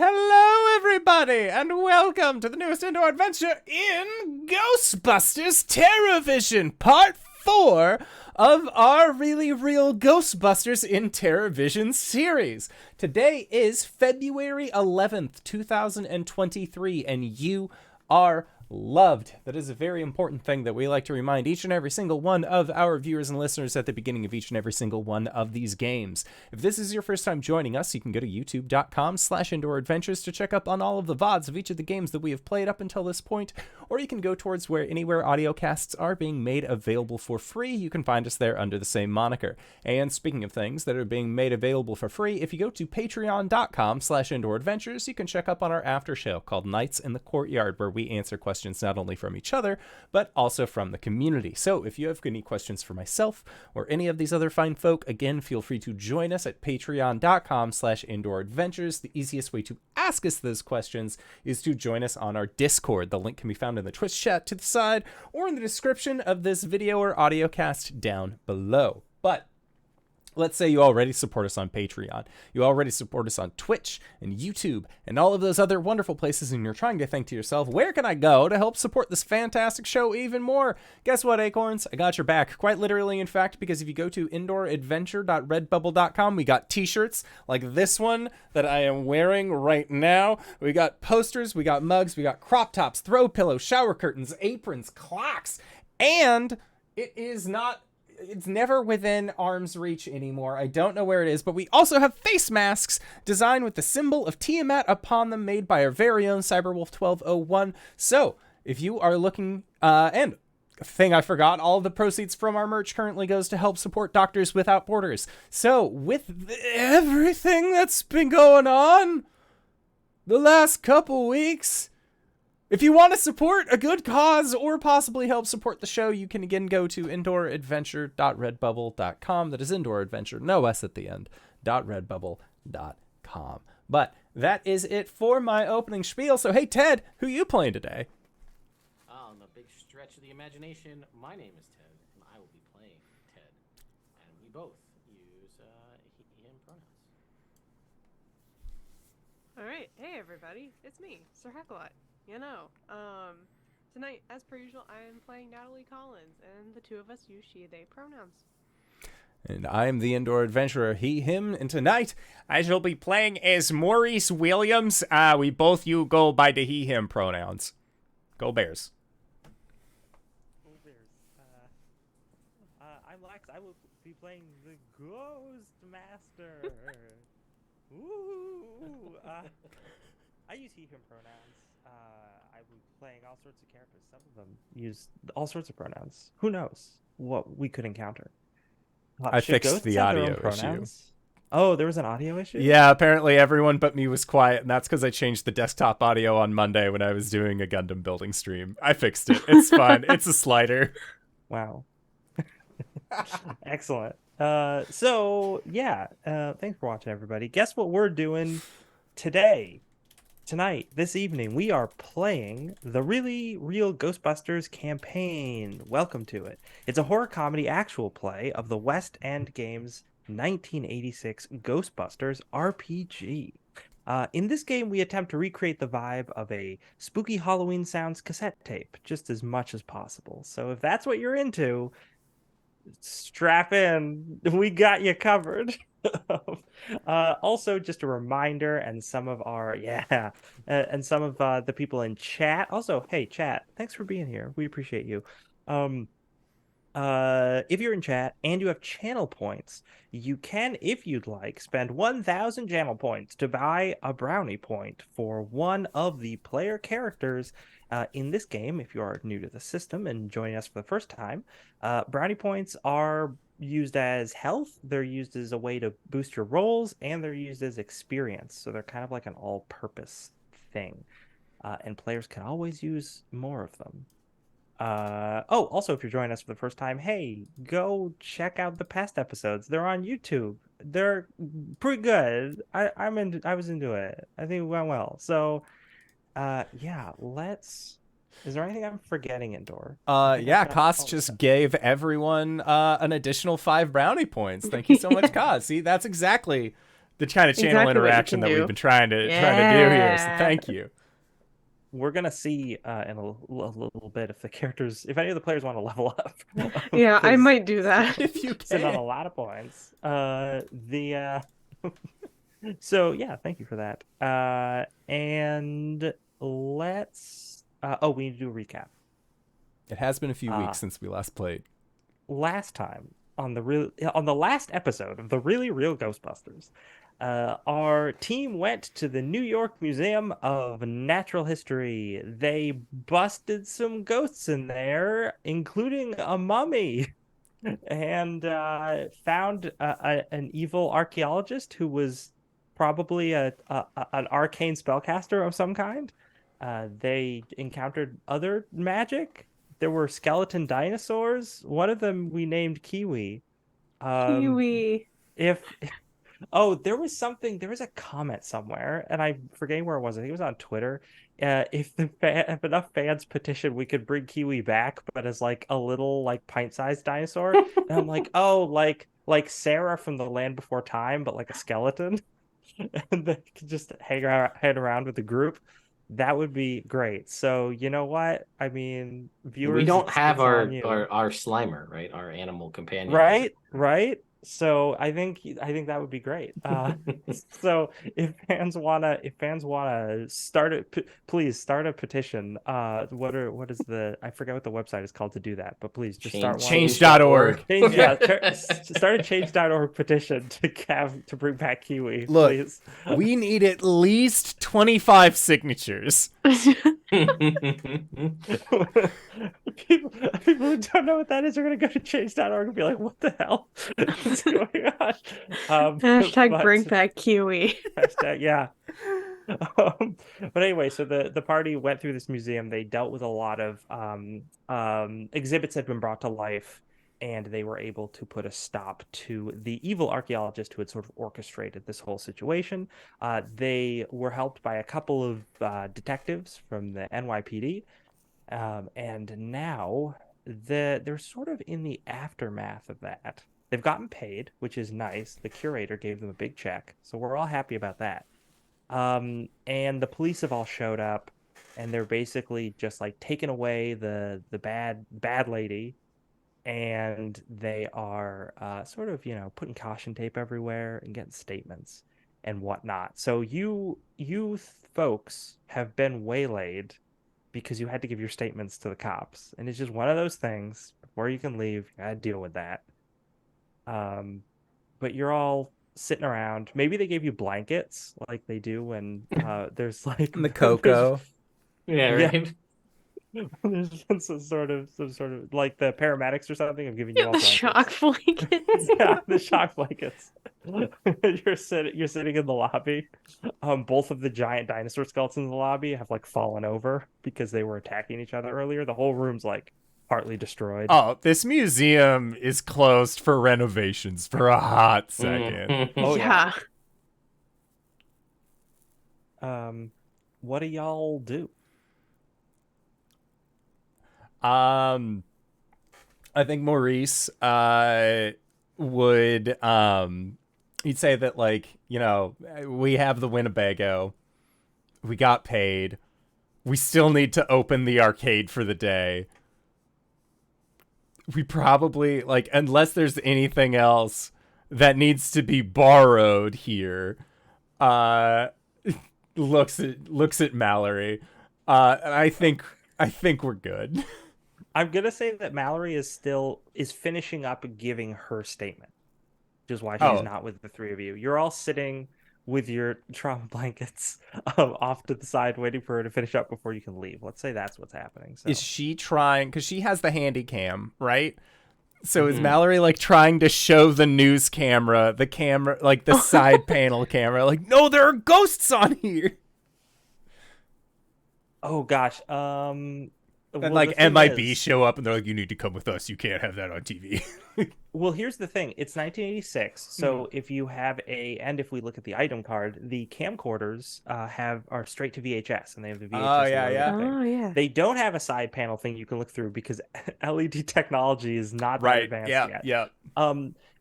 Hello, everybody, and welcome to the newest indoor adventure in Ghostbusters TerraVision, Part 4 of our really real Ghostbusters in TerraVision series. Today is February 11th, 2023, and you are loved. That is a very important thing that we like to remind each and every single one of our viewers and listeners at the beginning of each and every single one of these games. If this is your first time joining us, you can go to youtube.com/indooradventures to check up on all of the VODs of each of the games that we have played up until this point, or you can go towards anywhere audio casts are being made available for free. You can find us there under the same moniker. And speaking of things that are being made available for free, if you go to patreon.com/indooradventures, you can check up on our after show called Nights in the Courtyard, where we answer questions not only from each other, but also from the community. So if you have any questions for myself or any of these other fine folk, again, feel free to join us at patreon.com/indooradventures. The easiest way to ask us those questions is to join us on our Discord. The link can be found in the Twitch chat to the side or in the description of this video or audio cast down below. But let's say you already support us on Patreon. You already support us on Twitch and YouTube and all of those other wonderful places, and you're trying to think to yourself, where can I go to help support this fantastic show even more? Guess what, Acorns? I got your back. Quite literally, in fact, because if you go to indooradventure.redbubble.com, we got t-shirts like this one that I am wearing right now. We got posters, we got mugs, we got crop tops, throw pillows, shower curtains, aprons, clocks, and it's never within arm's reach anymore. I don't know where it is, but we also have face masks designed with the symbol of Tiamat upon them, made by our very own Cyberwolf1201. So if you are looking, and a thing I forgot, all the proceeds from our merch currently goes to help support Doctors Without Borders. So with everything that's been going on the last couple weeks, if you want to support a good cause or possibly help support the show, you can again go to indooradventure.redbubble.com. That is indooradventure, no S at the end, .redbubble.com. But that is it for my opening spiel. So hey, Ted, who you playing today? On a big stretch of the imagination, my name is Ted, and I will be playing Ted. And we both use he, him pronouns. All right, hey everybody, it's me, SirHeckalot. Tonight, as per usual, I am playing Natalie Collins, and the two of us use she, they pronouns. And I am the indoor adventurer, he, him, and tonight I shall be playing as Maurice Williams. We both go by the he, him pronouns. Go Bears. Go Bears. I'm Lex. I will be playing the Ghostmaster. Ooh. I use he, him pronouns. I will be playing all sorts of characters. Some of them use all sorts of pronouns. Who knows what we could encounter? I fixed the audio issue. Oh, there was an audio issue? Yeah, apparently everyone but me was quiet, and that's because I changed the desktop audio on Monday when I was doing a Gundam building stream. I fixed it. It's fine. It's a slider. Wow. Excellent. Thanks for watching, everybody. Guess what we're doing today? Tonight, this evening, we are playing the Really Real Ghostbusters campaign. Welcome to it. It's a horror comedy actual play of the West End Games 1986 Ghostbusters RPG. In this game, we attempt to recreate the vibe of a spooky Halloween Sounds cassette tape just as much as possible. So if that's what you're into, strap in. We got you covered. Also, just a reminder, and some of the people in chat. Also, hey, chat, thanks for being here. We appreciate you. If you're in chat and you have channel points, you can, if you'd like, spend 1,000 channel points to buy a brownie point for one of the player characters in this game. If you are new to the system and joining us for the first time, brownie points are used as health, they're used as a way to boost your rolls, and they're used as experience. So they're kind of like an all-purpose thing. And players can always use more of them. Also, if you're joining us for the first time, hey, go check out the past episodes. They're on YouTube. They're pretty good. I was into it. I think it went well. So, let's Is there anything I'm forgetting, Indoor? Yeah, Kos just gave everyone an additional 5 brownie points. Thank you so much, Kos. See, that's exactly the kind of channel Exactly what you interaction can that do. we've been trying to do here. So Yeah. thank you. We're gonna see in a little bit if any of the players want to level up. Yeah, I 'Cause might do that. If you sitting on can. a lot of points. So yeah, thank you for that. And let's. We need to do a recap. It has been a few weeks since we last played. Last time on the last episode of the Really Real Ghostbusters, our team went to the New York Museum of Natural History. They busted some ghosts in there, including a mummy, and found an evil archaeologist who was probably an arcane spellcaster of some kind. They encountered other magic. There were skeleton dinosaurs. One of them we named Kiwi. Kiwi. If there was a comment somewhere, and I'm forgetting where it was. I think it was on Twitter. If enough fans petition, we could bring Kiwi back, but as like a little like pint-sized dinosaur. And I'm like, oh, like Sarah from The Land Before Time, but like a skeleton, and they could just hang around with the group. That would be great. So you know what? I mean, viewers, We don't have it's on you. our Slimer, right? Our animal companion. Right. So I think that would be great. So if fans wanna start it, please start a petition. I forget what the website is called to do that, but please just start one. Change.org. Start a change.org petition to bring back Kiwi. Look, please. We need at least 25 signatures. People who don't know what that is are going to go to change.org and be like, what the hell is going on? Hashtag bring back Kiwi. Hashtag, yeah. But anyway, so the party went through this museum. They dealt with a lot of exhibits had been brought to life, and they were able to put a stop to the evil archaeologist who had sort of orchestrated this whole situation. They were helped by a couple of detectives from the NYPD, and now they're sort of in the aftermath of that. They've gotten paid, which is nice. The curator gave them a big check, so we're all happy about that. And the police have all showed up, and they're basically just like taking away the bad lady, and they are sort of putting caution tape everywhere and getting statements and whatnot. So you folks have been waylaid because you had to give your statements to the cops, and it's just one of those things. Before you can leave, you gotta deal with that. But you're all sitting around. Maybe they gave you blankets like they do when there's like the cocoa. Yeah, right. There's been some sort of like the paramedics or something have given you all The blankets. shock blankets. Yeah, the shock blankets. You're sitting in the lobby. Both of the giant dinosaur skeletons in the lobby have like fallen over because they were attacking each other earlier. The whole room's like partly destroyed. Oh, this museum is closed for renovations for a hot second. Oh Yeah. What do y'all do? I think Maurice would he'd say that, like, we have the Winnebago, we got paid, we still need to open the arcade for the day. We probably, like, unless there's anything else that needs to be borrowed here, looks at Mallory. I think we're good. I'm gonna say that Mallory is finishing up giving her statement, which is why she's not with the three of you. You're all sitting with your trauma blankets off to the side, waiting for her to finish up before you can leave. Let's say that's what's happening. So. Is she trying? Because she has the handy cam, right? So is Mallory like trying to show the news camera, like the side panel camera, like, no, there are ghosts on here. Oh gosh. And like MIB show up and they're like, you need to come with us. You can't have that on TV. Well, here's the thing. It's 1986. So if you have if we look at the item card, the camcorders are straight to VHS, and they have the VHS. Oh, yeah. thing. Oh, yeah. They don't have a side panel thing you can look through because LED technology is not that advanced yet. Yeah.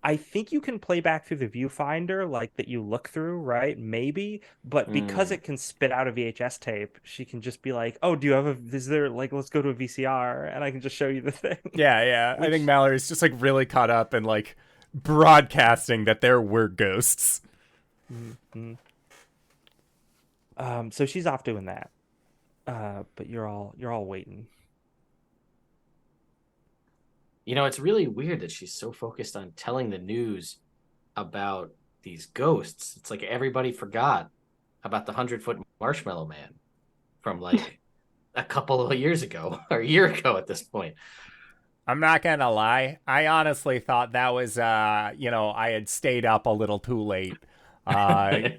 I think you can play back through the viewfinder, like that you look through, right? Maybe, but because it can spit out a VHS tape, she can just be like, "Oh, do you have a? Is there like, let's go to a VCR, and I can just show you the thing." Yeah. I think Which, Mallory's just like really caught up in like broadcasting that there were ghosts. Mhm. So she's off doing that. But you're all waiting. You know, it's really weird that she's so focused on telling the news about these ghosts. It's like everybody forgot about the 100-foot marshmallow man from like a couple of years ago or a year ago at this point. I'm not gonna lie. I honestly thought that was, I had stayed up a little too late. Uh,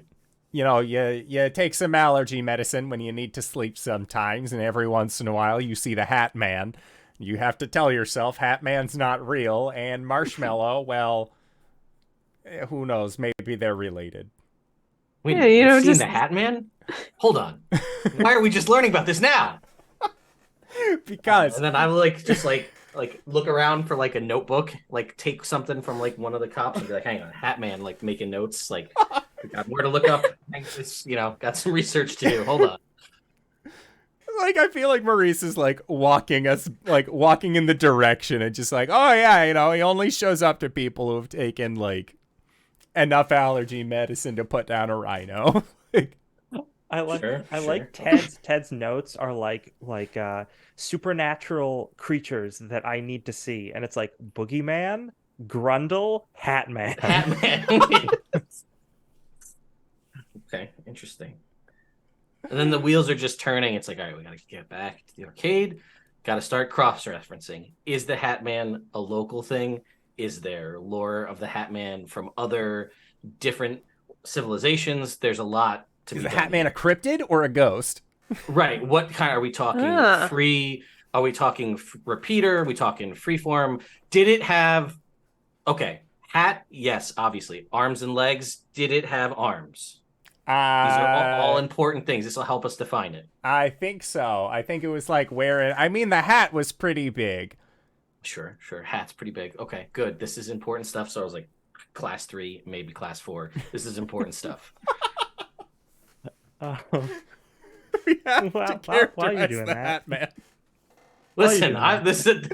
you take some allergy medicine when you need to sleep sometimes, and every once in a while you see the Hat Man. You have to tell yourself Hat Man's not real, and Marshmallow, well, who knows? Maybe they're related. Wait, Yeah, you've seen just the Hat Man? Hold on. Why are we just learning about this now? Because And then I'm like, just like look around for like a notebook, like take something from like one of the cops and be like, hang on, Hat Man, like making notes, like we got more to look up. Got some research to do. Hold on. like I feel like Maurice is like walking in the direction and just like, oh yeah, he only shows up to people who have taken like enough allergy medicine to put down a rhino. I like Sure, I sure. like Ted's notes are like supernatural creatures that I need to see, and it's like Boogeyman, Grundle, Hat Man. Hat Man. Okay, interesting. And then the wheels are just turning. It's like, all right, we got to get back to the arcade. Got to start cross-referencing. Is the Hat Man a local thing? Is there lore of the Hat Man from other different civilizations? There's a lot to Is be the done Hat Man a here. cryptid or a ghost? Right. What kind are we talking? Ah. Free? Are we talking repeater? Are we talking freeform? Did it have? Okay, hat. Yes, obviously. Arms and legs. Did it have arms? These are all Uh, important things. This will help us define it. I think so. I think it was like wearing. I mean, the hat was pretty big. Sure, sure. Hat's pretty big. Okay, good. This is important stuff. So I was like, class 3, maybe class 4. This is important stuff. Um, We have to While you're characterize doing the that. Hat Man. While you're Listen, doing I that. this is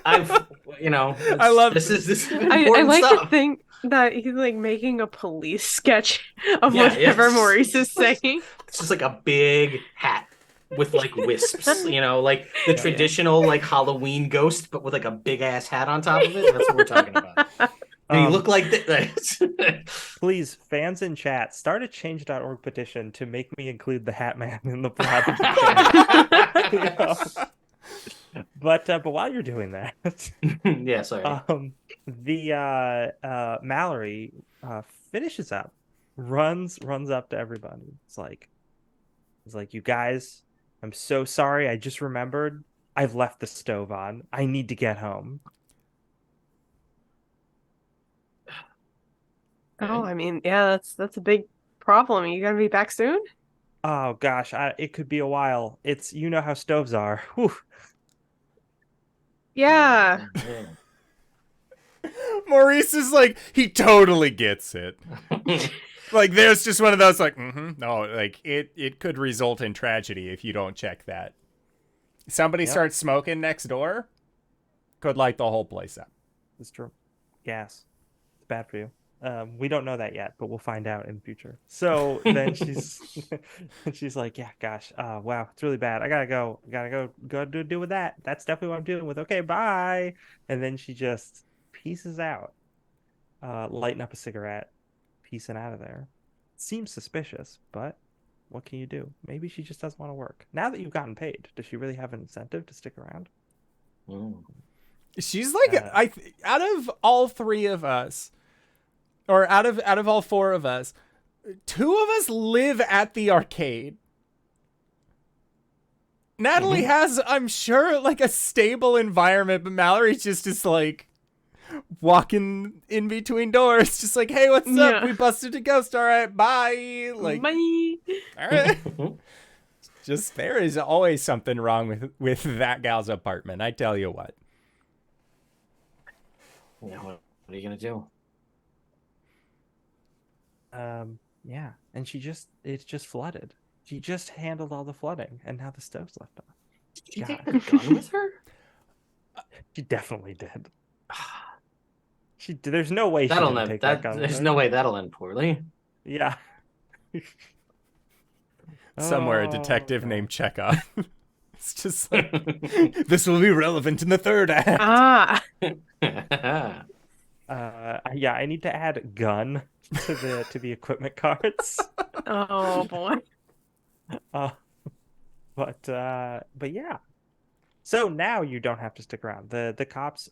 I've I love this is I important like to stuff. think that he's like making a police sketch of Yeah, whatever yes. Maurice is saying. It's just like a big hat with like wisps, like the Yeah. traditional like Halloween ghost, but with like a big ass hat on top of it. That's what we're talking about. And you look like this. Please, fans in chat, start a change.org petition to make me include the Hat Man in the plot. But while you're doing that, Yeah, sorry. the Mallory finishes up, runs up to everybody. It's like, you guys, I'm so sorry. I just remembered I've left the stove on. I need to get home. Oh, I mean, yeah, that's a big problem. Are you gonna be back soon? Oh gosh, it could be a while. It's, you know how stoves are. Whew. Yeah. Maurice is like, he totally gets it. Like, there's just one of those, like, no, like, it could result in tragedy if you don't check that. Somebody Yep. starts smoking next door, could light the whole place up. It's true. Gas. It's bad for you. We don't know that yet, but we'll find out in the future. So then she's like, yeah, gosh, wow, it's really bad. I gotta go deal with that. That's definitely what I'm dealing with. Okay, bye. And then she just pieces out, lighting up a cigarette, piecing out of there. Seems suspicious, but what can you do? Maybe she just doesn't want to work. Now that you've gotten paid, does she really have an incentive to stick around? She's like, out of all three of us, or out of all four of us, two of us live at the arcade. Natalie has, I'm sure, like a stable environment, but Mallory's just is like walking in between doors, just like, hey, what's up? We busted a ghost. All right, bye. Like, Bye. all right. Just, there is always something wrong with that gal's apartment. I tell you what. You know, What are you gonna do? Yeah, and it's just flooded. She just handled all the flooding, and now the stove's left on. Did she God. take the gun with her? She definitely did. There's no way she That'll didn't never. take that gun with There's her. no way that'll end poorly. Yeah. Somewhere a Oh, detective God. named Chekhov. It's just like, this will be relevant in the third act. Ah. Yeah, I need to add gun to the equipment cards. Oh boy. But yeah. So now you don't have to stick around. The cops.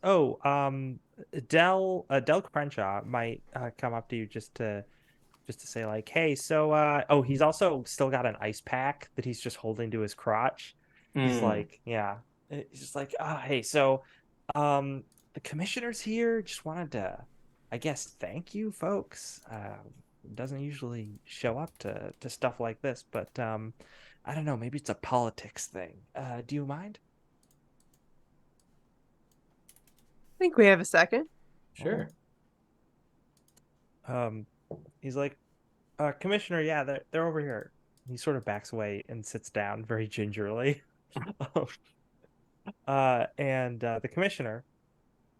Del Crenshaw might come up to you just to say like, hey, so he's also still got an ice pack that he's just holding to his crotch. He's like, yeah. He's just like, hey, so the commissioner's here. Just wanted to, I guess, thank you folks. Doesn't usually show up to stuff like this, but I don't know, maybe it's a politics thing. Do you mind? I think we have a second. Sure. He's like, Commissioner, yeah, they're over here. He sort of backs away and sits down very gingerly. And the commissioner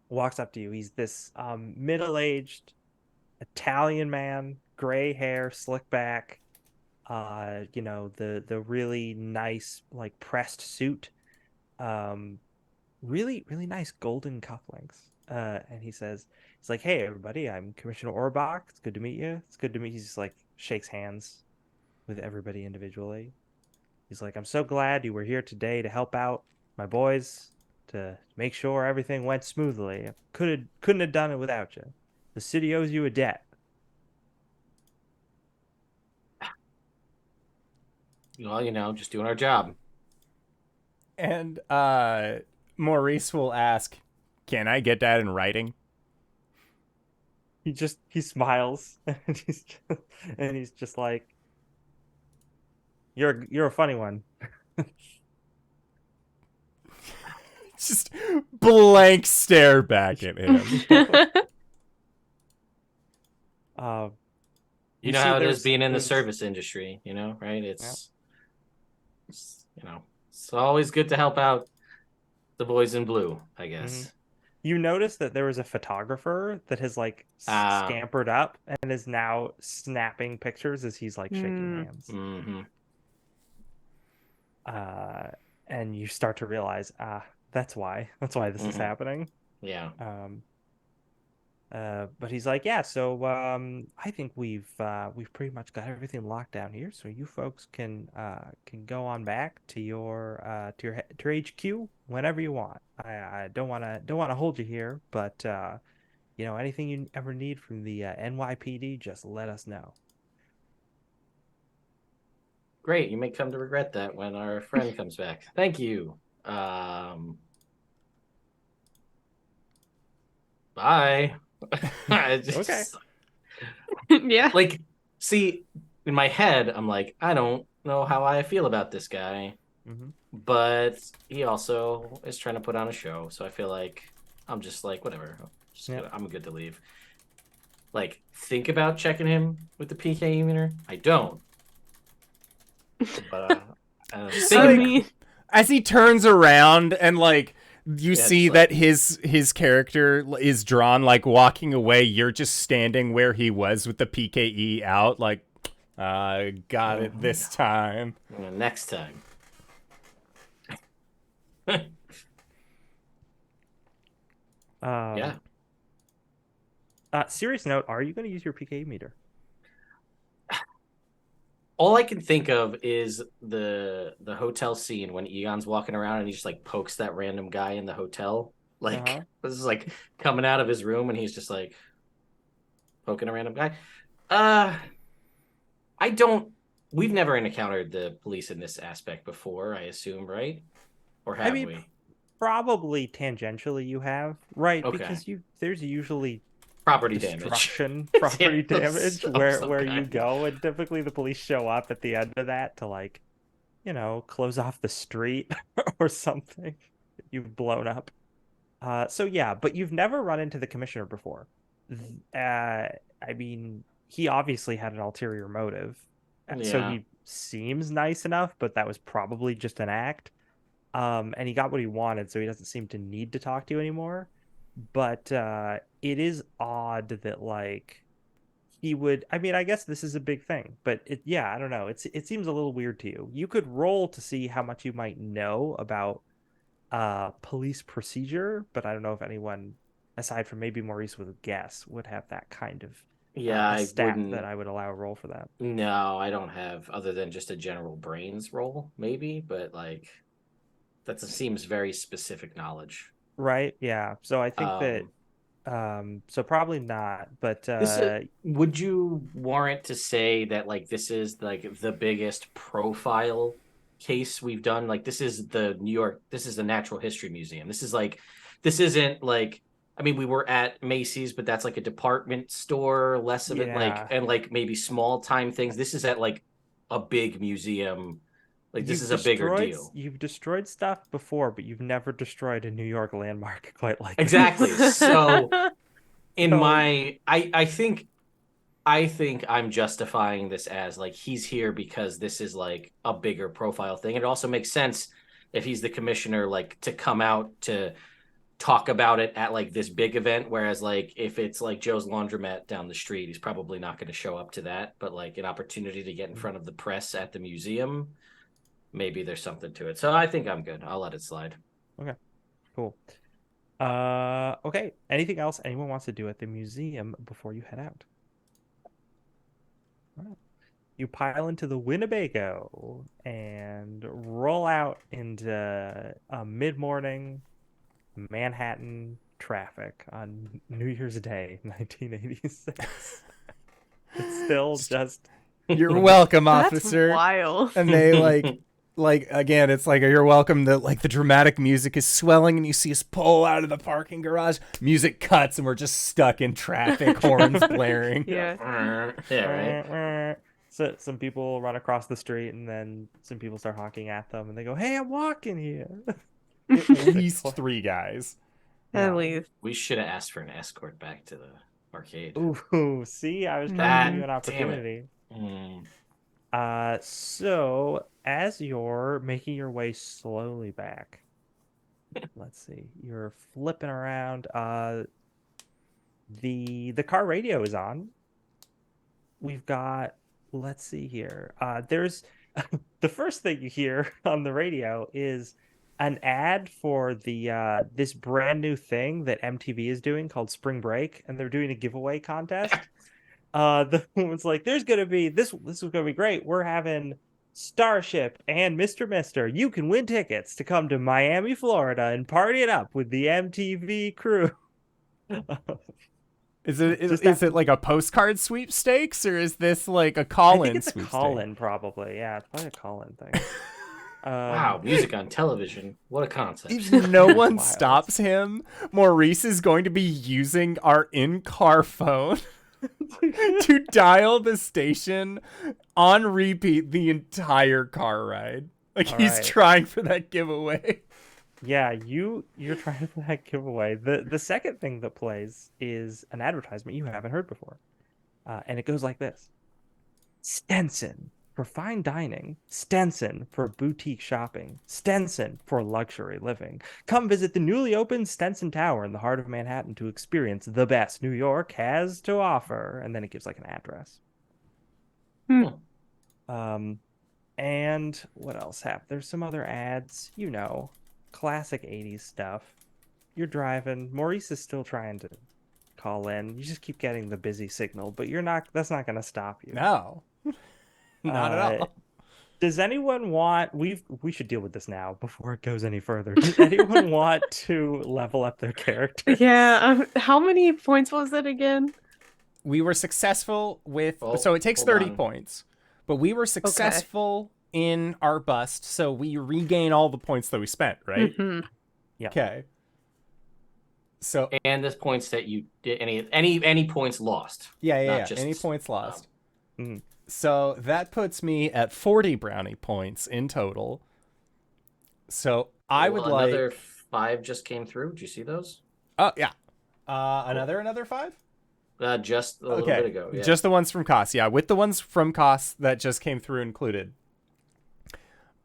walks up to you. He's this middle-aged Italian man, gray hair, slick back, the really nice like pressed suit, really really nice golden cufflinks. And he's like, hey everybody, I'm Commissioner Orbach. It's good to meet you. It's good to meet you. He just like shakes hands with everybody individually. He's like, I'm so glad you were here today to help out my boys, to make sure everything went smoothly. I couldn't have done it without you. The city owes you a debt. Well, just doing our job. And Maurice will ask, can I get that in writing? He smiles and he's just like, you're a funny one. Just blank stare back at him. You know how it is being in the service industry, right? It's always good to help out the boys in blue, I guess. Mm-hmm. You notice that there was a photographer that has like scampered up and is now snapping pictures as he's like shaking hands. Mm-hmm. And you start to realize, that's why this is happening. Yeah. But he's like, yeah, so I think we've pretty much got everything locked down here, so you folks can go on back to your HQ whenever you want. I don't want to hold you here, but anything you ever need from the NYPD, just let us know. Great. You may come to regret that when our friend comes back. Thank you. Bye. Okay. Yeah. Like, see, in my head, I'm like, I don't know how I feel about this guy. Mm-hmm. But he also is trying to put on a show, so I feel like I'm just like, whatever. I'm good to leave. Like, think about checking him with the PKE meter? I don't. But as he turns around and like you see like, that his character is drawn like walking away, you're just standing where he was with the PKE out, like got it this time. Next time. Yeah. Serious note, are you going to use your PKE meter? All I can think of is the hotel scene when Egon's walking around and he just like pokes that random guy in the hotel. Like this is like coming out of his room and he's just like poking a random guy. We've never encountered the police in this aspect before, I assume, right? Or have we? Probably tangentially you have, right? Okay. Because there's usually property destruction, damage. property damage where you kind. go, and typically the police show up at the end of that to like, close off the street or something you've blown up. So yeah, but you've never run into the commissioner before. I mean, he obviously had an ulterior motive, so Yeah. he seems nice enough, but that was probably just an act. And he got what he wanted, so he doesn't seem to need to talk to you anymore. But it is odd that like he would. I mean, I guess this is a big thing, but yeah, I don't know. It seems a little weird to you. You could roll to see how much you might know about police procedure, but I don't know if anyone aside from maybe Maurice with a guess would have that kind of Yeah, a I stat that wouldn't. I would allow a roll for that. No, I don't have other than just a general brains roll, maybe, but like that seems very specific knowledge. Right? Yeah. So I think that Um, so probably not, but this is, would you warrant to say that like this is like the biggest profile case we've done? Like this is the New York, this is the Natural History Museum. This is like this isn't like I mean we were at Macy's, but that's like a department store, less of it like yeah. and like maybe small time things. This is at like a big museum. Like this is a bigger deal. You've destroyed stuff before, but you've never destroyed a New York landmark quite like Exactly. this. So in So my I think I'm justifying this as like he's here because this is like a bigger profile thing. It also makes sense if he's the commissioner, like to come out to talk about it at like this big event. Whereas like if it's like Joe's laundromat down the street, he's probably not going to show up to that. But like an opportunity to get in front of the press at the museum, maybe there's something to it. So I think I'm good. I'll let it slide. okay, cool. Okay. Anything else anyone wants to do at the museum before you head out? All right. You pile into the Winnebago and roll out into mid-morning Manhattan traffic on New Year's Day, 1986. It's still just You're welcome, That's officer. wild. And they like again, it's like you're welcome. The like the dramatic music is swelling, and you see us pull out of the parking garage. Music cuts, and we're just stuck in traffic, horns blaring. Yeah. Yeah, right. So some people run across the street, and then some people start honking at them, and they go, "Hey, I'm walking here." At least 3 guys. At least. We should have asked for an escort back to the arcade. Ooh, see, I was trying to That give you an damn it. opportunity. Mm. So as you're making your way slowly back, let's see, you're flipping around. The car radio is on. We've got, let's see here. There's the first thing you hear on the radio is an ad for the this brand new thing that MTV is doing called Spring Break, and they're doing a giveaway contest. The woman's like, "There's gonna be this is gonna be great. We're having Starship and Mr. Mister. You can win tickets to come to Miami, Florida, and party it up with the MTV crew." Is it Just is it like a postcard sweepstakes, or is this like a call-in I think it's a sweepstake? call-in, probably. Yeah, it's probably a call-in thing. Wow, music on television. What a concept. If no one Wild. stops him, Maurice is going to be using our in-car phone to dial the station on repeat the entire car ride. Like All he's right. trying for that giveaway. Yeah, you're trying for that giveaway. The second thing that plays is an advertisement you haven't heard before, and it goes like this: Stenson for fine dining, Stenson for boutique shopping, Stenson for luxury living. Come visit the newly opened Stenson Tower in the heart of Manhattan to experience the best New York has to offer. And then it gives like an address. And what else happened? There's some other ads, classic 80s stuff. You're driving. Maurice is still trying to call in. You just keep getting the busy signal, but that's not going to stop you. No. Not at all. Does anyone want we should deal with this now before it goes any further. Does anyone want to level up their character? Yeah. How many points was it again? We were successful with Oh, so it takes hold 30 on. points. But we were successful in our bust, so we regain all the points that we spent, right? Mhm. Yeah. Okay. So And this points that you did any points lost. yeah. Not just, Any points lost. Mhm. So that puts me at 40 brownie points in total. So I would like another 5 just came through. Did you see those? Oh yeah. Another 5? Just a little bit ago. Yeah. Just the ones from cost. Yeah, with the ones from cost that just came through included.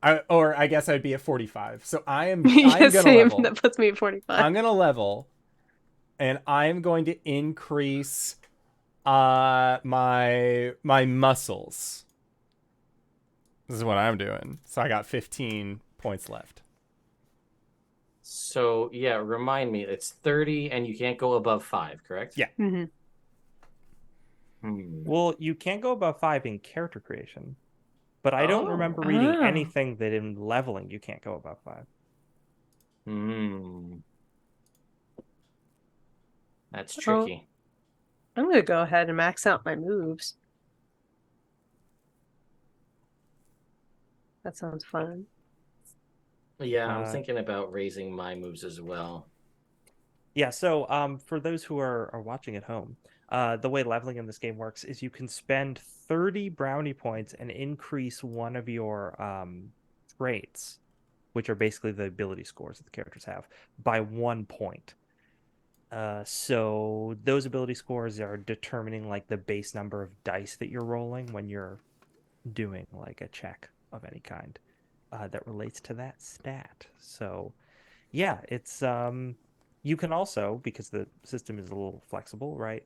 I guess I'd be at 45. So I'm gonna same. level. That puts me at 45. I'm gonna level, and I'm going to increase my muscles. This is what I'm doing. So I got 15 points left. So yeah, remind me, it's 30 and you can't go above 5, correct? Yeah. Mm-hmm. Well, you can't go above 5 in character creation, but I don't remember reading anything that in leveling you can't go above 5. That's tricky. I'm gonna go ahead and max out my moves. That sounds fun. Yeah, I'm thinking about raising my moves as well. Yeah, so for those who are watching at home, the way leveling in this game works is you can spend 30 brownie points and increase one of your traits, which are basically the ability scores that the characters have, by 1 point. So those ability scores are determining like the base number of dice that you're rolling when you're doing like a check of any kind that relates to that stat. So yeah, it's you can also, because the system is a little flexible, right?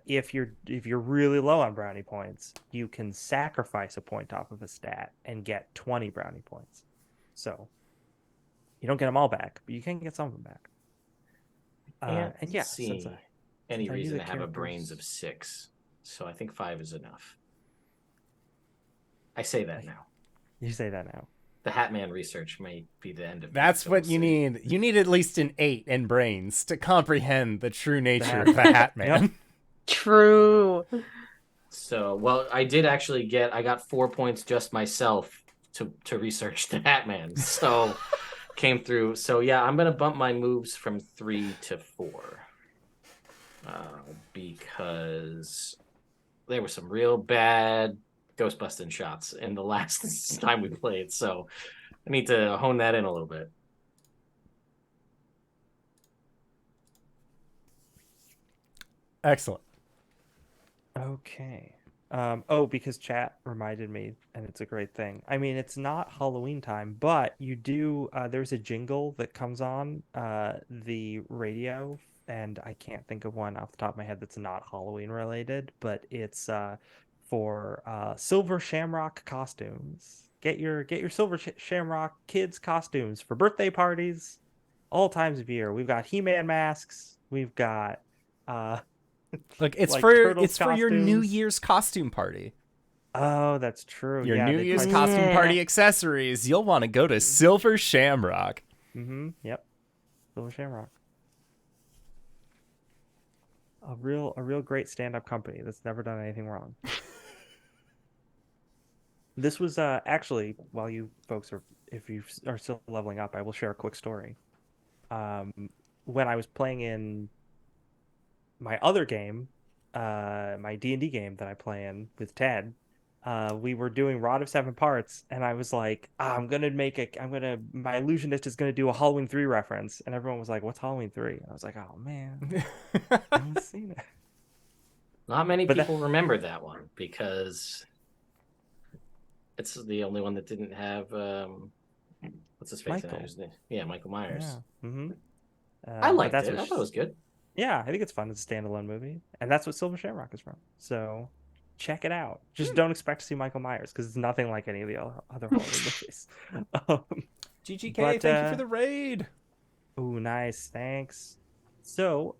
If you're really low on brownie points, you can sacrifice a point off of a stat and get 20 brownie points. So you don't get them all back, but you can get some of them back. And yeah, see any reason to have a brains of 6, so I think 5 is enough. I say that now. You say that now. The Hatman research may be the end of it. That's what you need. You need at least an 8 in brains to comprehend the true nature of the Hatman. Yep. True. So, well, I got 4 points just myself to research the Hatman. So, came through. So, yeah, I'm going to bump my moves from 3 to 4. Because there were some real bad Ghostbusting shots in the last time we played. So, I need to hone that in a little bit. Excellent. Okay. Because chat reminded me, and it's a great thing. I mean, it's not Halloween time, but you do. There's a jingle that comes on the radio, and I can't think of one off the top of my head that's not Halloween related, but it's for Silver Shamrock costumes. Get your Silver Shamrock kids costumes for birthday parties, all times of year. We've got He-Man masks. We've got Look, it's like for your New Year's costume party. Oh, that's true. Your New Year's costume party accessories. You'll want to go to Silver Shamrock. Mm-hmm. Yep. Silver Shamrock. A real great stand-up company that's never done anything wrong. This was actually, while you folks if you are still leveling up, I will share a quick story. When I was playing in my other game, my D&D game that I play in with Ted, we were doing Rod of 7 Parts, and I was like, my illusionist is gonna do a Halloween 3 reference, and everyone was like, what's Halloween 3? I was like, oh man, I haven't seen it. Not many people remember that one because it's the only one that didn't have what's his face? Yeah, Michael Myers. Yeah. Mm-hmm. I liked it. I thought it was good. Yeah, I think it's fun. It's a standalone movie, and that's what Silver Shamrock is from. So check it out. Just don't expect to see Michael Myers because it's nothing like any of the other Halloween movies. GGK, thank you for the raid. Ooh, nice. Thanks. So,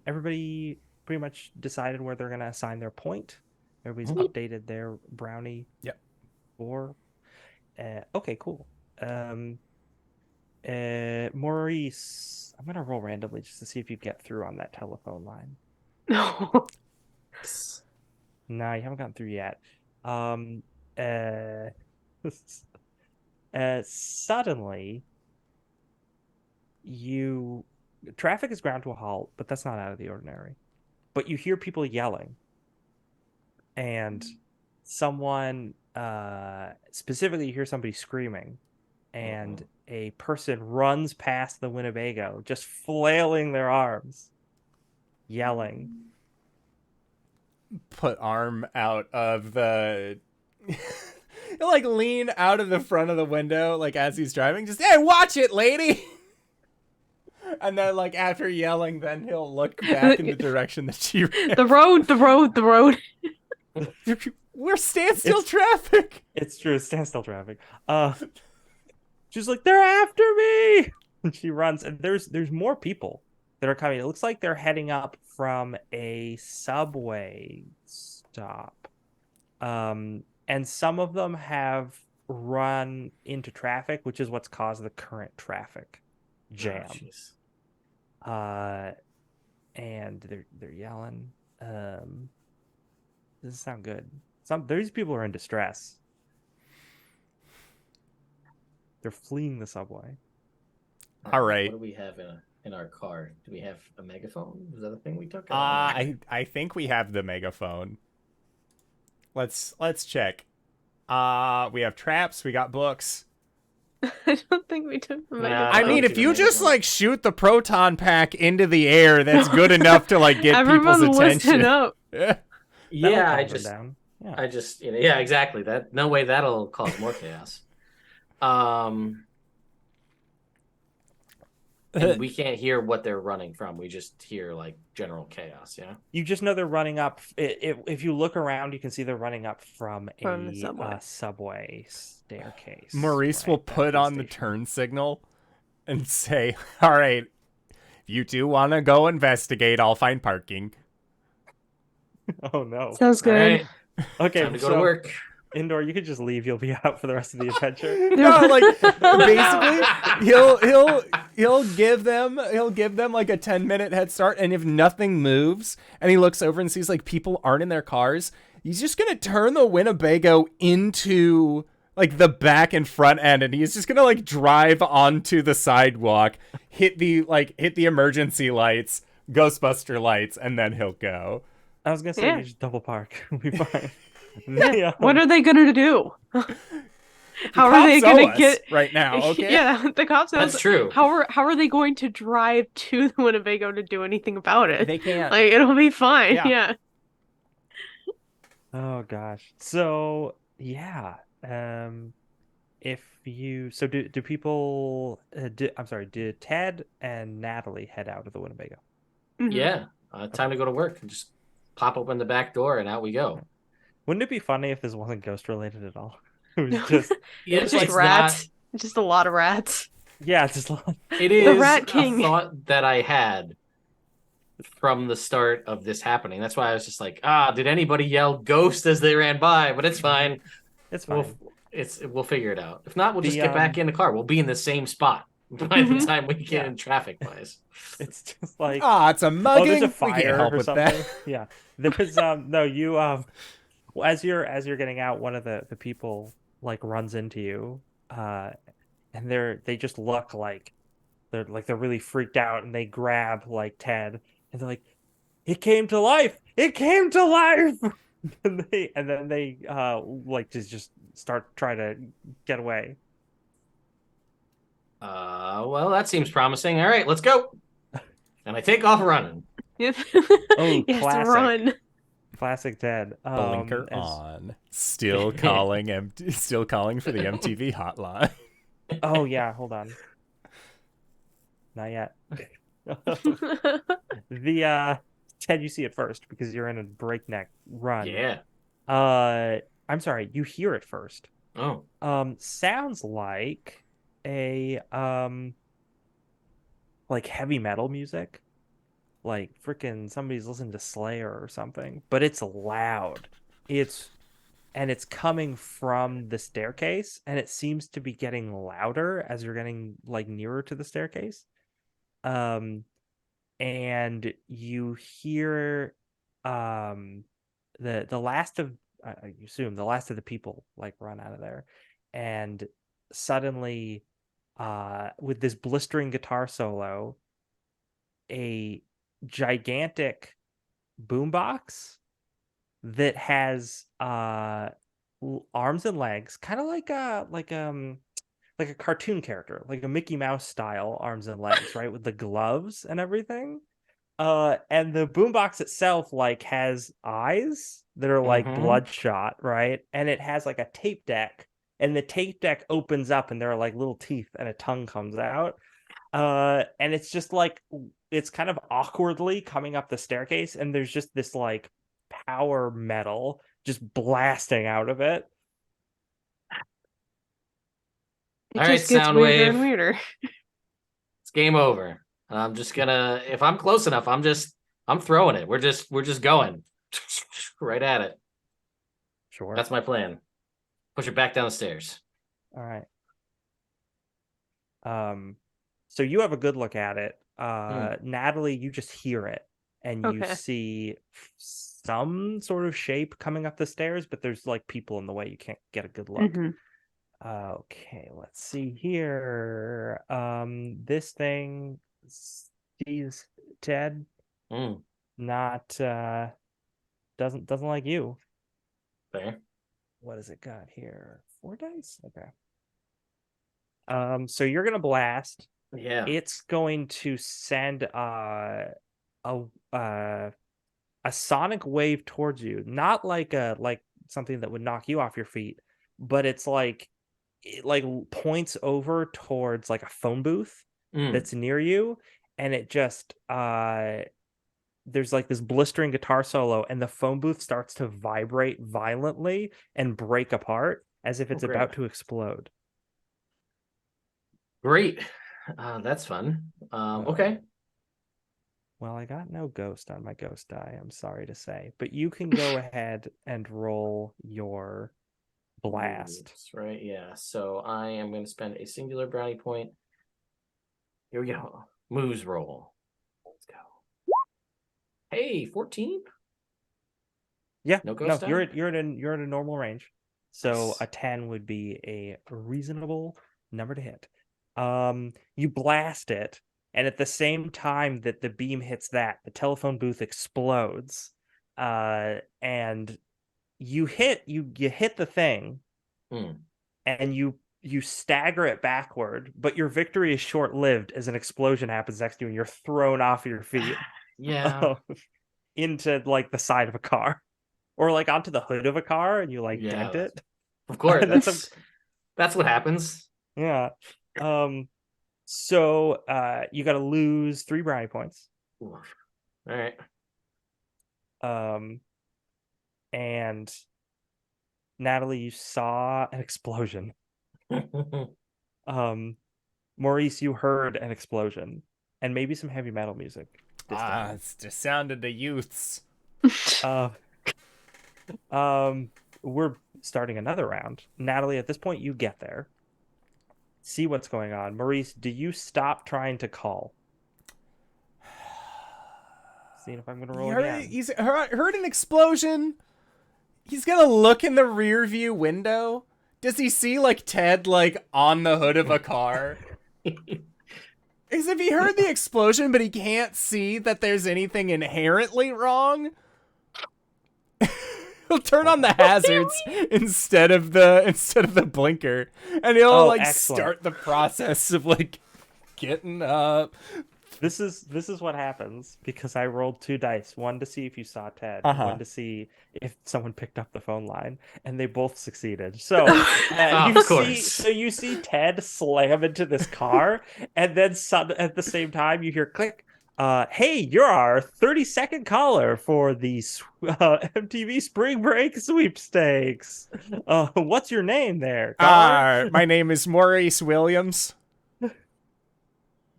everybody pretty much decided where they're going to assign their point. Everybody's updated their brownie. Yep. Okay, cool. Maurice, I'm going to roll randomly just to see if you get through on that telephone line. No. No, you haven't gotten through yet. Suddenly, traffic is ground to a halt, but that's not out of the ordinary. But you hear people yelling, and someone, specifically, you hear somebody screaming, and a person runs past the Winnebago, just flailing their arms, yelling. put arm out of the. He'll like lean out of the front of the window, like as he's driving. Just hey, watch it, lady. And then, like after yelling, then he'll look back in the direction that she ran. The road. We're standstill traffic. It's true. It's standstill traffic. She's like, they're after me. And she runs, and there's more people that are coming. It looks like they're heading up from a subway stop. And some of them have run into traffic, which is what's caused the current traffic jam. And they're yelling. Doesn't sound good. These people are in distress. They're fleeing the subway. All right. What do we have in our car? Do we have a megaphone? Was that a thing we took? I think we have the megaphone. Let's check. We have traps. We got books. I don't think we took the megaphone. I mean, if you just like shoot the proton pack into the air, that's good enough to like get Everyone people's attention. listen up. Yeah, I just yeah, exactly. That no way that'll cause more chaos. And we can't hear what they're running from. We just hear like general chaos. Yeah. You just know they're running up. If you look around, you can see they're running up from the a subway. subway staircase. Maurice will put on the turn signal and say, "All right, if you two want to go investigate, I'll find parking." Oh no! Sounds good. All right, Okay, time to go to work. Indoor, you could just leave. You'll be out for the rest of the adventure. No, like basically, he'll give them like a 10-minute head start, and if nothing moves, and he looks over and sees like people aren't in their cars, he's just gonna turn the Winnebago into like the back and front end, and he's just gonna like drive onto the sidewalk, hit the emergency lights, Ghostbuster lights, and then he'll go. I was gonna say you just double park. We'll be fine. What are they gonna do? How are they gonna get right now? Okay. Yeah, the cops. That's true. How are they going to drive to the Winnebago to do anything about it? They can't. Like it'll be fine. Yeah. Oh gosh. So yeah. If you do people? Did Ted and Natalie head out of the Winnebago? Mhm. Yeah. Time to go to work. Just pop open the back door and out we go. Wouldn't it be funny if this wasn't ghost related at all? It was just It's just rats. Just a lot of rats. yeah, it's just It is The Rat King. a thought that I had from the start of this happening. That's why I was just like, did anybody yell ghost as they ran by? But it's fine. it's fine. We'll figure it out. If not, we'll just get back in the car. We'll be in the same spot by the time we get in traffic wise. It's just like It's a mugging. there's a We fire can't help or with something. that. Yeah, there was no you as you're getting out, one of the people like runs into you, and they just look like they're really freaked out, and they grab like Ted, and they're like, "It came to life! It came to life!" and then they like just start trying to get away. Well, that seems promising. All right, let's go. And I take off running. Yes, classic. run. Classic Ted. Blinker on. Still calling still calling for the MTV hotline. Oh yeah, hold on. Not yet. The Ted, you see it first because you're in a breakneck run. Yeah. I'm sorry, you hear it first. Oh. Sounds like a like heavy metal music. Like freaking somebody's listening to Slayer or something, but it's loud. It's coming from the staircase, and it seems to be getting louder as you're getting like nearer to the staircase. And you hear the last of I assume the last of the people like run out of there, and suddenly with this blistering guitar solo, a gigantic boombox that has arms and legs, kind of like a cartoon character, like a Mickey Mouse style arms and legs, right, with the gloves and everything. And the boombox itself like has eyes that are like bloodshot, right? And it has like a tape deck, and the tape deck opens up, and there are like little teeth, and a tongue comes out. And it's just like it's kind of awkwardly coming up the staircase, and there's just this like power metal just blasting out of it. It All right, just gets weirder Soundwave. and weirder. It's game over. I'm just gonna, if I'm close enough, I'm throwing it. We're just going right at it. Sure. That's my plan. Push it back down the stairs. All right. So you have a good look at it. Natalie, you just hear it, and you Okay. see some sort of shape coming up the stairs, but there's like people in the way. You can't get a good look. Mhm. Okay, let's see here. This thing sees Ted. Not doesn't like you. Fair. What has it got here? 4 dice? Okay. So you're gonna blast. Yeah. It's going to send a sonic wave towards you. Not like something that would knock you off your feet, but it's like it like points over towards like a phone booth that's near you, and it just there's like this blistering guitar solo, and the phone booth starts to vibrate violently and break apart as if it's about to explode. Great. That's fun. Okay. Well, I got no ghost on my ghost die, I'm sorry to say, but you can go ahead and roll your blast. That's right. Yeah. So I am going to spend a singular brownie point. Here we go. Moves roll. Let's go. Hey, 14. Yeah. No ghost die? You're at a normal range. So Nice. a 10 would be a reasonable number to hit. You blast it, and at the same time that the beam hits that, the telephone booth explodes. And you hit the thing, and you stagger it backward, but your victory is short-lived as an explosion happens next to you, and you're thrown off your feet. Yeah. Into like the side of a car, or like onto the hood of a car, and you like dent it. Of course, that's what happens. Yeah. So you got to lose 3 brownie points. Oof. All right. And Natalie, you saw an explosion. Maurice, you heard an explosion, and maybe some heavy metal music. It's the sound of the youths. We're starting another round. Natalie, at this point, you get there. See what's going on. Maurice, do you stop trying to call? Seeing if I'm going to roll again. He's heard an explosion. He's going to look in the rear view window. Does he see, like, Ted, like, on the hood of a car? As if he heard the explosion, but he can't see that there's anything inherently wrong. He'll turn on the hazards instead of the blinker, and he'll start the process of like getting up. This is what happens because I rolled 2 dice, one to see if you saw Ted, one to see if someone picked up the phone line, and they both succeeded. So you see Ted slam into this car, and then at the same time you hear click. Hey, you're our 30-second caller for the MTV Spring Break sweepstakes. What's your name there, caller? My name is Maurice Williams.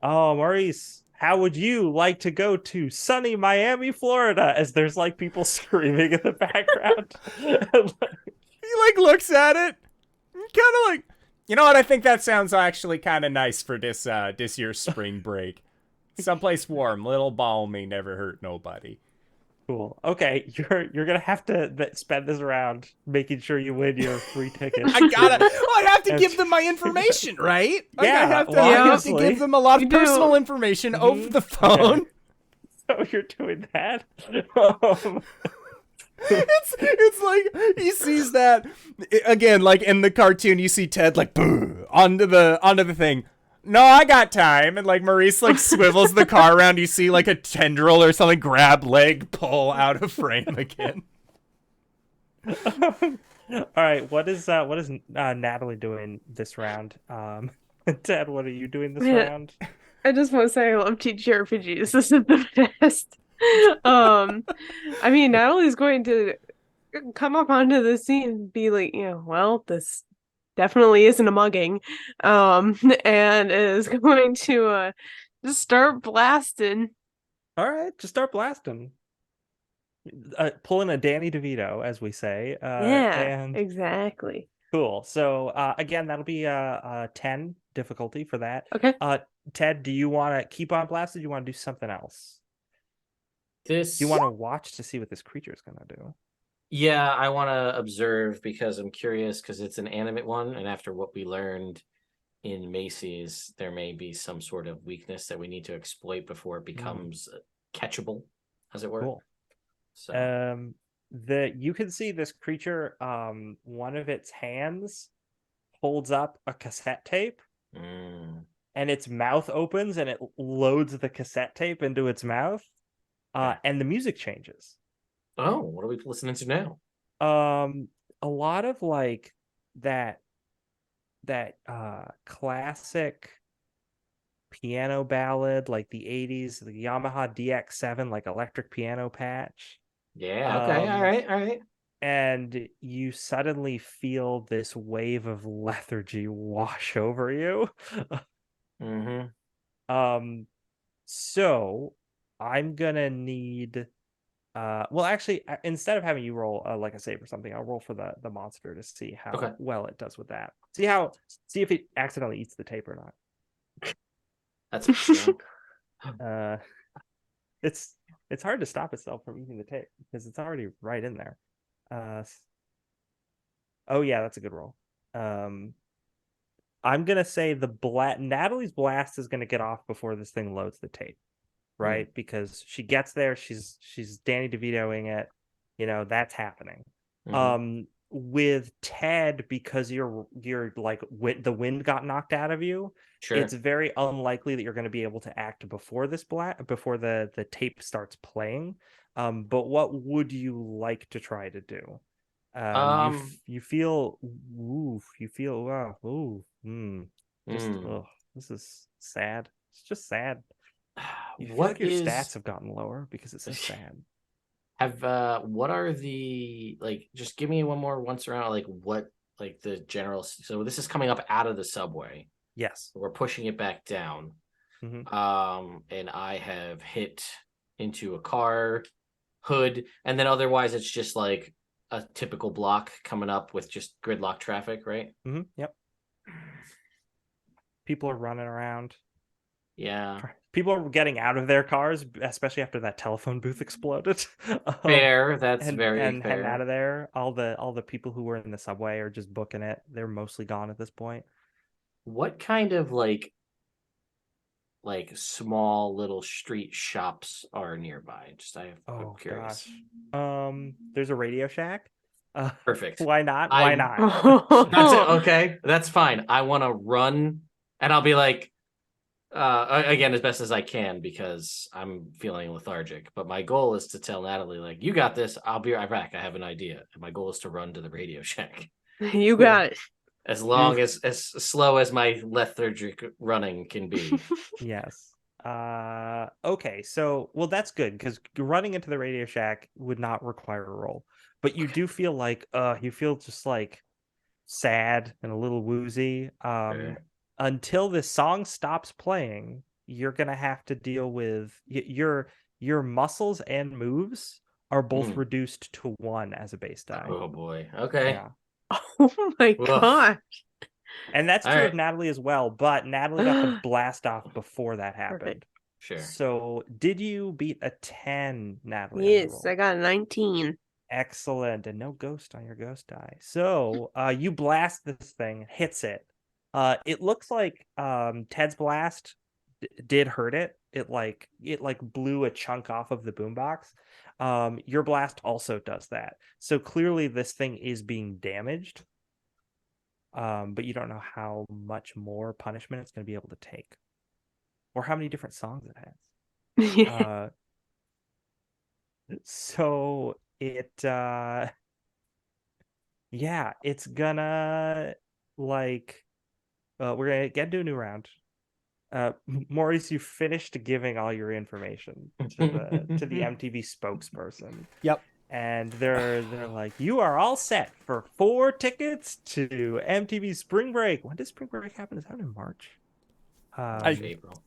Oh, Maurice, how would you like to go to sunny Miami, Florida? As there's like people screaming in the background. He like looks at it, kind of like, you know what? I think that sounds actually kind of nice for this year's spring break. Someplace warm, little balmy, never hurt nobody. Cool. Okay, you're gonna have to spend this round making sure you win your free ticket. I have to give them my information, right? Yeah, I have to give them a lot of personal information over the phone. So you're doing that. It's like he sees that again, like in the cartoon. You see Ted like boo onto the thing. no, I got time. And like Maurice like swivels the car around. You see like a tendril or something grab leg, pull out of frame again. All right, what is Natalie doing this round? Ted, what are you doing this Man, round? I just want to say I love TTRPGs. This is the best. I mean, Natalie's going to come up onto the scene and be like, well, this definitely isn't a mugging. And is going to just start blasting. All right, just start blasting. Pulling a Danny DeVito, as we say. Yeah, And exactly. cool. So again, that'll be a 10 difficulty for that. Okay. Ted, do you want to keep on blasting? Or do you want to do something else? Do This, you want to watch to see what this creature is gonna do? yeah, I want to observe because I'm curious because it's an animate one, and after what we learned in Macy's, there may be some sort of weakness that we need to exploit before it becomes catchable, as it were. Cool. So, You can see this creature. One of its hands holds up a cassette tape, and its mouth opens, and it loads the cassette tape into its mouth. And the music changes. oh, what are we listening to now? A lot of like that classic piano ballad, like the 80s, the Yamaha DX7, like electric piano patch. Yeah, okay, all right. And you suddenly feel this wave of lethargy wash over you. So I'm gonna need well, actually, instead of having you roll like a save or something, I'll roll for the monster to see how well it does with that. See if it accidentally eats the tape or not. That's interesting. It's hard to stop itself from eating the tape because it's already right in there. Oh yeah, that's a good roll. I'm gonna say Natalie's blast is gonna get off before this thing loads the tape. Right, because she gets there, she's Danny DeVitoing it, that's happening. With Ted, because you're like the wind got knocked out of you, Sure. It's very unlikely that you're going to be able to act before before the tape starts playing. But what would you like to try to do? You feel wow, this is sad. It's just sad. You feel like your stats have gotten lower because it's so sad. What are the, like, just give me one more once around, like what, like the general, so this is coming up out of the subway. Yes. We're pushing it back down. And I have hit into a car hood, and then otherwise it's just like a typical block coming up with just gridlock traffic, right? Yep. People are running around. Yeah. People are getting out of their cars, especially after that telephone booth exploded. Fair. That's very fair. And heading out of there. All the people who were in the subway are just booking it. They're mostly gone at this point. What kind of like small little street shops are nearby? I'm curious. Gosh. There's a Radio Shack. Perfect. Why not? Why not? That's it. Okay, that's fine. I want to run, and I'll be like, again, as best as I can because I'm feeling lethargic. But my goal is to tell Natalie, like, you got this. I'll be right back. I have an idea. And my goal is to run to the Radio Shack. You got it. As long as slow as my lethargic running can be. Yes. Okay. So, well, that's good because running into the Radio Shack would not require a roll, but you do feel like you feel just like sad and a little woozy. Until this song stops playing, you're gonna have to deal with your muscles and moves are both reduced to 1 as a base die. Oh boy. Okay. Yeah. Oh my gosh. And that's true of Natalie as well, but Natalie got the blast off before that happened. Perfect. Sure. So did you beat a 10, Natalie? Yes, I got a 19. Excellent. And no ghost on your ghost die. So you blast this thing, hits it. It looks like Ted's blast did hurt it. It blew a chunk off of the boombox. Your blast also does that. So clearly this thing is being damaged. but you don't know how much more punishment it's going to be able to take, or how many different songs it has. Yeah. So yeah, it's gonna like we're gonna get into a new round. Maurice, you finished giving all your information to the MTV spokesperson. Yep. And they're like, you are all set for 4 tickets to MTV Spring Break. When does Spring Break happen? Is that in March? April.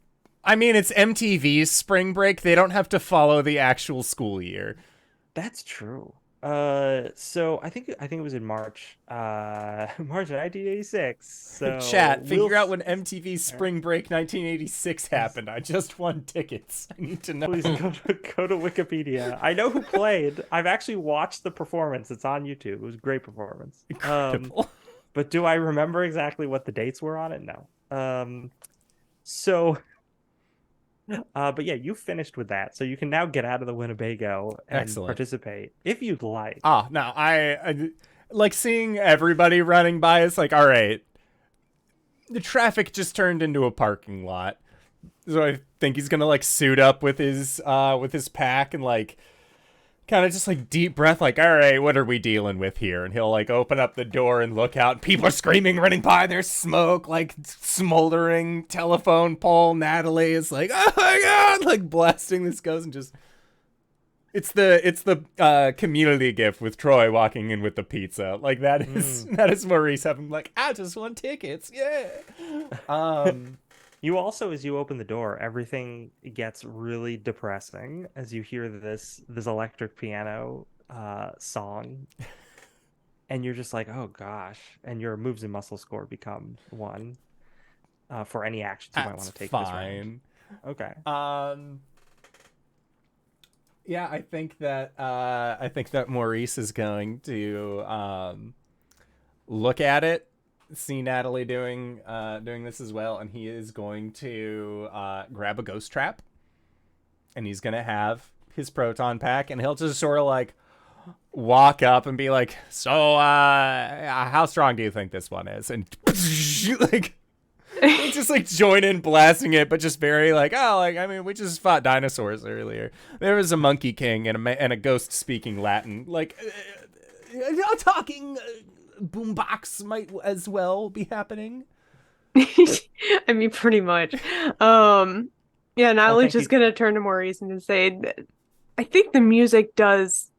I mean, it's MTV's spring break. They don't have to follow the actual school year. That's true. So I think it was in March, March of 1986. So Chat, figure out when MTV's Spring Break 1986 happened. I just won tickets. I need to know. Please go to Wikipedia. I know who played. I've actually watched the performance. It's on YouTube. It was a great performance. Incredible. But do I remember exactly what the dates were on it? No. So but yeah, you finished with that, so you can now get out of the Winnebago and Excellent. participate if you'd like. No, I like seeing everybody running by. It's like, all right, the traffic just turned into a parking lot, so I think he's gonna like suit up with his pack and like kind of just like deep breath, like, all right, what are we dealing with here? And he'll like open up the door and look out, and people are screaming, running by. There's smoke, like smoldering telephone pole. Natalie is like, oh my god, like blasting this ghost, and just it's the community gif with Troy walking in with the pizza. Like that is Maurice having like, I just won tickets, yeah. You also, as you open the door, everything gets really depressing as you hear this electric piano song, and you're just like, oh gosh, and your moves and muscle score become 1 for any actions you might want to take this round. Okay. Yeah, I think that Maurice is going to look at it, see Natalie doing this as well, and he is going to grab a ghost trap, and he's gonna have his proton pack, and he'll just sort of like walk up and be like, so how strong do you think this one is? And like he'll just like join in blasting it, but just very like, oh, like, I mean, we just fought dinosaurs earlier. There was a monkey king and a ghost speaking Latin, like talking boombox might as well be happening. I mean, pretty much. Yeah, Natalie's just gonna turn to Maurice and say, I think the music does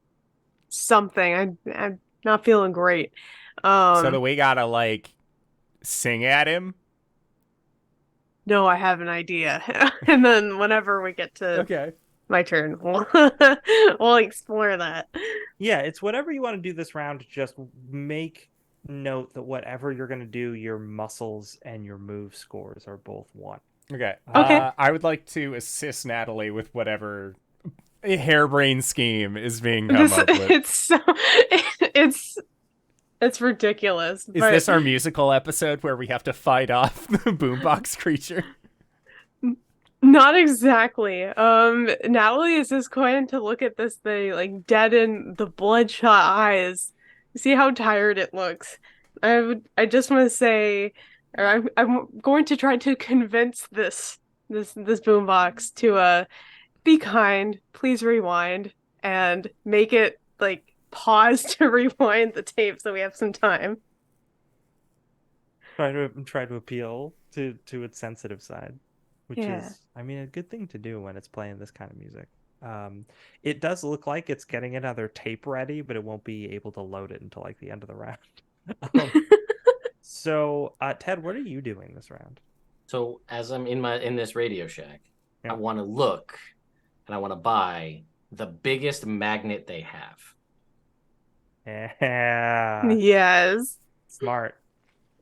something. I'm not feeling great. So do we gotta like sing at him? No, I have an idea. And then whenever we get to my turn, we'll explore that. Yeah, it's whatever you want to do this round. Just make note that whatever you're going to do, your muscles and your move scores are both 1. Okay. Okay. I would like to assist Natalie with whatever harebrained scheme is being come up with. It's ridiculous. Is this our musical episode where we have to fight off the boombox creature? Not exactly. Natalie is just going to look at this thing, like dead in the bloodshot eyes, see how tired it looks. I just want to say, or I'm going to try to convince this boombox to be kind, please rewind, and make it like pause to rewind the tape so we have some time. Try to appeal to its sensitive side, which is, I mean, a good thing to do when it's playing this kind of music. It does look like it's getting another tape ready, but it won't be able to load it until like the end of the round. So, Ted, what are you doing this round? So as I'm in this Radio Shack, I want to look and I want to buy the biggest magnet they have. Yeah. Yes. Smart.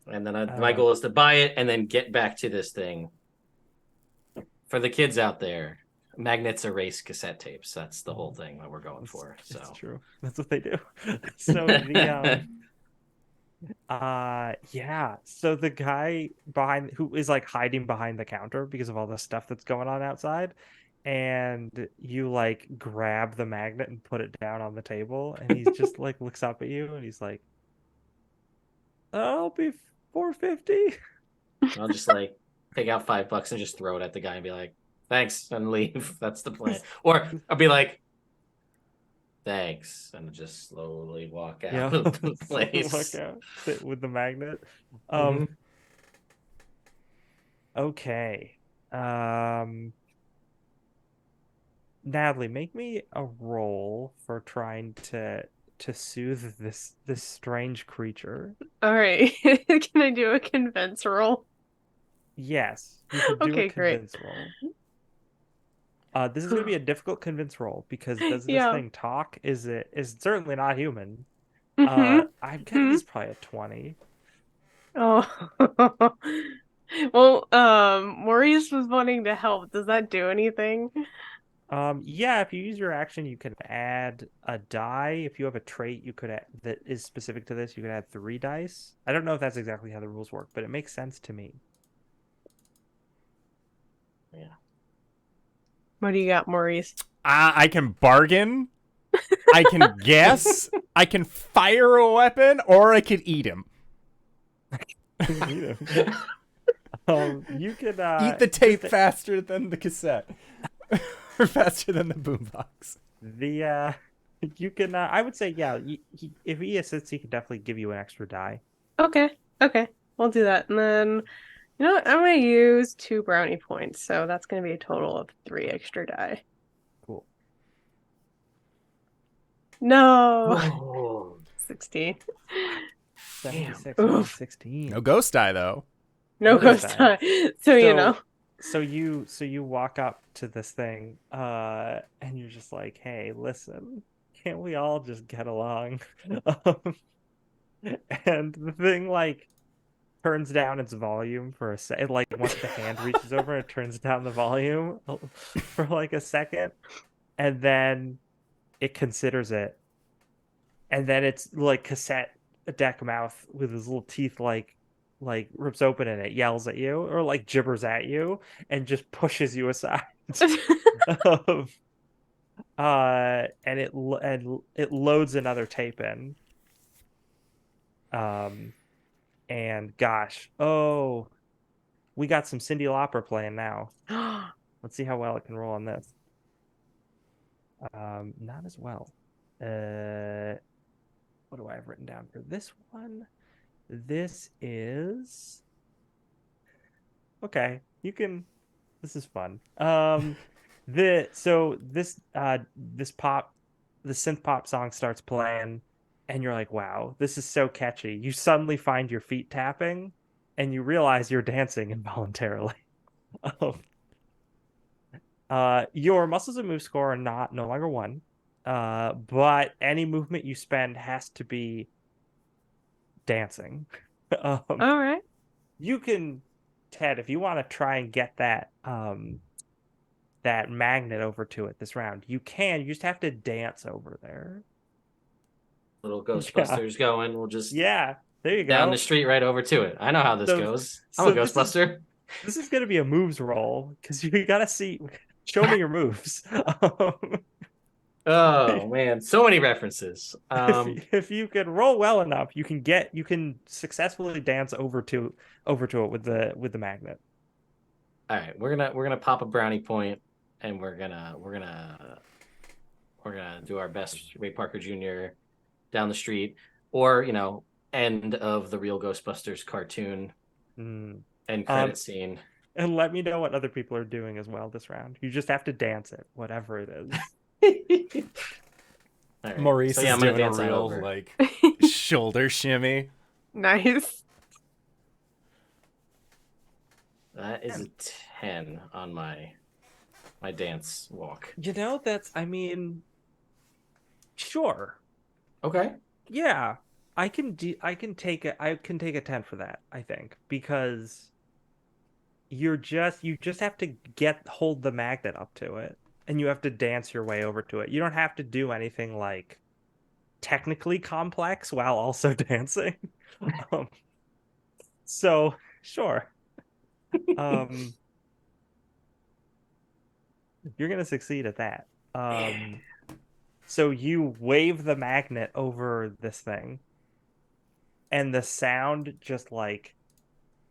And then my goal is to buy it and then get back to this thing. For the kids out there, magnets erase cassette tapes. That's the whole thing that we're going for. So that's true. That's what they do. So the yeah. So the guy who is like hiding behind the counter because of all the stuff that's going on outside, and you like grab the magnet and put it down on the table, and he's just like looks up at you and he's like, I'll be $4.50. I'll just like take out $5 and just throw it at the guy and be like, "Thanks," and leave. That's the plan. Or I'll be like, "Thanks," and just slowly walk out Yeah. of the Look place. out. Sit with the magnet. Mhm. Okay. Natalie, make me a roll for trying to soothe this strange creature. All right. Can I do a convince roll? Yes, you could do a Okay, great. convince roll. This is gonna be a difficult convince roll because does this Yeah. thing talk? Is certainly not human. Mm-hmm. I'm getting this is probably a 20. Oh. Well, Maurice was wanting to help. Does that do anything? Yeah, if you use your action, you can add a die. If you have a trait you could add, that is specific to this, you could add 3 dice. I don't know if that's exactly how the rules work, but it makes sense to me. Yeah. What do you got, Maurice? I can bargain. I can guess. I can fire a weapon, or I could eat him. You could Eat the tape just- faster than the cassette, or faster than the boombox. you can I would say yeah, if he assists, he can definitely give you an extra die. Okay. Okay. We'll do that. And then, you know what? I'm gonna use 2 brownie points, so that's gonna be a total of 3 extra die. Cool. No. Oh, 16. 76 Oof. minus 16. No ghost die though. No No ghost ghost die. So, you know. So you walk up to this thing, and you're just like, "Hey, listen, can't we all just get along?" And the thing like turns down its volume for a second. Like once the hand reaches over, it turns down the volume for like a second, and then it considers it, and then it's like cassette deck mouth with his little teeth like rips open and it yells at you or like gibbers at you and just pushes you aside. Um, and it loads another tape in. And gosh, oh, we got some Cyndi Lauper playing now. Let's see how well it can roll on this. Not as well. What do I have written down for this one? This is okay. This is fun. The synth pop song starts playing, and you're like, wow, this is so catchy. You suddenly find your feet tapping, and you realize you're dancing involuntarily. Your muscles and move score are no longer 1. But any movement you spend has to be dancing. All right. You can, Ted, if you want to try and get that that magnet over to it this round, you can. You just have to dance over there. little Ghostbusters going. We'll just Yeah, there you go. down the street right over to it. I know how this goes. I'm a Ghostbuster. This is gonna be a moves roll because you gotta see. Show me your moves. Oh man, so many references. If you can roll well enough, you can successfully dance over to it with the magnet. All right, we're gonna pop a brownie point, and we're gonna do our best. Ray Parker Jr. down the street, or end of the Real Ghostbusters cartoon and credit scene. And let me know what other people are doing as well this round. You just have to dance it, whatever it is. Right. Maurice I'm is gonna doing a dance that real over. like shoulder shimmy. Nice. That is a 10 on my dance walk. I mean, sure. Okay. Yeah. I can take a 10 for that, I think, because you just have to hold the magnet up to it, and you have to dance your way over to it. You don't have to do anything like technically complex while also dancing. So sure. You're gonna succeed at that. So you wave the magnet over this thing, and the sound just like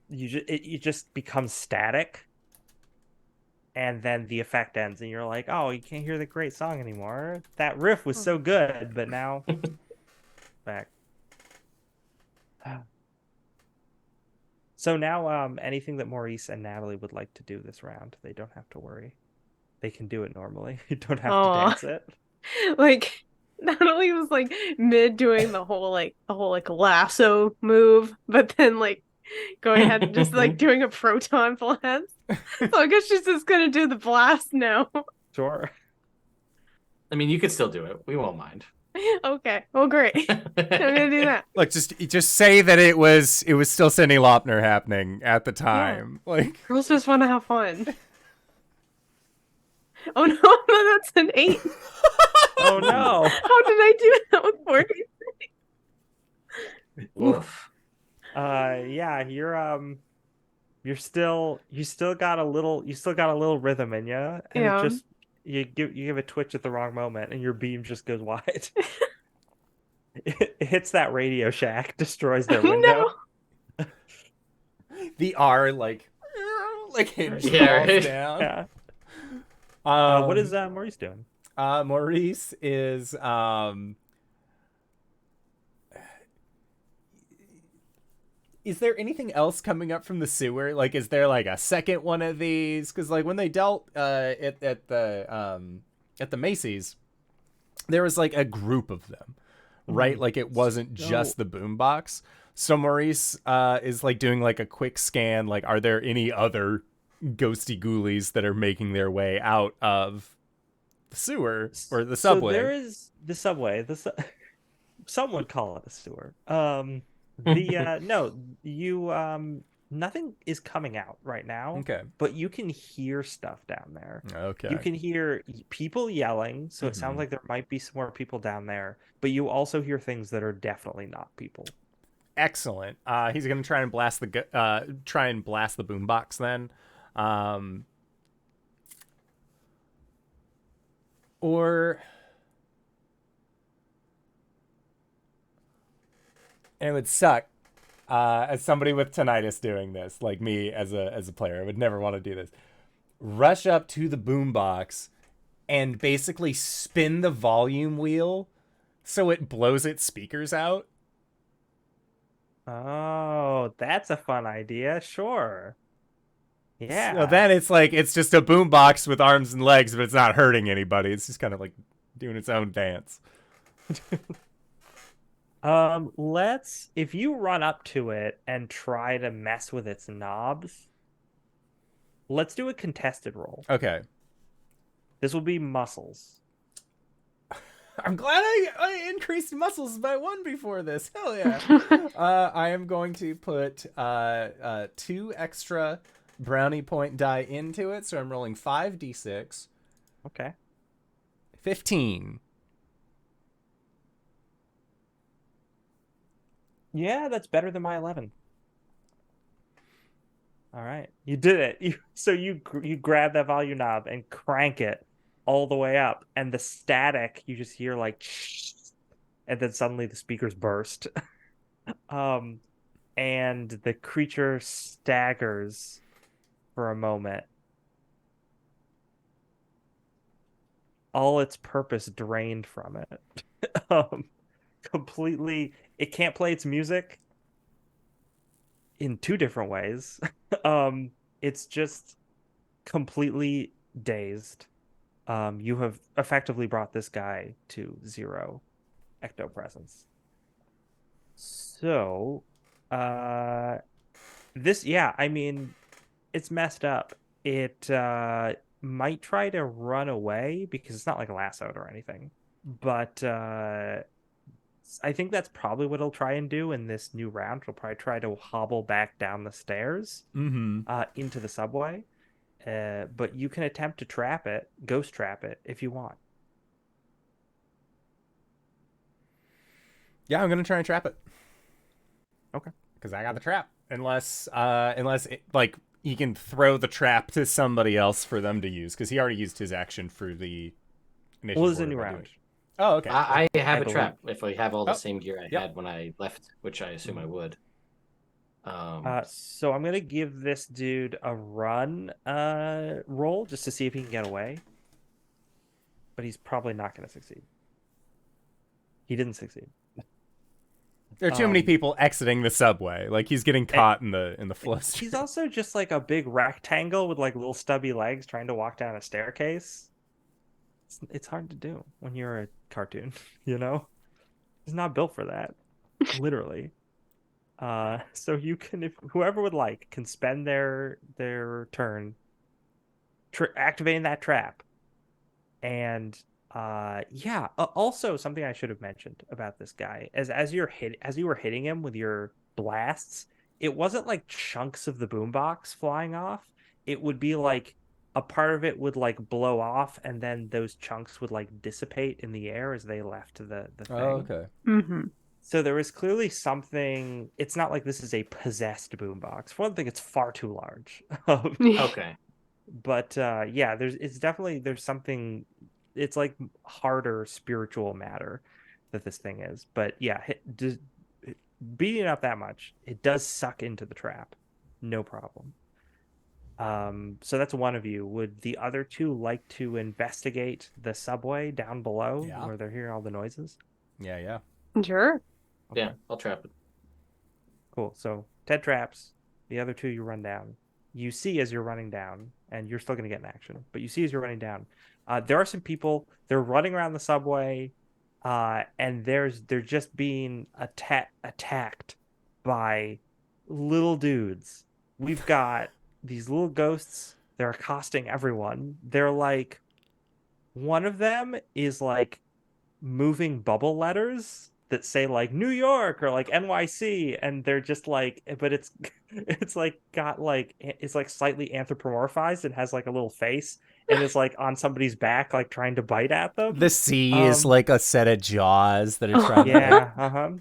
you just become static, and then the effect ends, and you're like, oh, you can't hear the great song anymore. That riff was so good, but now back. So now, anything that Maurice and Natalie would like to do this round, they don't have to worry. They can do it normally. You don't have to Aw. dance it. Like Natalie was like mid doing the whole like lasso move, but then like going ahead and just like doing a proton blast. So I guess she's just gonna do the blast now. Sure. I mean, you could still do it. We won't mind. Okay. Well, great. I'm gonna do that. Look, just say that it was still Cindy Lauper happening at the time. Like, Girls just want to have fun. Oh no, that's an 8. Oh no. How did I do that with 40? Oof. Yeah, you still got a little rhythm in you, and Yeah. it just you give a twitch at the wrong moment, and your beam just goes wide. It hits that Radio Shack, destroys their window. No. the R like hinge Yeah, falls right. down. Yeah. What is Maurice doing? Maurice is is there anything else coming up from the sewer? Like, is there like a second one of these? Because like when they dealt at the Macy's, there was like a group of them, right? Like it wasn't just the boombox. So Maurice is like doing like a quick scan. Like, are there any other ghosty ghoulies that are making their way out of the sewer or the subway? So there is the subway. Some would call it a sewer. No, you nothing is coming out right now. Okay. But you can hear stuff down there. Okay. You can hear people yelling, so it sounds like there might be some more people down there, but you also hear things that are definitely not people. Excellent. He's gonna try and blast the boombox then. Or and it would suck as somebody with tinnitus doing this, like me as a player. I would never want to do this. Rush up to the boombox and basically spin the volume wheel so it blows its speakers out. Oh, that's a fun idea. Sure. Yeah. So then it's like it's just a boombox with arms and legs, but it's not hurting anybody. It's just kind of like doing its own dance. If you run up to it and try to mess with its knobs, let's do a contested roll. Okay. This will be muscles. I'm glad I increased muscles by 1 before this. Hell yeah. I am going to put 2 extra brownie point die into it, so I'm rolling 5d6. Okay. 15. Yeah, that's better than my 11. All right. You did it. You grab that volume knob and crank it all the way up, and the static you just hear like and then suddenly the speakers burst. And the creature staggers for a moment. All its purpose drained from it. Completely, it can't play its music in 2 different ways. It's just completely dazed. You have effectively brought this guy to 0 ectopresence. So, I mean, it's messed up. It might try to run away because it's not like lassoed or anything. But I think that's probably what it'll try and do in this new round. It'll probably try to hobble back down the stairs into the subway. But you can attempt to ghost trap it if you want. Yeah, I'm gonna try and trap it. Okay. Because I got the trap. Unless like he can throw the trap to somebody else for them to use, because he already used his action for the initiative. Well, it's a order new by round. doing- Oh, okay. I have a believe- trap if I have all the Oh, same gear I yep. had when I left, which I assume I would. So I'm gonna give this dude a run roll just to see if he can get away. But he's probably not gonna succeed. He didn't succeed. There are too many people exiting the subway. Like he's getting caught in the flow stream. He's also just like a big rectangle with like little stubby legs trying to walk down a staircase. It's hard to do when you're a cartoon, you know? He's not built for that. Literally. So you can, if whoever would like, can spend their turn activating that trap. And yeah, also something I should have mentioned about this guy as you were hitting him with your blasts, it wasn't like chunks of the boombox flying off. It would be like a part of it would like blow off, and then those chunks would like dissipate in the air as they left the thing. Oh, okay. Mm-hmm. So there was clearly something. It's not like this is a possessed boombox. For one thing, it's far too large. Okay. But yeah, there's something. It's like harder spiritual matter that this thing is. But yeah, beating it up that much, it does suck into the trap, no problem. So that's one of you. Would the other two like to investigate the subway down below where they're hearing all the noises? Yeah. Sure. Okay. Yeah, I'll trap it. Cool. So Ted traps. The other two you run down. You see as you're running down, and you're still going to get an action, but you see as you're running down, there are some people. They're running around the subway, and they're just being attacked by little dudes. We've got these little ghosts. They're accosting everyone. They're like, one of them is like moving bubble letters that say like New York or like NYC, and they're just like, but it's like got like, it's like slightly anthropomorphized and has like a little face and is like on somebody's back like trying to bite at them. The C is like a set of jaws that are trying to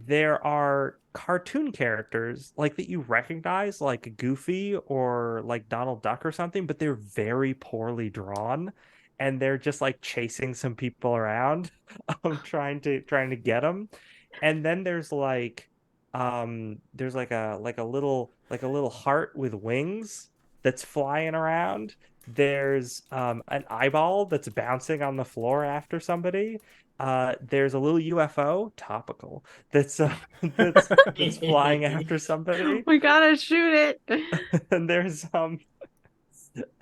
there are cartoon characters like that you recognize, like Goofy or like Donald Duck or something, but they're very poorly drawn, and they're just like chasing some people around, trying to get them. And then there's like a little heart with wings that's flying around. There's an eyeball that's bouncing on the floor after somebody. There's a little UFO, topical, that's flying after somebody. We gotta shoot it. And there's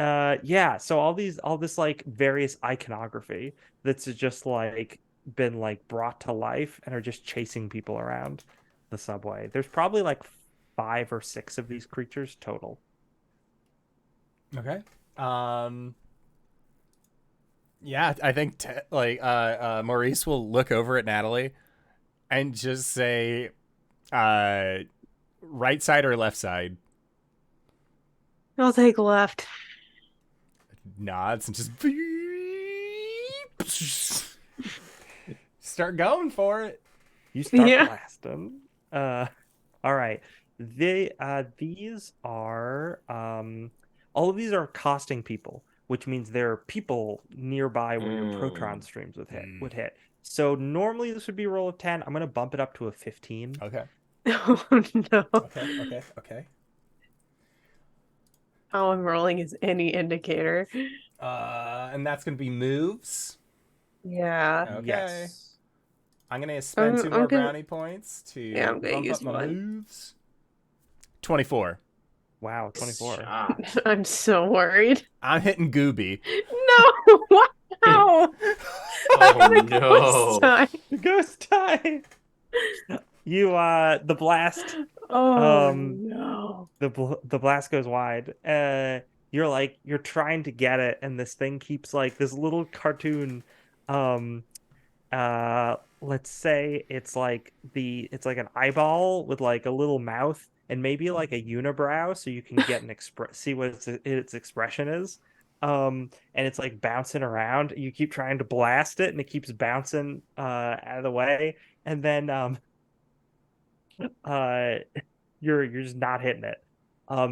yeah, so all this like various iconography that's just like been like brought to life and are just chasing people around the subway. There's probably like 5 or 6 of these creatures total. Okay. Yeah, I think Maurice will look over at Natalie and just say, right side or left side? I'll take left. Nods and just start going for it. You start blasting. All right. These are all of these are accosting people, which means there are people nearby where your proton streams would hit. So normally this would be a roll of 10. I'm gonna bump it up to a 15. Okay. Oh no. Okay. How I'm rolling is any indicator. And that's gonna be moves. Yeah. Okay. Yes. I'm gonna spend 2 more brownie points to I'm gonna bump use up my one. moves. 24. Wow, 24. Shot. I'm so worried. I'm hitting Gooby. No! Wow! Oh no. Ghost die. You the blast. Oh no. The blast goes wide. You're trying to get it, and this thing keeps like this little cartoon. Let's say it's like an eyeball with like a little mouth and maybe like a unibrow, so you can get see what its expression is. And it's like bouncing around. You keep trying to blast it, and it keeps bouncing out of the way, and then you're just not hitting it.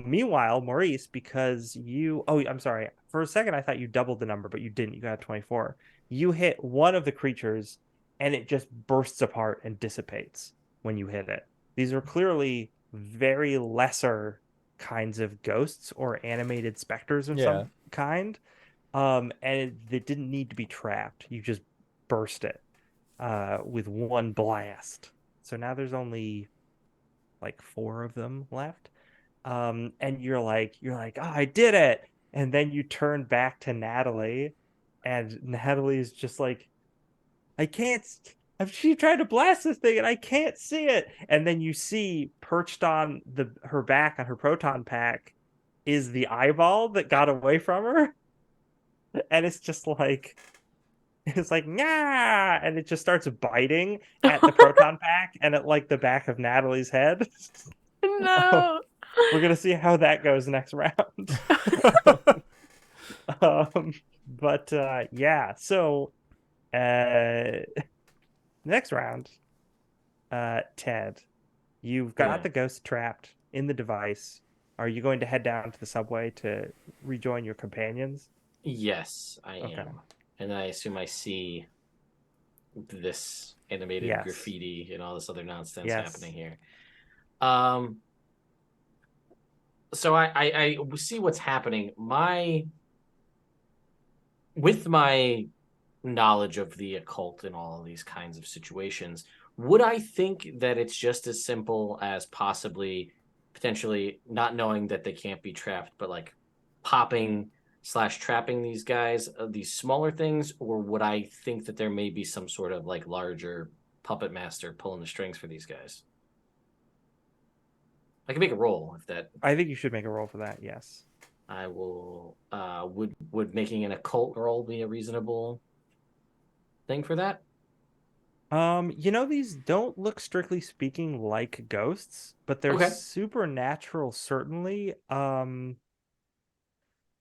Meanwhile, Maurice, because I'm sorry. For a second, I thought you doubled the number, but you didn't. You got a 24. You hit one of the creatures, and it just bursts apart and dissipates when you hit it. These are clearly very lesser kinds of ghosts or animated specters of Yeah. some kind. And it didn't need to be trapped. You just burst it with one blast. So now there's only like 4 of them left. And you're like, oh, I did it. And then you turn back to Natalie, and Natalie is just like, I can't. She tried to blast this thing, and I can't see it. And then you see perched on her back on her proton pack is the eyeball that got away from her, and it's like nah, and it just starts biting at the proton pack and at like the back of Natalie's head. No. We're gonna see how that goes next round. But yeah, so uh next round, Ted, you've got Yeah. the ghost trapped in the device. Are you going to head down to the subway to rejoin your companions? Yes, I Okay. am. And I assume I see this animated Yes. graffiti and all this other nonsense Yes. happening here. So I see what's happening. With my knowledge of the occult and all of these kinds of situations, would I think that it's just as simple as possibly potentially not knowing that they can't be trapped, but like popping slash trapping these guys, these smaller things, or would I think that there may be some sort of like larger puppet master pulling the strings for these guys? I can make a roll if that. I think you should make a roll for that. Yes. I will. Would making an occult roll be a reasonable thing for that? These don't look strictly speaking like ghosts, but they're Okay. supernatural, certainly.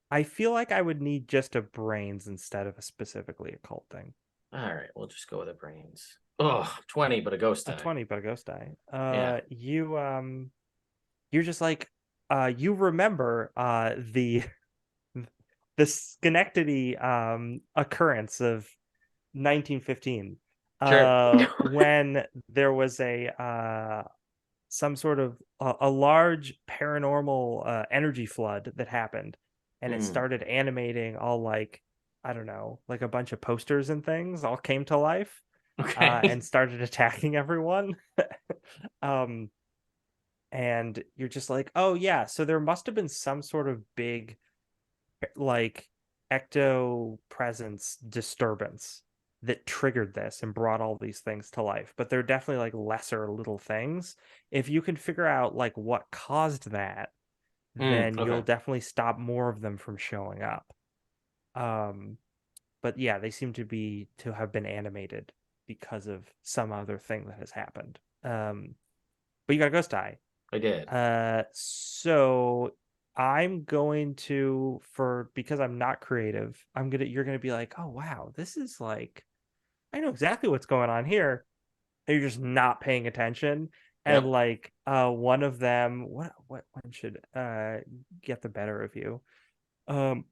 I feel like I would need just a brains instead of a specifically occult thing. All right, we'll just go with the brains. Oh, 20, but a ghost A die. 20, but a ghost die. Yeah. You're just like, you remember the Schenectady occurrence of 1915, Sure. when there was some sort of a large paranormal energy flood that happened, and it Mm, started animating all like, I don't know, like a bunch of posters and things all came to life, okay. and started attacking everyone. um, and you're just like, oh yeah, so there must have been some sort of big like ecto presence disturbance that triggered this and brought all these things to life, but they're definitely like lesser little things. If you can figure out like what caused that, then you'll Okay. definitely stop more of them from showing up. um but yeah, they seem to have been animated because of some other thing that has happened. But you got a ghost eye. I did. So I'm going to, for because I'm not creative, you're gonna be like, oh wow, this is like, I know exactly what's going on here. And you're just not paying attention. And Yep. like one of them, what one should get the better of you? Um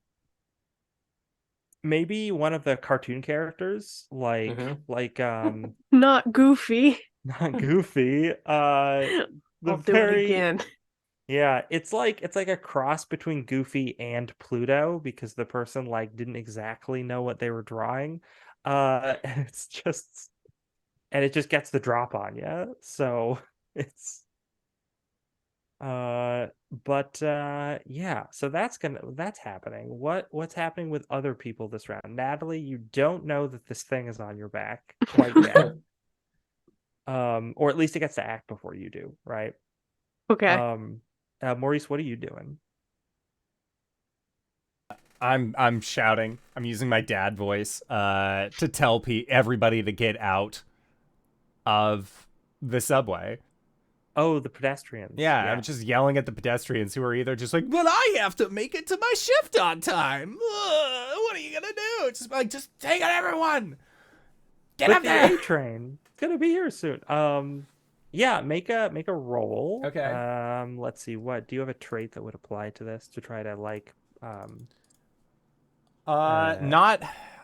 Maybe one of the cartoon characters, Mm-hmm. like Not Goofy. not Goofy, the I'll do it very. again. Yeah, it's like a cross between Goofy and Pluto, because the person like didn't exactly know what they were drawing. And it just gets the drop on you. So it's but yeah, so that's happening. What's happening with other people this round? Natalie, you don't know that this thing is on your back quite yet. Or at least it gets to act before you do, right? Okay. Maurice, what are you doing? I'm shouting. I'm using my dad voice to tell everybody to get out of the subway. Oh, the pedestrians. Yeah, I'm Yes. just yelling at the pedestrians who are either just like, "But I have to make it to my shift on time. What are you gonna do?" Just take it, everyone. Get But up the there. A train, it's gonna be here soon. Yeah, make a roll. Okay. Let's see. What do you have a trait that would apply to this to try to like um uh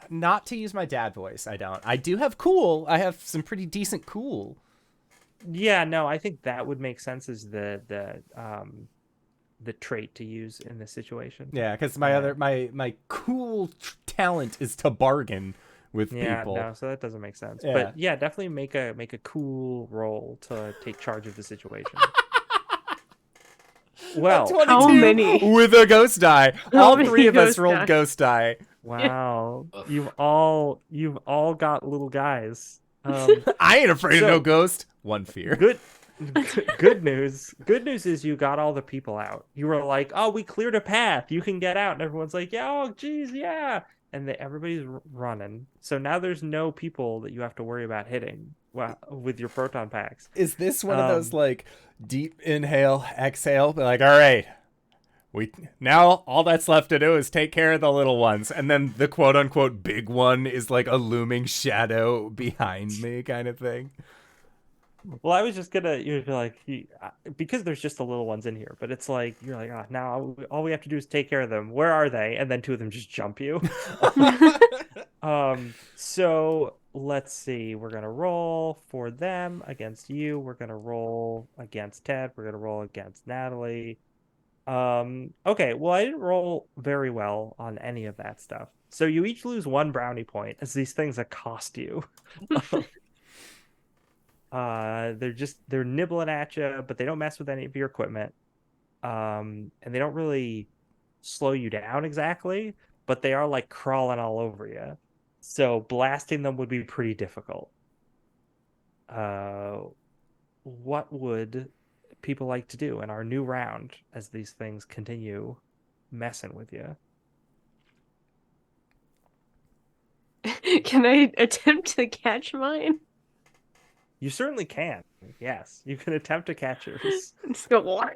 Not to use my dad voice. I don't. I do have cool. I have some pretty decent cool. Yeah, no, I think that would make sense as the trait to use in this situation. Yeah, because my cool talent is to bargain with Yeah, people. no, so that doesn't make sense. Yeah. But yeah, definitely make a cool roll to take charge of the situation. Well, 22 How many? with a ghost die. How All many three of us ghost rolled die? ghost die. wow, Ugh. you've all got little guys. I ain't afraid of So- no ghost. One fear. Good news. Good news is you got all the people out. You were like, "Oh, we cleared a path. You can get out." And everyone's like, "Yeah, oh, geez, yeah." And everybody's running. So now there's no people that you have to worry about hitting with your proton packs. Is this one of those like deep inhale, exhale? Be like, all right, we now all that's left to do is take care of the little ones, and then the quote unquote big one is like a looming shadow behind me, kind of thing. Well, I was just gonna, you'd be like, because there's just the little ones in here, but it's like, you're like, oh, now all we have to do is take care of them. Where are they? And then two of them just jump you. So let's see. We're gonna roll for them against you. We're gonna roll against Ted. We're gonna roll against Natalie. Okay, well, I didn't roll very well on any of that stuff. So you each lose 1 brownie point as these things accost you. They're nibbling at you, but they don't mess with any of your equipment. And they don't really slow you down exactly, but they are like crawling all over you. So blasting them would be pretty difficult. What would people like to do in our new round as these things continue messing with you? Can I attempt to catch mine? You certainly can. Yes, you can attempt to catch yours. Just go, what?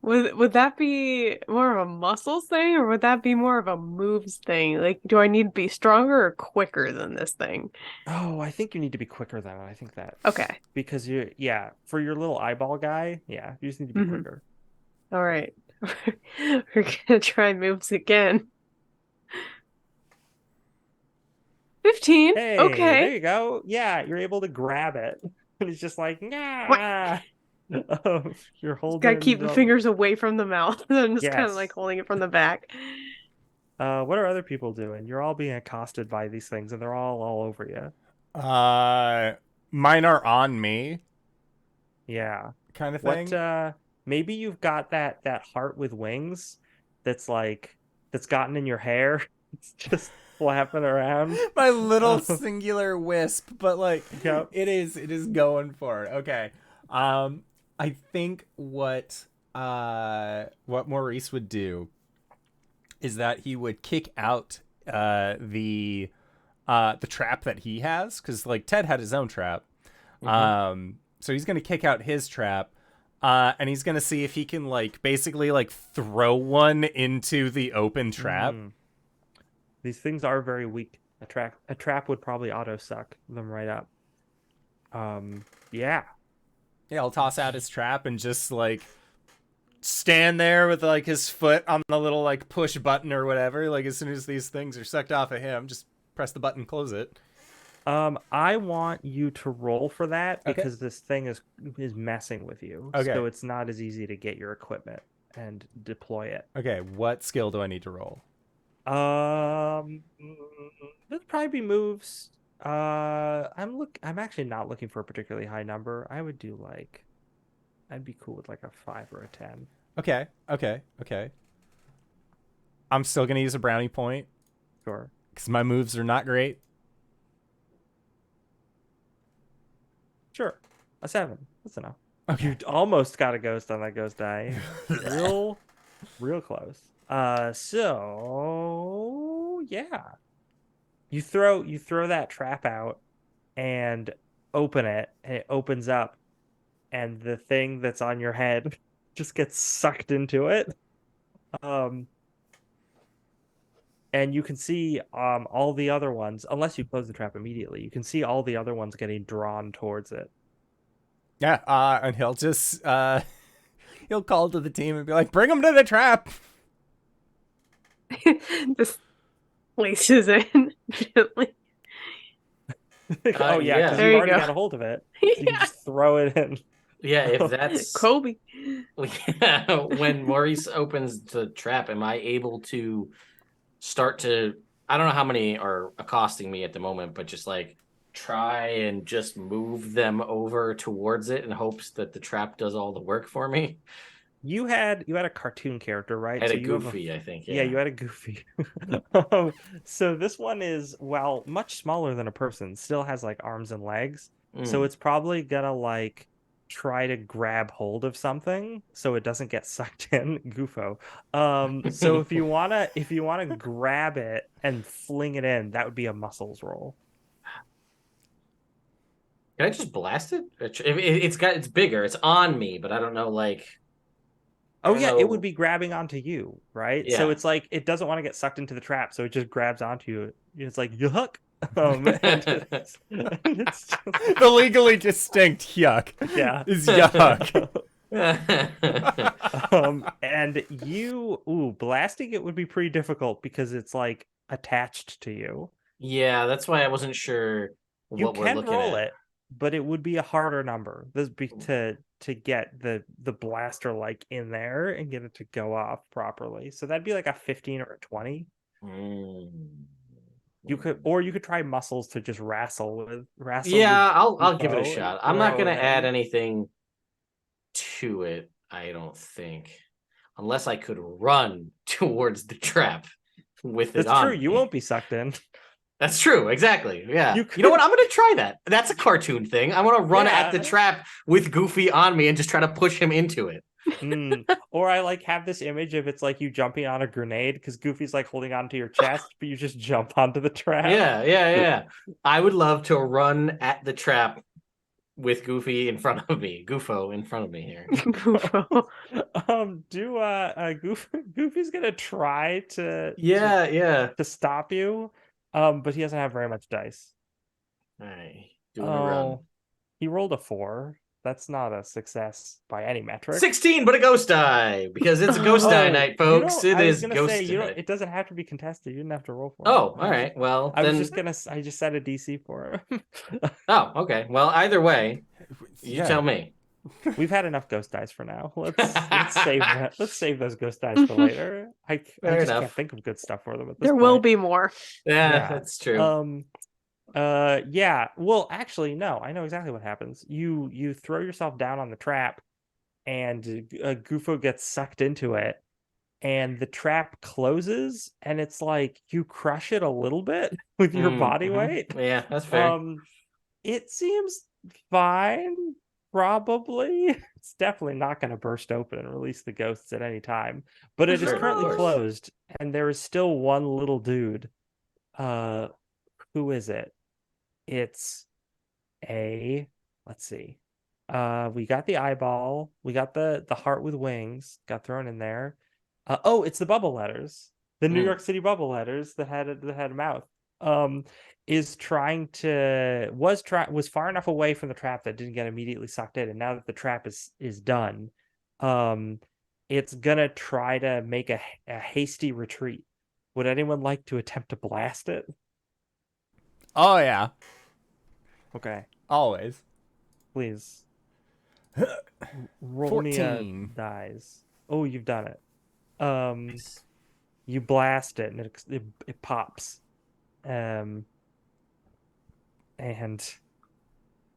Would that be more of a muscles thing, or would that be more of a moves thing? Like, do I need to be stronger or quicker than this thing? Oh, I think you need to be quicker than it. I think that. Okay. Because for your little eyeball guy, yeah, you just need to be Mhm. quicker. All right. We're gonna try moves again. 15. Hey, Okay. there you go. Yeah, you're able to grab it. And it's just like, nah. You're holding. Gotta keep the fingers away from the mouth. I'm just kind of Yes. like holding it from the back. What are other people doing? You're all being accosted by these things, and they're all over you. Mine are on me, Yeah. kind of thing. Maybe you've got that heart with wings that's gotten in your hair. It's just flapping around. My little singular wisp, but like Yep. it is going for it. Okay. I think what Maurice would do is that he would kick out the trap that he has, because like Ted had his own trap. So he's gonna kick out his trap, and he's gonna see if he can like basically like throw one into the open trap. These things are very weak. A trap would probably auto suck them right up. Yeah. Yeah, I'll toss out his trap and just like stand there with like his foot on the little like push button or whatever. Like as soon as these things are sucked off of him, just press the button, close it. I want you to roll for that Okay. because this thing is messing with you. Okay. So it's not as easy to get your equipment and deploy it. Okay, what skill do I need to roll? There'll probably be moves. I'm actually not looking for a particularly high number. I would do I'd be cool with like a 5 or a 10. Okay. I'm still gonna use a brownie point Sure. because my moves are not great. Sure. A 7. That's enough. Okay. You almost got a ghost on that ghost die. real close. So yeah. You throw that trap out and open it, and it opens up, and the thing that's on your head just gets sucked into it. And you can see all the other ones, unless you close the trap immediately, you can see all the other ones getting drawn towards it. Yeah, and he'll just he'll call to the team and be like, "Bring him to the trap." Just places in gently. Oh yeah, yeah. because There you you already go. got a hold of it. So you can Yeah. just throw it in. Yeah, if that's Kobe. when Maurice opens the trap, am I able to start to, I don't know how many are accosting me at the moment, but just like try and just move them over towards it in hopes that the trap does all the work for me? You had a cartoon character, I right? had So a you have Goofy, I think, yeah, yeah. you had a Goofy. So this one is, well, much smaller than a person, still has like arms and legs. So Mm. it's probably gonna like try to grab hold of something so it doesn't get sucked in. Goofo. So if you wanna grab it and fling it in, that would be a muscles roll. Can I just blast it? It's bigger. It's on me, but I don't know. Like I Oh don't yeah, it would know. be grabbing onto you, right? So Yeah. it's like it doesn't want to get sucked into the trap, so it just grabs onto you. It's like yuck. And it's just The legally distinct yuck yeah. is yuck. And blasting it would be pretty difficult because it's like attached to you. Yeah, that's why I wasn't sure You what we're can looking roll at. it, but it would be a harder number. This be to get the blaster like in there and get it to go off properly. So that'd be like a 15 or a 20. Mm. You could try muscles to just wrestle with Yeah, I'll give it a Ufo and shot. I'm not throw gonna it add in. anything to it, I don't think. Unless I could run towards the trap with it That's true. on You me. won't be sucked in. That's true, exactly. Yeah. You You know what? could, I'm gonna try that. That's a cartoon thing. I'm gonna run at the yeah. trap with Goofy on me and just try to push him into it. Or I like have this image of it's like you jumping on a grenade because Goofy's like holding onto your chest, but you just jump onto the trap. Yeah. I would love to run at the trap with Goofy in front of me. Goofo in front of me here. Goofo. Goofy's gonna try Yeah. to stop you, but he doesn't have very much dice. All right. Doing a run. Oh, he rolled a 4. That's not a success by any metric. 16, but a ghost die because it's a ghost die Oh, night, folks. It I was is gonna say ghost you don't. die. It doesn't have to be contested. You didn't have to roll for it. Oh, all right. Well, I was then. just gonna. I just set a DC for him. Oh, okay. Well, either way, you Yeah. tell me. We've had enough ghost dice for now. Let's save that. Let's save those ghost dice for later. I Fair just enough. can't think of good stuff for them at this there point. will be more. Yeah, Yeah. that's true. Yeah. Well, actually, no. I know exactly what happens. You throw yourself down on the trap, and Gufo gets sucked into it, and the trap closes, and it's like you crush it a little bit with your body weight. Yeah, that's fair. It seems fine. Probably. It's definitely not going to burst open and release the ghosts at any time. But it is Sure, of currently course. closed, and there is still one little dude. Who is it? It's let's see. We got the eyeball, we got the heart with wings, got thrown in there. It's the bubble letters. The New York City bubble letters that had a mouth. Is trying to was far enough away from the trap that didn't get immediately sucked in, and now that the trap is done, it's gonna try to make a hasty retreat. Would anyone like to attempt to blast it? Oh yeah, Okay, always. please roll me a 14. dice. Oh, you've done it. Nice. You blast it and it pops. And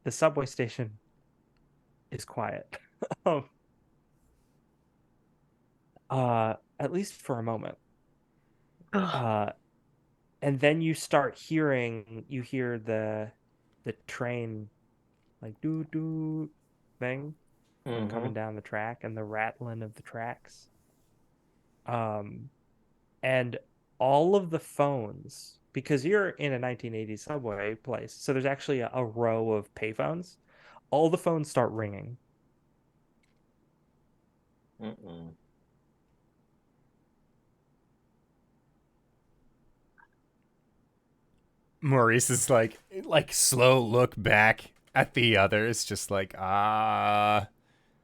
the subway station is quiet. At least for a moment. Ugh. And then you hear the train like doo doo thing coming down the track and the rattling of the tracks. And all of the phones, because you're in a 1980s subway place, so there's actually a row of payphones. All the phones start ringing. Maurice is like slow look back at the others, just like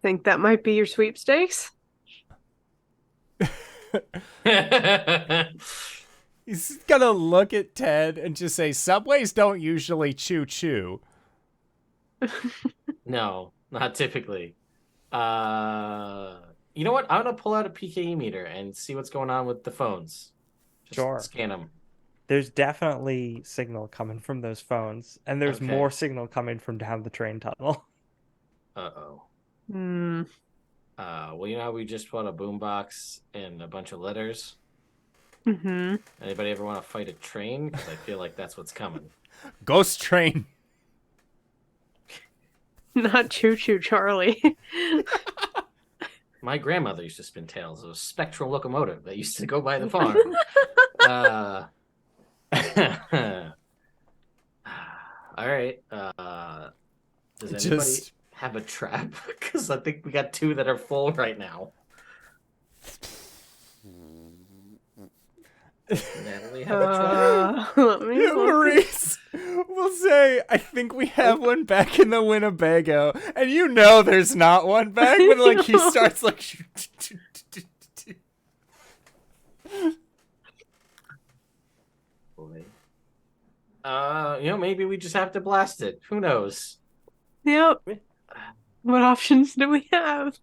Think that might be your sweepstakes? He's gonna look at Ted and just say, "Subways don't usually choo-choo." No, not typically. You know what? I'm gonna pull out a PKE meter and see what's going on with the phones. Just Sure. scan them. There's definitely signal coming from those phones, and there's Okay. more signal coming from down the train tunnel. Uh-oh. Hmm. Well, you know how we just put a boombox and a bunch of letters? Mm-hmm. Anybody ever want to fight a train? Because I feel like that's what's coming. Ghost train. Not Choo Choo Charlie. My grandmother used to spin tales of a spectral locomotive that used to go by the farm. All right. Does anybody Just- have a trap? Because I think we got 2 that are full right now. Natalie have a trap? Let me Yeah, look. Maurice will say, "I think we have one back in the Winnebago," and you know there's not one back. But like he starts like, Boy. Maybe we just have to blast it. Who knows? Yep. What options do we have?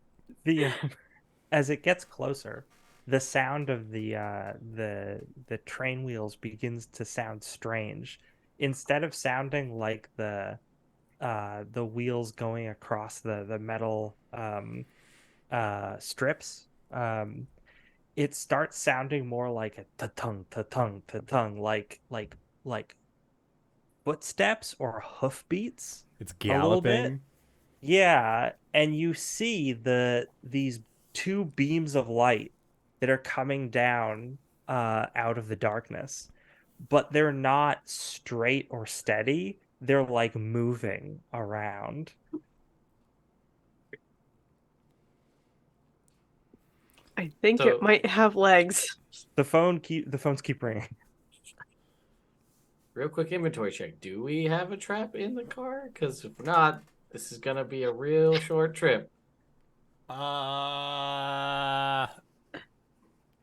The as it gets closer, the sound of the train wheels begins to sound strange. Instead of sounding like the wheels going across the metal strips, it starts sounding more like a ta-tung, ta-tung, ta-tung, like footsteps or hoofbeats. it's A little bit. galloping. Yeah, and you see these 2 beams of light that are coming down out of the darkness, but they're not straight or steady. They're like moving around. I think So- it might have legs. The phones keep ringing. Real quick inventory check. Do we have a trap in the car? Because if not, this is going to be a real short trip.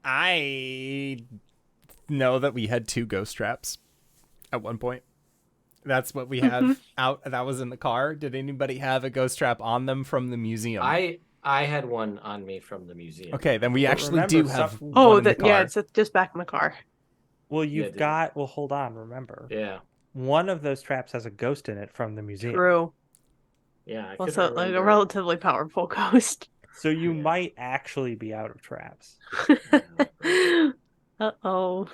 I know that we had 2 ghost traps at one point. That's what we have out. That was in the car. Did anybody have a ghost trap on them from the museum? I had one on me from the museum. Okay, then we But actually remember, do have one Oh, in the car. yeah, it's just back in the car. Well, Yeah, you've dude. got. Well, hold on. Remember, Yeah. one of those traps has a ghost in it from the museum. True. Yeah. I Also, couldn't like a remember. relatively powerful ghost. So you Yeah. might actually be out of traps. Uh-oh.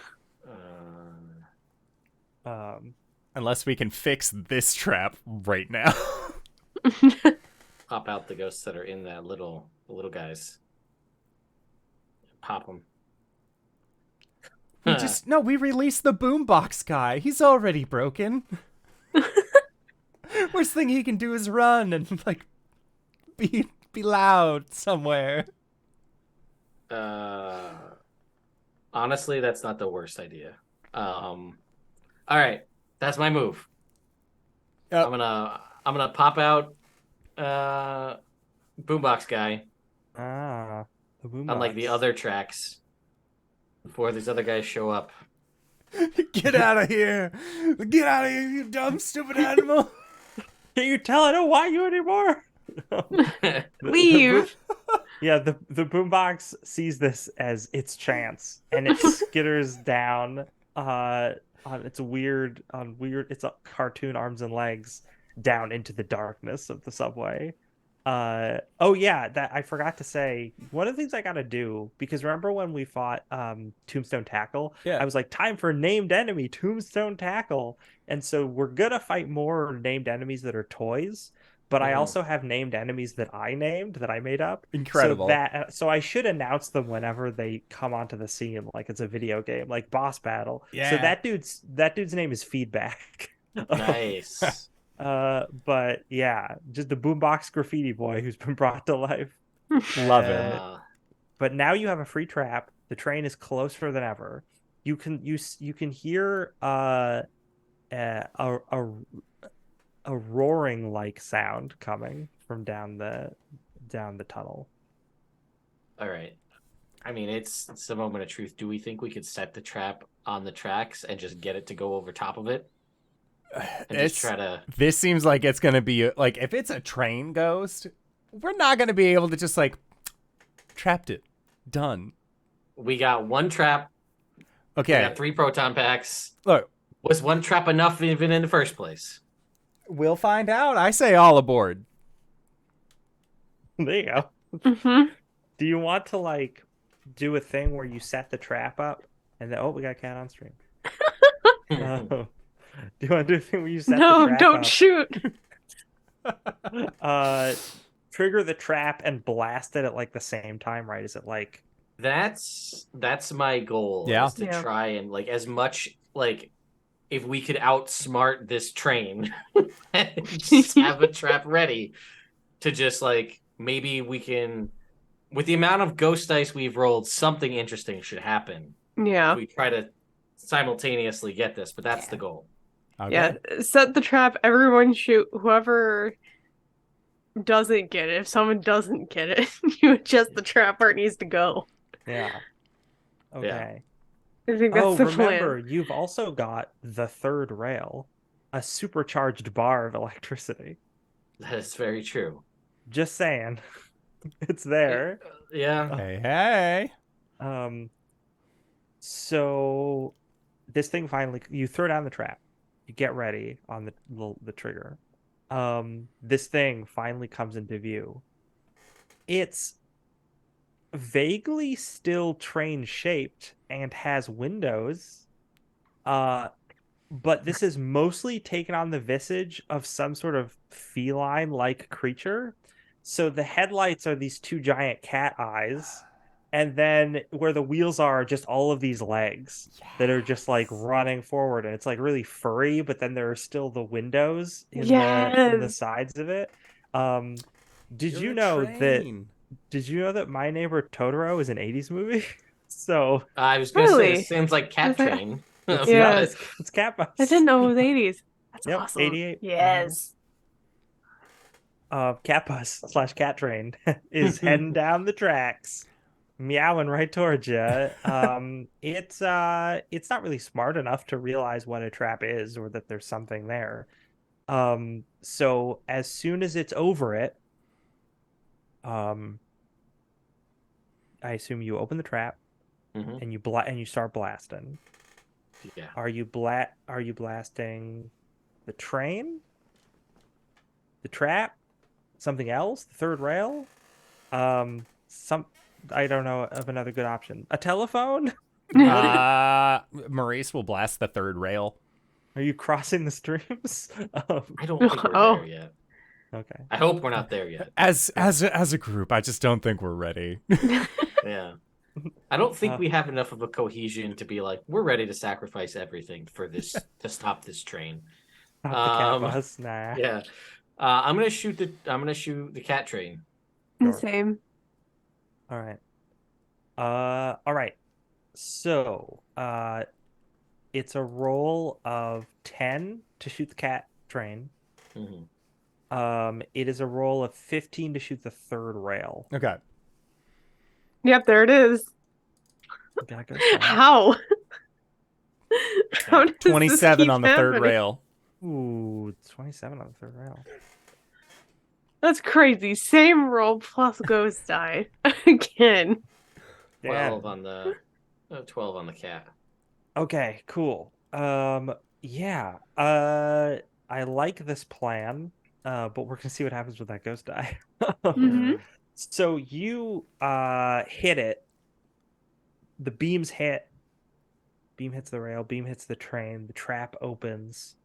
Unless we can fix this trap right now. Pop out the ghosts that are in that the little guys. Pop them. we released the boombox guy. He's already broken. Worst thing he can do is run and like be loud somewhere. Honestly, that's not the worst idea. All right, that's my move. Yep. I'm gonna pop out boombox guy The boombox. on like the other tracks before these other guys show up. Get out of here! Get out of here, you dumb, stupid animal! Can't you tell I don't want you anymore? Leave. Yeah, the boombox sees this as its chance, and it skitters down on its weird it's a cartoon arms and legs down into the darkness of the subway. Oh yeah, that I forgot to say. One of the things I gotta do, because remember when we fought Tombstone Tackle? Yeah. I was like, time for named enemy, Tombstone Tackle. And so we're gonna fight more named enemies that are toys, but I Mhm. also have named enemies that I made up. Incredible. So I should announce them whenever they come onto the scene, like it's a video game, like boss battle. Yeah. So that dude's name is Feedback. Nice. But yeah, just the boombox graffiti boy who's been brought to life. Love it. But now you have a free trap. The train is closer than ever. You can hear a roaring like sound coming from down the tunnel. All right. I mean, it's a moment of truth. Do we think we could set the trap on the tracks and just get it to go over top of it? And just try to... This seems like it's going to be, like, if it's a train ghost, we're not going to be able to just, like, trapped it. Done. We got one trap. Okay. We got 3 proton packs. Look. Was one trap enough even in the first place? We'll find out. I say all aboard. There you go. Mm-hmm. Do you want to like do a thing where you set the trap up and then we got a cat on stream? Do you want to do a thing where you set the No, trap don't up, shoot. trigger the trap and blast it at like the same time, right? Is it like That's my goal. Yeah. Is to try and like as much like if we could outsmart this train and just have a trap ready to just like maybe we can, with the amount of ghost dice we've rolled, something interesting should happen. Yeah. We try to simultaneously get this, but that's the goal. Okay. Yeah. Set the trap. Everyone shoot. Whoever doesn't get it. If someone doesn't get it, you adjust the trap where it needs to go. yeah? Okay. I think that's the remember, plan. you've also got the third rail, a supercharged bar of electricity. That is very true. Just saying, it's there. Yeah. Hey. So this thing finally, you throw down the trap, you get ready on the trigger. This thing finally comes into view. It's vaguely still train shaped and has windows, but this is mostly taken on the visage of some sort of feline like creature. So the headlights are these 2 giant cat eyes, and then where the wheels are just all of these legs that are just like running forward, and it's like really furry, but then there are still the windows in the sides of it. Did you know that My Neighbor Totoro is an 80s movie? So I was gonna say Really? it sounds like Cat Train. Yeah. It's Cat Bus. I didn't know it was 80s. That's Yep, awesome. 88. Yes. Cat Bus / Cat Train is heading down the tracks, meowing right towards you. It's not really smart enough to realize what a trap is or that there's something there. So as soon as it's over it, I assume you open the trap and you start blasting. Yeah. Are you blasting the train? The trap? Something else? The third rail? I don't know of another good option. A telephone? Maurice will blast the third rail. Are you crossing the streams? I don't think we're there yet. Okay. I hope we're not there yet. As a group, I just don't think we're ready. Yeah. I don't think we have enough of a cohesion to be like, we're ready to sacrifice everything for this to stop this train. Not the cat bus. Nah. Yeah. I'm gonna shoot the cat train. Sure. Same. All right. All right. So, it's a roll of 10 to shoot the cat train. It is a roll of 15 to shoot the third rail. Okay. Yep, there it is. How? How does 27 on the third happening? rail. Ooh, 27 on the third rail. That's crazy. Same roll plus ghost die again. 12 on the 12 on the cat. Okay, cool. Yeah. I like this plan. But we're gonna see what happens with that ghost die. So you hit it. The beams hit. Beam hits the rail. Beam hits the train. The trap opens,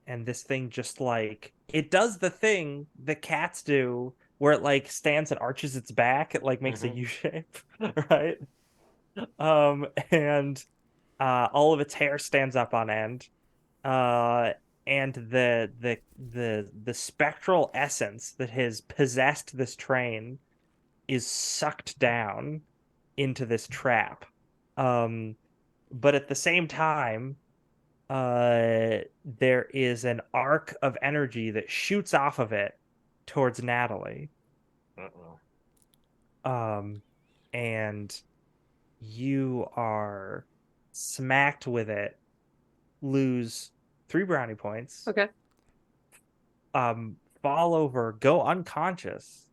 and this thing just like it does the thing the cats do, where it like stands and arches its back. It like makes a U shape, right? And all of its hair stands up on end. And the spectral essence that has possessed this train is sucked down into this trap. But at the same time, there is an arc of energy that shoots off of it towards Natalie. And you are smacked with it, lose 3 brownie points, Okay. fall over, go unconscious,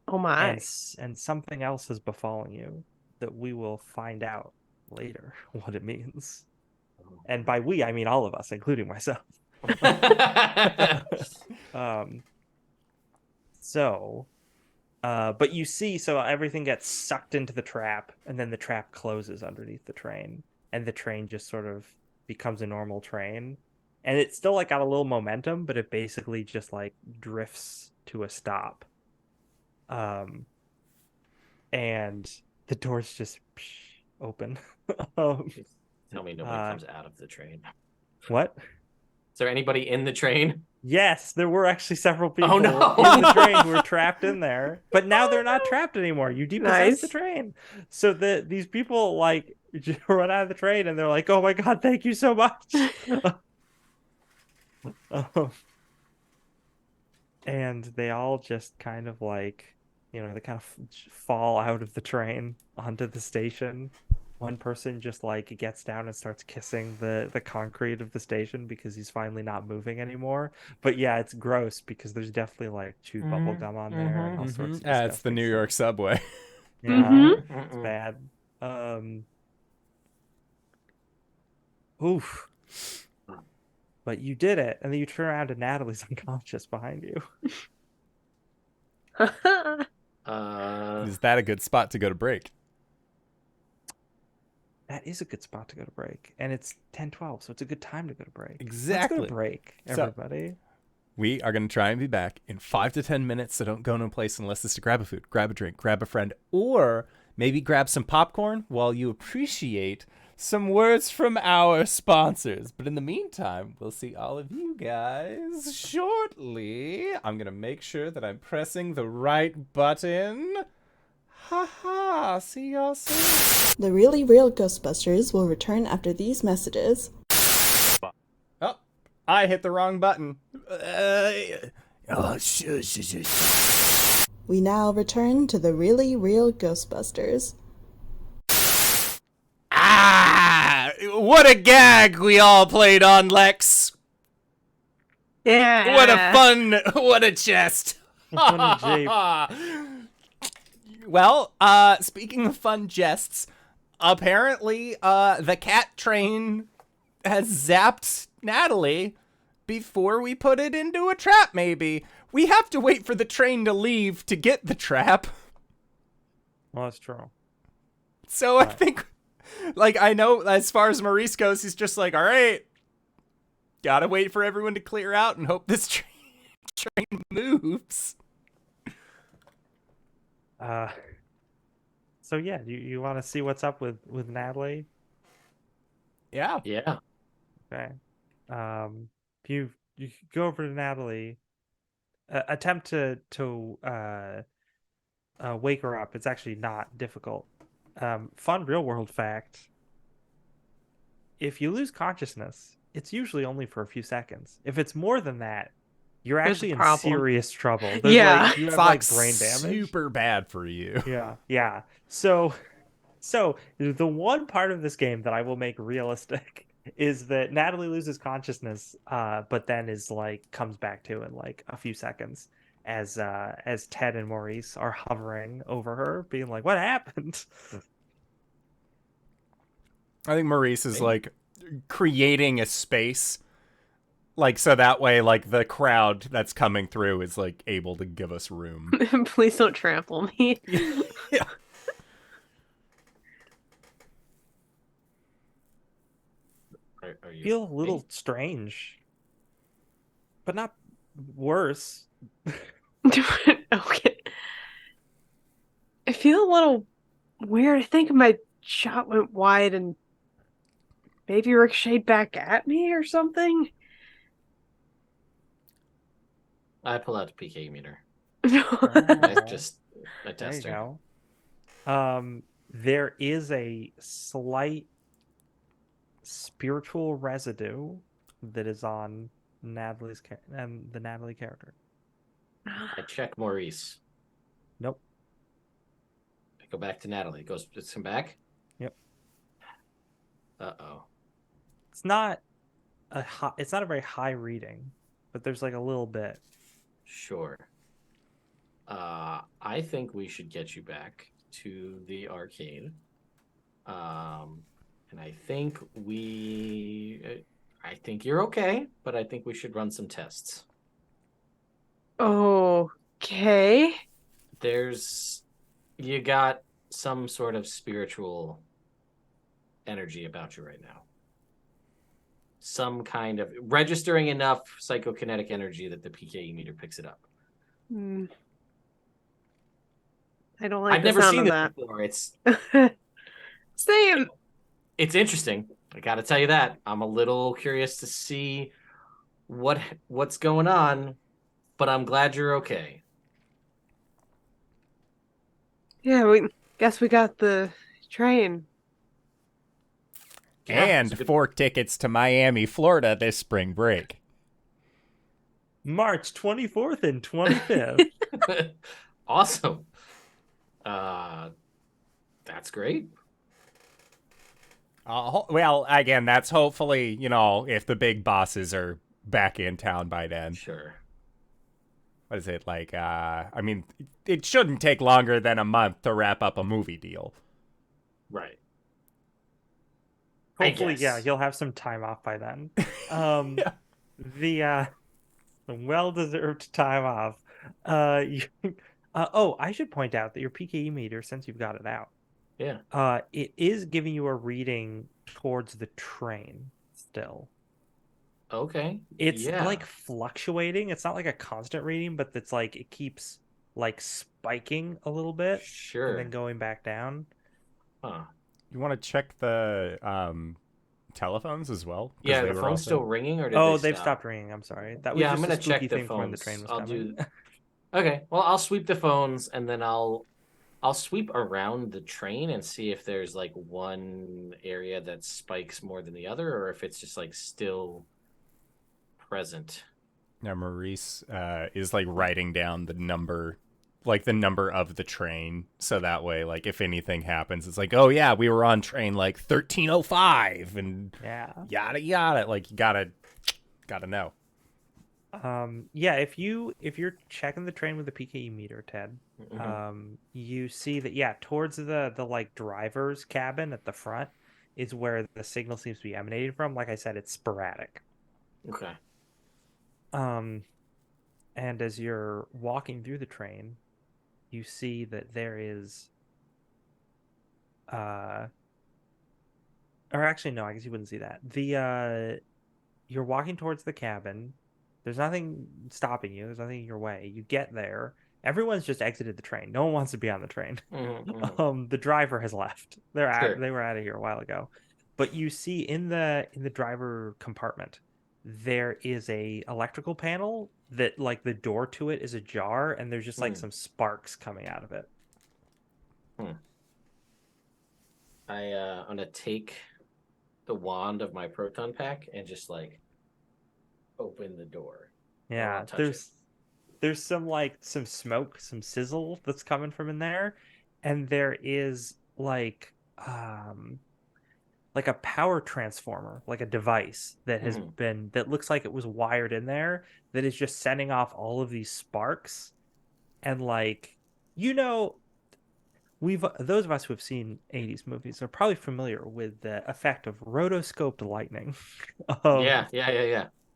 Oh my. and something else has befallen you that we will find out later what it means. And by we, I mean all of us, including myself. Um, but you see, so everything gets sucked into the trap, and then the trap closes underneath the train, and the train just sort of becomes a normal train. And it's still like got a little momentum, but it basically just like drifts to a stop. And the doors just open. Tell me nobody comes out of the train. What? Is there anybody in the train? Yes, there were actually several people Oh, no. in the train who were trapped in there, but now they're not trapped anymore. You depossessed the Nice. train, so these people like run out of the train and they're like, "Oh my god, thank you so much!" Um, and they all just kind of like, they kind of fall out of the train onto the station. One person just like gets down and starts kissing the concrete of the station because he's finally not moving anymore. But yeah, it's gross because there's definitely like chewed bubble gum on there and all sorts of it's the disgusting New York stuff. subway. Yeah, Mhm. it's bad. Oof. But you did it, and then you turn around and Natalie's unconscious behind you. Is that a good spot to go to break? That is a good spot to go to break. And it's 10:12, so it's a good time to go to break. Exactly. Let's go to break, So- everybody. We are going to try and be back in 5 to 10 minutes, so don't go no place unless it's to grab a food, grab a drink, grab a friend, or maybe grab some popcorn while you appreciate some words from our sponsors. But in the meantime, we'll see all of you guys shortly. I'm going to make sure that I'm pressing the right button. Ha! See y'all soon. The Really Real Ghostbusters will return after these messages. Oh, I hit the wrong button. We now return to the Really Real Ghostbusters. Ah! What a gag we all played on, Lex. Yeah. What a chest. What a jape. Well, speaking of fun jests, apparently, the cat train has zapped Natalie before we put it into a trap, maybe. We have to wait for the train to leave to get the trap. Well, that's true. So I think, I know as far as Maurice goes, he's just like, all right, gotta wait for everyone to clear out and hope this train moves. So yeah, you want to see what's up with Natalie? Yeah. Yeah. Okay. If you go over to Natalie, attempt to wake her up. It's actually not difficult. Fun real world fact. If you lose consciousness, it's usually only for a few seconds. If it's more than that, you're There's a actually in problem. serious trouble. Yeah. You have Fox, brain damage. super bad for you. Yeah. So the one part of this game that I will make realistic is that Natalie loses consciousness, but then comes back to in like a few seconds as Ted and Maurice are hovering over her, being like, "What happened?" I think Maurice is creating a space, so that way the crowd that's coming through is able to give us room. Please don't trample me. Yeah. Are you Feel a little strange, but not worse. Okay. I feel a little weird. I think my shot went wide and maybe ricocheted back at me or something. I pull out the PK meter. Oh. Just a There you tester. go. There is a slight spiritual residue that is on Natalie's the Natalie character. I check Maurice. Nope. Go back to Natalie. Let's come back. Yep. Uh-oh. It's not it's not a very high reading, but there's like a little bit. Sure. I think we should get you back to the arcade. And I think I think you're okay, but I think we should run some tests. Okay. You got some sort of spiritual energy about you right now. Some kind of registering enough psychokinetic energy that the PKE meter picks it up. Hmm. I don't like I've the never sound seen of this that. before. Same. It's interesting. I got to tell you that. I'm a little curious to see what's going on, but I'm glad you're okay. Yeah, we guess we got the train. Yeah, And 4 tickets to Miami, Florida this spring break. March 24th and 25th. Awesome. That's great. Well, again, that's hopefully, if the big bosses are back in town by then. Sure. What is it like? I mean, it shouldn't take longer than a month to wrap up a movie deal. Right. Hopefully, guess. yeah, you'll have some time off by then. Yeah. The well-deserved time off. I should point out that your PKE meter, since you've got it out, Yeah. it is giving you a reading towards the train still. Okay. It's yeah. like fluctuating. It's not like a constant reading, but it's like it keeps like spiking a little bit Sure. and then going back down. Huh. You want to check the telephones as well? 'Cause Yeah, they the were phone's also- still ringing, or did they've stop? stopped ringing. I'm sorry. That was Yeah, I'm just gonna a spooky check the thing from when the phones. train was I'll coming. do. Okay. Well, I'll sweep the phones, and then I'll sweep around the train and see if there's like one area that spikes more than the other, or if it's just like still present. Now, Maurice is like writing down the number of the train, so that way, like, if anything happens, it's like, oh yeah, we were on train like 1305, and Yeah. yada yada. Like, you gotta know. Yeah, if you're checking the train with the PKE meter, Ted, Mhm. you see that towards the like driver's cabin at the front is where the signal seems to be emanating from. Like I said, it's sporadic. Okay. And as you're walking through the train, you see that there is or actually no, I guess you wouldn't see that. You're walking towards the cabin. There's nothing stopping you. There's nothing in your way. You get there. Everyone's just exited the train. No one wants to be on the train. The driver has left. They were out of here a while ago. But you see in the driver compartment, there is a electrical panel that like the door to it is ajar, and there's just like some sparks coming out of it. I'm gonna take the wand of my proton pack and just like open the door. Yeah, there's some smoke, some sizzle that's coming from in there, and there is like a power transformer, like a device that has been that looks like it was wired in there that is just sending off all of these sparks, and like those of us who have seen 80s movies are probably familiar with the effect of rotoscoped lightning. Yeah.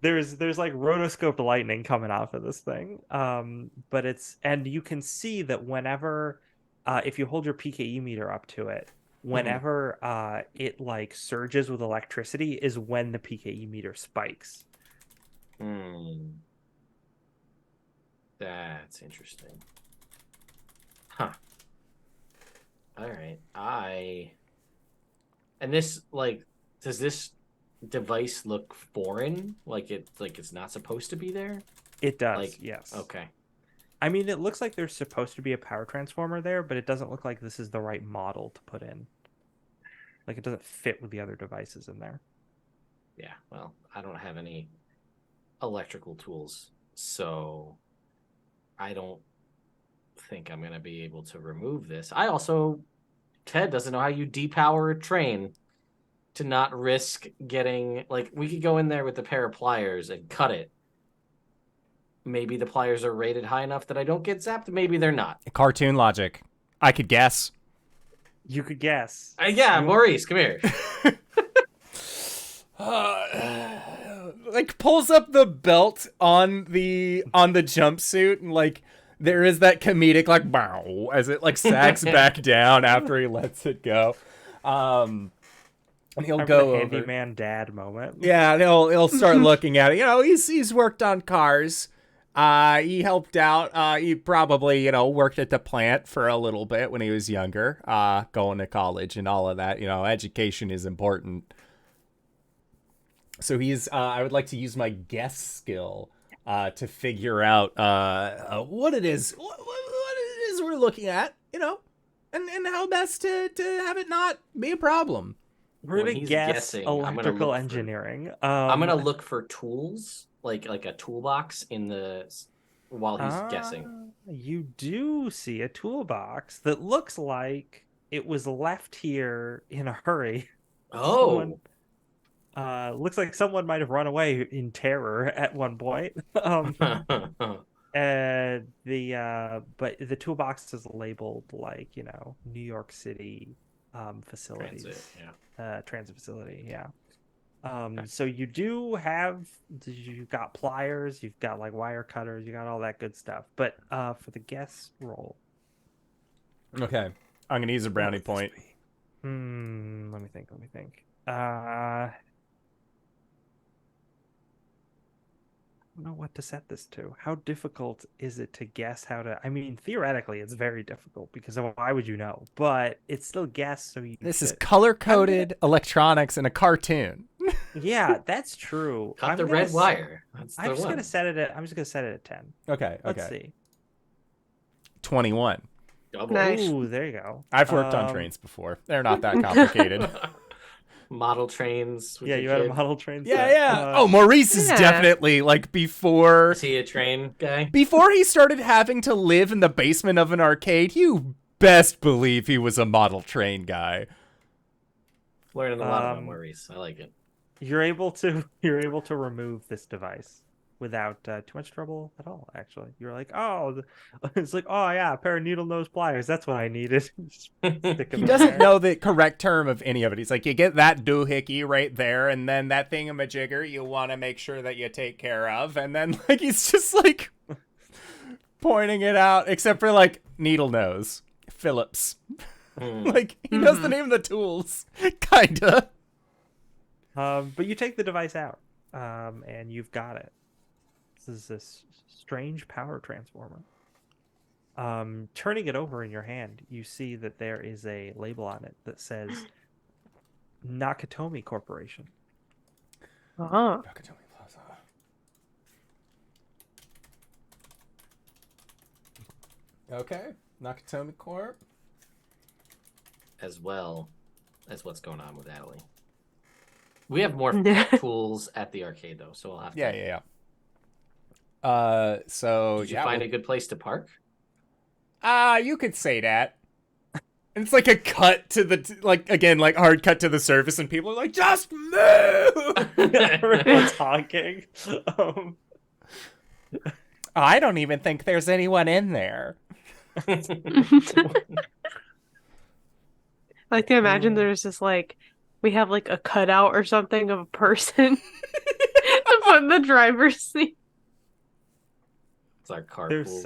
There's like rotoscoped lightning coming off of this thing. But and you can see that whenever if you hold your PKE meter up to it, whenever it like surges with electricity is when the PKE meter spikes. That's interesting. Huh. All right. And this like does this device look foreign? Like it's not supposed to be there? It does, Like, yes. Okay. I mean, it looks like there's supposed to be a power transformer there, but it doesn't look like this is the right model to put in. Like, it doesn't fit with the other devices in there. Yeah, well, I don't have any electrical tools, so I don't think I'm gonna be able to remove this. Ted doesn't know how you depower a train to not risk getting, like, we could go in there with a pair of pliers and cut it. Maybe the pliers are rated high enough that I don't get zapped. Maybe they're not. Cartoon logic. I could guess. You could guess. Yeah, Maurice, come here. Like pulls up the belt on the jumpsuit, and like there is that comedic like bow as it like sags back down after he lets it go. And he'll go the over. handyman dad moment. Yeah, and he'll start looking at it. You know, he's worked on cars. He helped out. He probably, worked at the plant for a little bit when he was younger, going to college and all of that. You know, education is important. So I would like to use my guess skill to figure out what it is we're looking at, and how best to have it not be a problem. We're When gonna he's guess guessing, I'm gonna electrical look for- engineering. I'm gonna look for tools, like a toolbox while he's guessing. You do see a toolbox that looks like it was left here in a hurry. Oh, Looks like someone might have run away in terror at one point. And but the toolbox is labeled like, New York City facilities. Transit facility, yeah. So you've got pliers, you've got like wire cutters, you got all that good stuff. But for the guess roll. Okay. I'm gonna use a brownie point. Let me think. I don't know what to set this to. How difficult is it to guess how to... I mean, theoretically, it's very difficult because why would you know? But it's still guess, so you This is should. color-coded electronics in a cartoon. Yeah, that's true. cut the red wire. That's I'm the just one. gonna set it at 10. Okay. Let's see. 21. Double. Nice. Ooh, there you go. I've worked on trains before. They're not that complicated. Model trains. With Yeah, your you had a kid. model train. Yeah, set. yeah. Oh, Maurice is Yeah. definitely like before Is he a train guy? he started having to live in the basement of an arcade. You best believe he was a model train guy. Learning a lot about Maurice. I like it. You're able to remove this device without too much trouble at all. Actually, you're like, it's like, oh yeah, a pair of needle nose pliers. That's what I needed. Just stick 'em He in doesn't there. know the correct term of any of it. He's like, you get that doohickey right there, and then that thingamajigger you want to make sure that you take care of, and then like he's just like pointing it out, except for like needle nose, Phillips. Like he knows the name of the tools, kinda. But you take the device out, and you've got it. This is this strange power transformer. Turning it over in your hand, you see that there is a label on it that says Nakatomi Corporation. Uh-huh. Nakatomi Plaza. Okay, Nakatomi Corp. As well as what's going on with Natalie. We have more tools at the arcade though, so we'll have to. Yeah. So Did you find a good place to park? you could say that. And it's like a cut to the hard cut to the surface, and people are like, just move. Everyone's honking. I don't even think there's anyone in there. I like to imagine there's just like we have like a cutout or something of a person to put in the driver's seat. It's our carpool.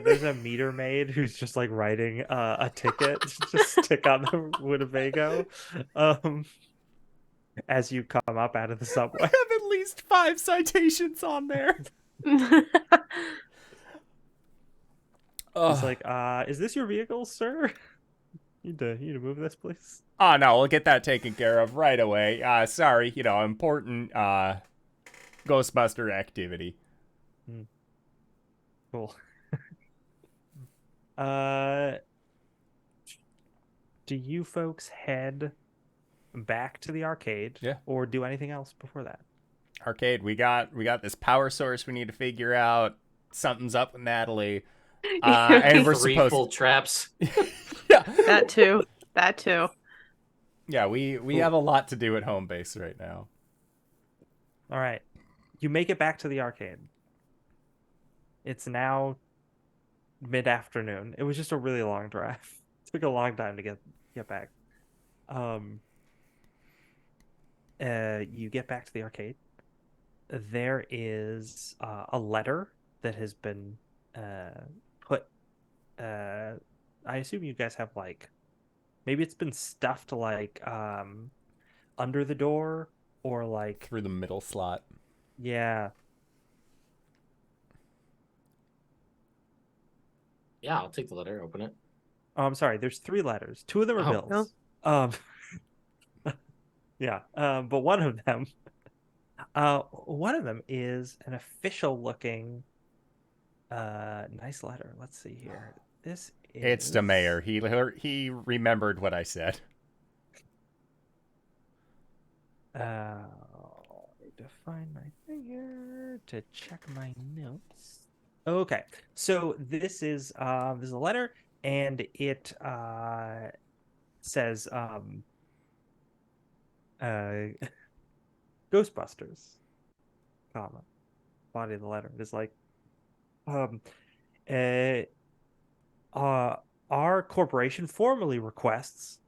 There's a meter maid who's just like writing a ticket to just stick on the Winnebago as you come up out of the I subway. have at least 5 citations on there. It's like, is this your vehicle, sir? You need to move this, please. Oh no, we'll get that taken care of right away. Sorry, important Ghostbuster activity. Cool. Do you folks head back to the arcade? Yeah. Or do anything else before that? Arcade, we got this power source we need to figure out. Something's up with Natalie. And we're Three supposed full traps. yeah. That too. That too. Yeah, we have a lot to do at home base right now. All right. You make it back to the arcade. It's now mid-afternoon. It was just a really long drive. It took a long time to get back. You get back to the arcade. There is a letter that has been put. I assume you guys have like, maybe it's been stuffed like under the door or like Through the middle slot. yeah. Yeah, I'll take the letter. Open it. Oh, I'm sorry. There's 3 letters. 2 of them are Oh. bills. Yeah. But one of them is an official looking nice letter. Let's see here. This is It's the mayor. He remembered what I said. I need to find my thing here to check my notes. Okay. So this is a letter and it says Ghostbusters, comma, body of the letter. It is like our corporation formally requests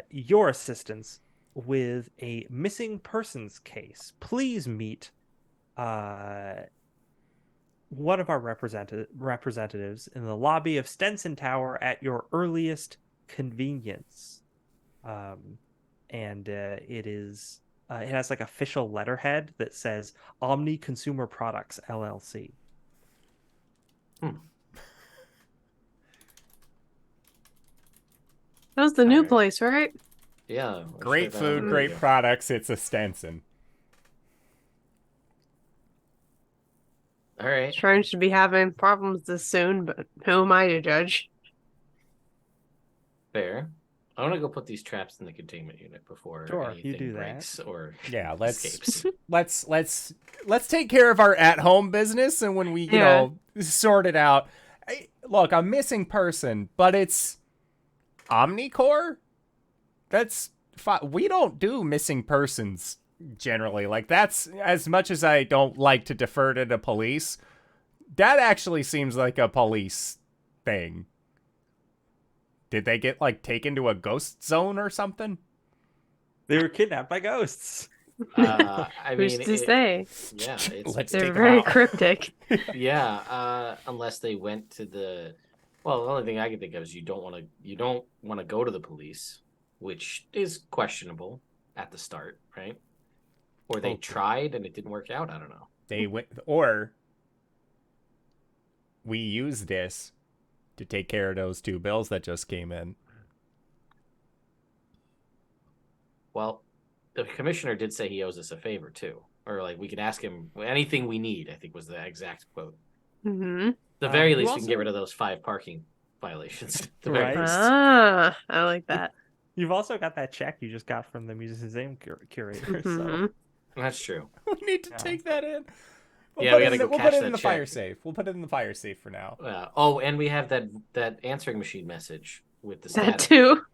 your assistance with a missing persons case. Please meet one of our representatives in the lobby of Stenson Tower at your earliest convenience. And it has like official letterhead that says Omni Consumer Products LLC. That was the new Alright. place, right? Yeah. Great food, great products. It's a Stenson. All right. Strange to be having problems this soon, but who am I to judge? Fair. I want to go put these traps in the containment unit before Sure, anything you do that. breaks or Yeah, escapes. let's take care of our at-home business, and when we you know sort it out. Look, a missing person, but it's Omnicore. That's fine. We don't do missing persons generally. Like, that's, as much as I don't like to defer to the police, that actually seems like a police thing. Did they get like taken to a ghost zone or something? They were kidnapped by ghosts. I Who's mean, to say? yeah, it's Let's They're take 'em very out. cryptic. yeah. Unless they went to the, well, the only thing I can think of is you don't want to go to the police, which is questionable at the start, right? Or they Okay. tried and it didn't work out. I don't know. They went, or we use this to take care of those 2 bills that just came in. Well, the commissioner did say he owes us a favor too, or like we could ask him anything we need. I think was the exact quote. Mm-hmm. The very you least, we can get also- rid of those 5 parking violations. At the Right. very least. Ah, I like that. You've also got that check you just got from the museum curator. So Mhm. That's true. We need to Yeah. take that in. Yeah, put we it gotta in go we'll cash put it that in the check. fire safe. We'll put it in the fire safe for now. Oh, and we have that answering machine message with the That static. too.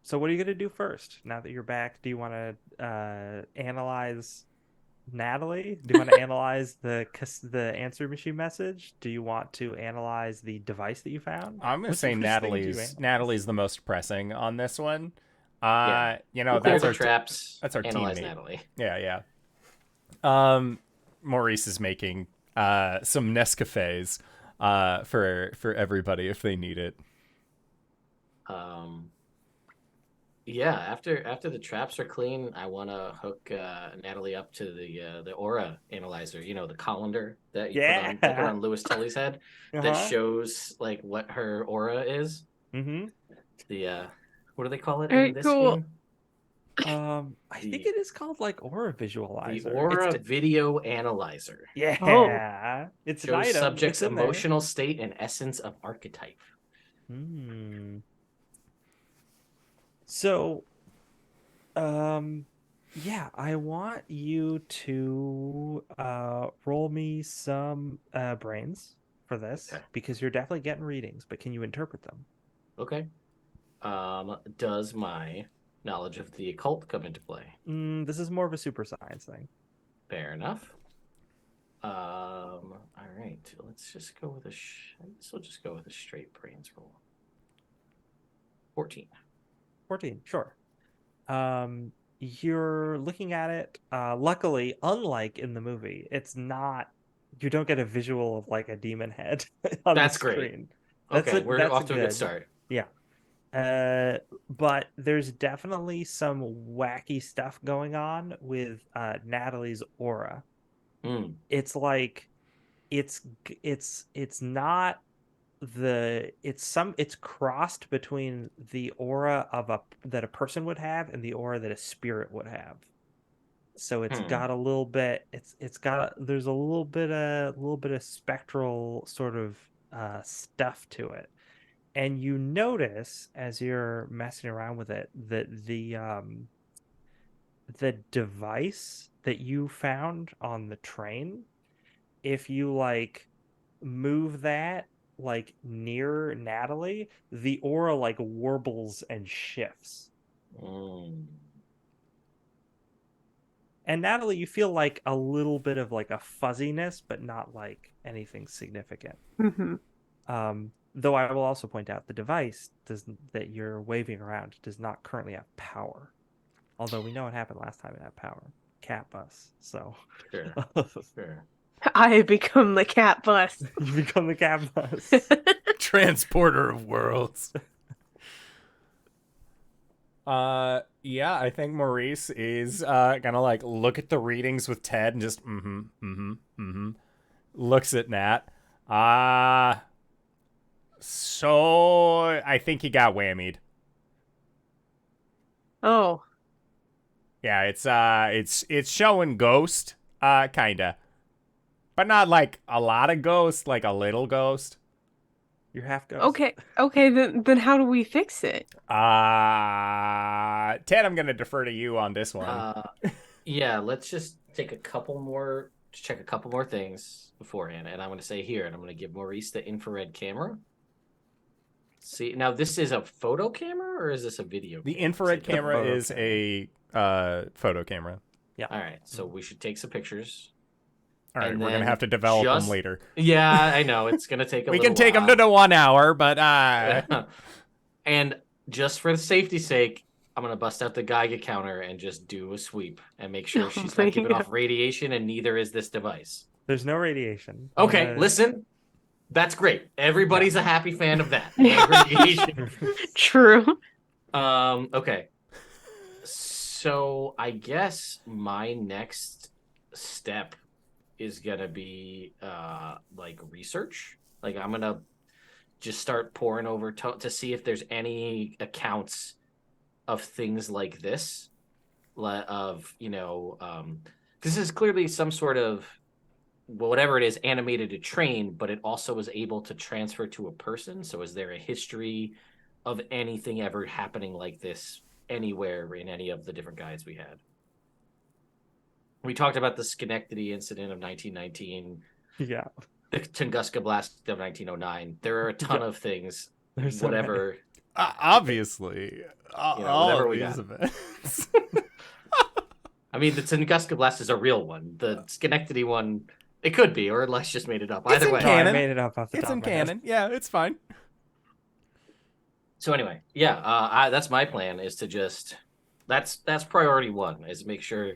So what are you gonna do first? Now that you're back, do you want to analyze Natalie? Do you want to analyze the answer machine message? Do you want to analyze the device that you found? I'm gonna What's the say first thing to analyze? Natalie's the most pressing on this one. Yeah. You know, We'll clear that's the our traps. that's our analyze teammate. Natalie. Yeah. Maurice is making some Nescafes for everybody if they need it. Yeah, after the traps are clean, I want to hook Natalie up to the aura analyzer. You know, the colander that you put on Louis Tully's head that shows like what her aura is. Mm-hmm. The what do they call it Very in this cool. game? I think it is called like aura visualizer. The aura video analyzer. Yeah, it's an Shows item. subject's It's in there. emotional state and essence of archetype. So, Yeah, I want you to roll me some brains for this Okay. because you're definitely getting readings, but can you interpret them? Okay. Does my knowledge of the occult come into play? This is more of a super science thing. Fair enough. All right. Let's just go with I guess we'll just go with a straight brains roll. 14. 14, sure. You're looking at it. Luckily, unlike in the movie, it's not. You don't get a visual of like a demon head on the That's great. screen. Okay, we're That's off to a good start. Yeah. But there's definitely some wacky stuff going on with Natalie's aura. It's like it's not it's crossed between the aura of that a person would have and the aura that a spirit would have. So it's got a little bit there's a little bit of spectral sort of stuff to it. And you notice as you're messing around with it that the device that you found on the train, if you like move that like near Natalie, the aura like warbles and shifts. And Natalie, you feel like a little bit of like a fuzziness, but not like anything significant. Though I will also point out the device that you're waving around does not currently have power. Although we know what happened last time it had power. Cat bus. So Sure. Sure. I become the cat bus. You become the cat bus. Transporter of worlds. Yeah, I think Maurice is gonna like look at the readings with Ted and just looks at Nat. So I think he got whammied. Oh. Yeah, it's showing ghost, kinda. But not like a lot of ghost, like a little ghost. You're half ghost. Okay, then how do we fix it? Ted, I'm gonna defer to you on this one. Yeah, let's just check a couple more things beforehand. And I'm gonna say here, and I'm gonna give Maurice the infrared camera. See, now this is a photo camera or is this a video The camera? infrared It's like camera is a photo camera. Yeah. All right, so we should take some pictures. All right, And we're gonna then have to develop them just- later. Yeah, I know it's gonna take a We little can take them to while. the 1 hour, but And just for the safety's sake, I'm gonna bust out the Geiger counter and just do a sweep and make sure Oh she's my not giving God. off radiation, and neither is this device. There's no radiation. Okay, listen, that's great. Everybody's a happy fan of that. No radiation. True. Okay. So I guess my next step is gonna be like research. Like I'm gonna just start pouring over to see if there's any accounts of things like this, of because this is clearly some sort of whatever it is animated to train, but it also was able to transfer to a person. So is there a history of anything ever happening like this anywhere in any of the different guides we had? We talked about the Schenectady incident of 1919, Yeah. the Tunguska blast of 1909. There are a ton of things. There's so whatever. obviously, all whatever of we these got. events. I mean, the Tunguska blast is a real one. The Schenectady one, it could be, or Les just made it up. Either in way. canon. I made it up off the It's top in of my head. canon. Yeah, it's fine. So anyway, yeah, that's my plan. Is to just that's priority one. Is make sure,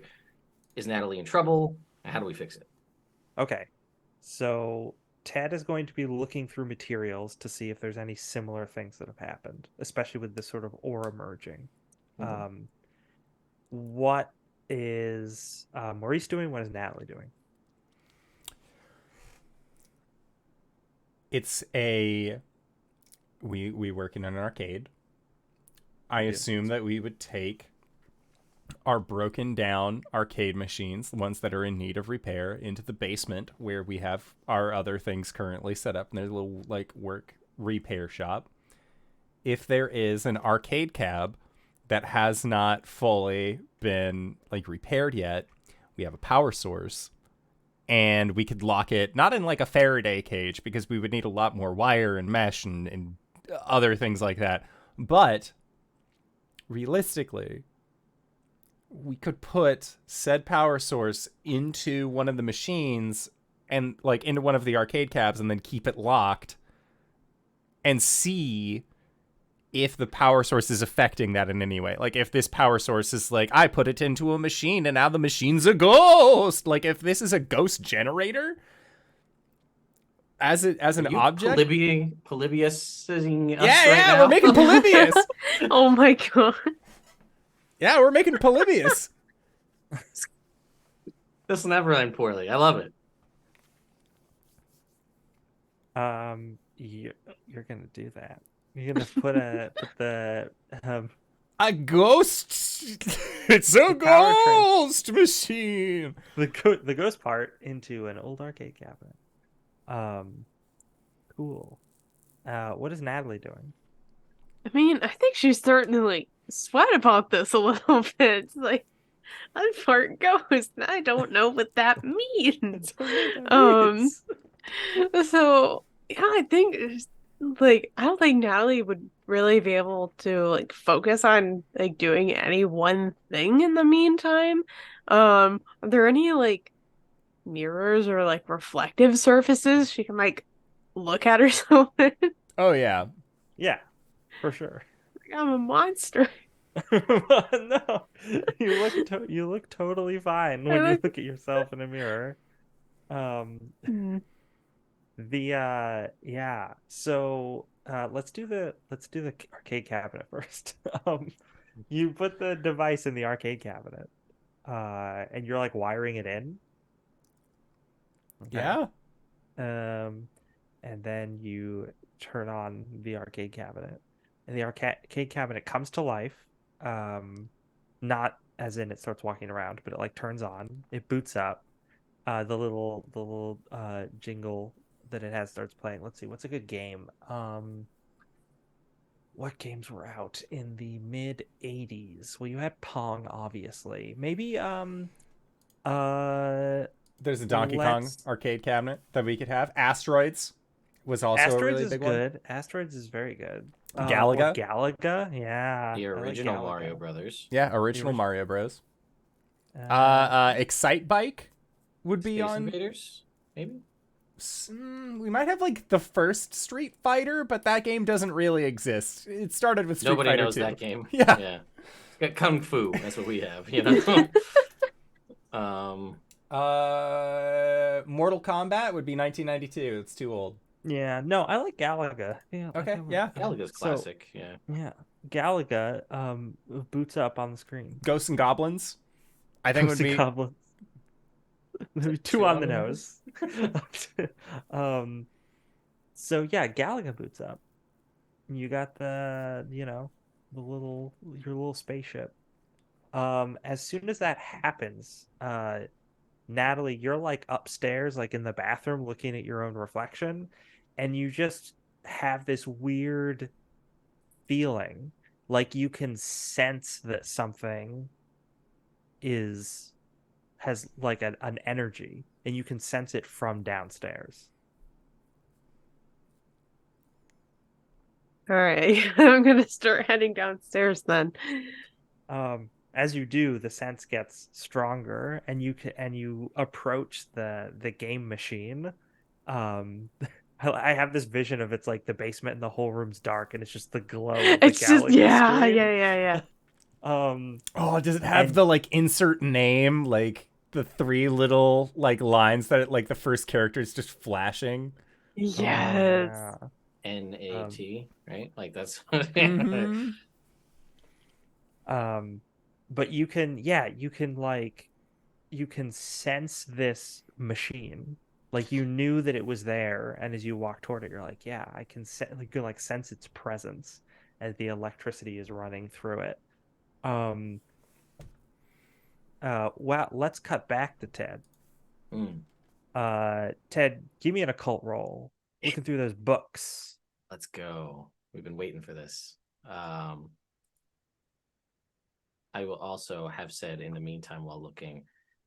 is Natalie in trouble? And how do we fix it? Okay. So Ted is going to be looking through materials to see if there's any similar things that have happened, especially with this sort of aura merging. Mhm. What is Maurice doing? What is Natalie doing? It's we work in an arcade. I Yeah. assume that we would take our broken down arcade machines, the ones that are in need of repair, into the basement where we have our other things currently set up, and there's a little like work repair shop. If there is an arcade cab that has not fully been like repaired yet. We have a power source, and we could lock it not in like a Faraday cage because we would need a lot more wire and mesh and other things like that. But realistically, we could put said power source into one of the machines and like into one of the arcade cabs and then keep it locked and see if the power source is affecting that in any way. Like if this power source is like, I put it into a machine and now the machine's a ghost. Like if this is a ghost generator as an object. Polybius-ing us Yeah, right yeah, now? we're making Polybius. Oh my god. Yeah, we're making Polybius. This will never end poorly. I love it. You're gonna do that. You're gonna put the A ghost. It's a ghost machine. the ghost part into an old arcade cabinet. Cool. What is Natalie doing? I mean, I think she's starting to like sweat about this a little bit. It's like I'm part ghost, and I don't know what that means. So yeah, I think like I don't think Natalie would really be able to like focus on like doing any one thing in the meantime. Are there any like mirrors or like reflective surfaces she can like look at or something? Oh yeah. Yeah, for sure. I'm a monster. No, you look totally fine when you look- look at yourself in a mirror. Yeah. So let's do the arcade cabinet first. You put the device in the arcade cabinet, and you're like wiring it in. Okay. Yeah. And then you turn on the arcade cabinet, and the arcade cabinet comes to life. Not as in it starts walking around, but it like turns on. It boots up. The little jingle that it has starts playing. Let's see, what's a good game? What games were out in the mid 80s? Well, you had Pong, obviously. Maybe There's a Donkey Kong arcade cabinet that we could have. Asteroids was also Asteroids a really is big good. one. Asteroids is very good. Galaga? Galaga, yeah. The I like original Galaga. Mario Brothers. Yeah, original Mario Bros. Uh, Excite Bike would be Space on. Invaders, maybe? We might have like the first Street Fighter, but that game doesn't really exist. It started with Street Nobody Fighter knows 2. that game. Yeah. Yeah. Got Kung Fu. That's what we have, you know? Mortal Kombat would be 1992. It's too old. yeah, no, I like Galaga. Yeah, Okay, yeah. Galaga's classic, yeah. Yeah, Galaga boots up on the screen. Ghosts and Goblins, I think would be. Goblins. There'd be two on the nose. So yeah, Galaga boots up. You got your little spaceship. As soon as that happens, Natalie, you're like upstairs, like in the bathroom, looking at your own reflection, and you just have this weird feeling, like you can sense that something has like an energy, and you can sense it from downstairs. All right, I'm gonna start heading downstairs then. As you do, the sense gets stronger, and you approach the game machine. I have this vision of it's like the basement and the whole room's dark, and it's just the glow of the It's just Galaga yeah. screen. Oh, does it have the like insert name, like the three little like lines that it, like the first character is just flashing? Yes. Yeah. NAT, right? Like that's Mhm. But you can sense this machine. Like you knew that it was there, and as you walk toward it, you're like, yeah, I can sense its presence as the electricity is running through it. Well, let's cut back to Ted. Ted, give me an occult roll. Looking through those books. Let's go. We've been waiting for this. I will also have said in the meantime while looking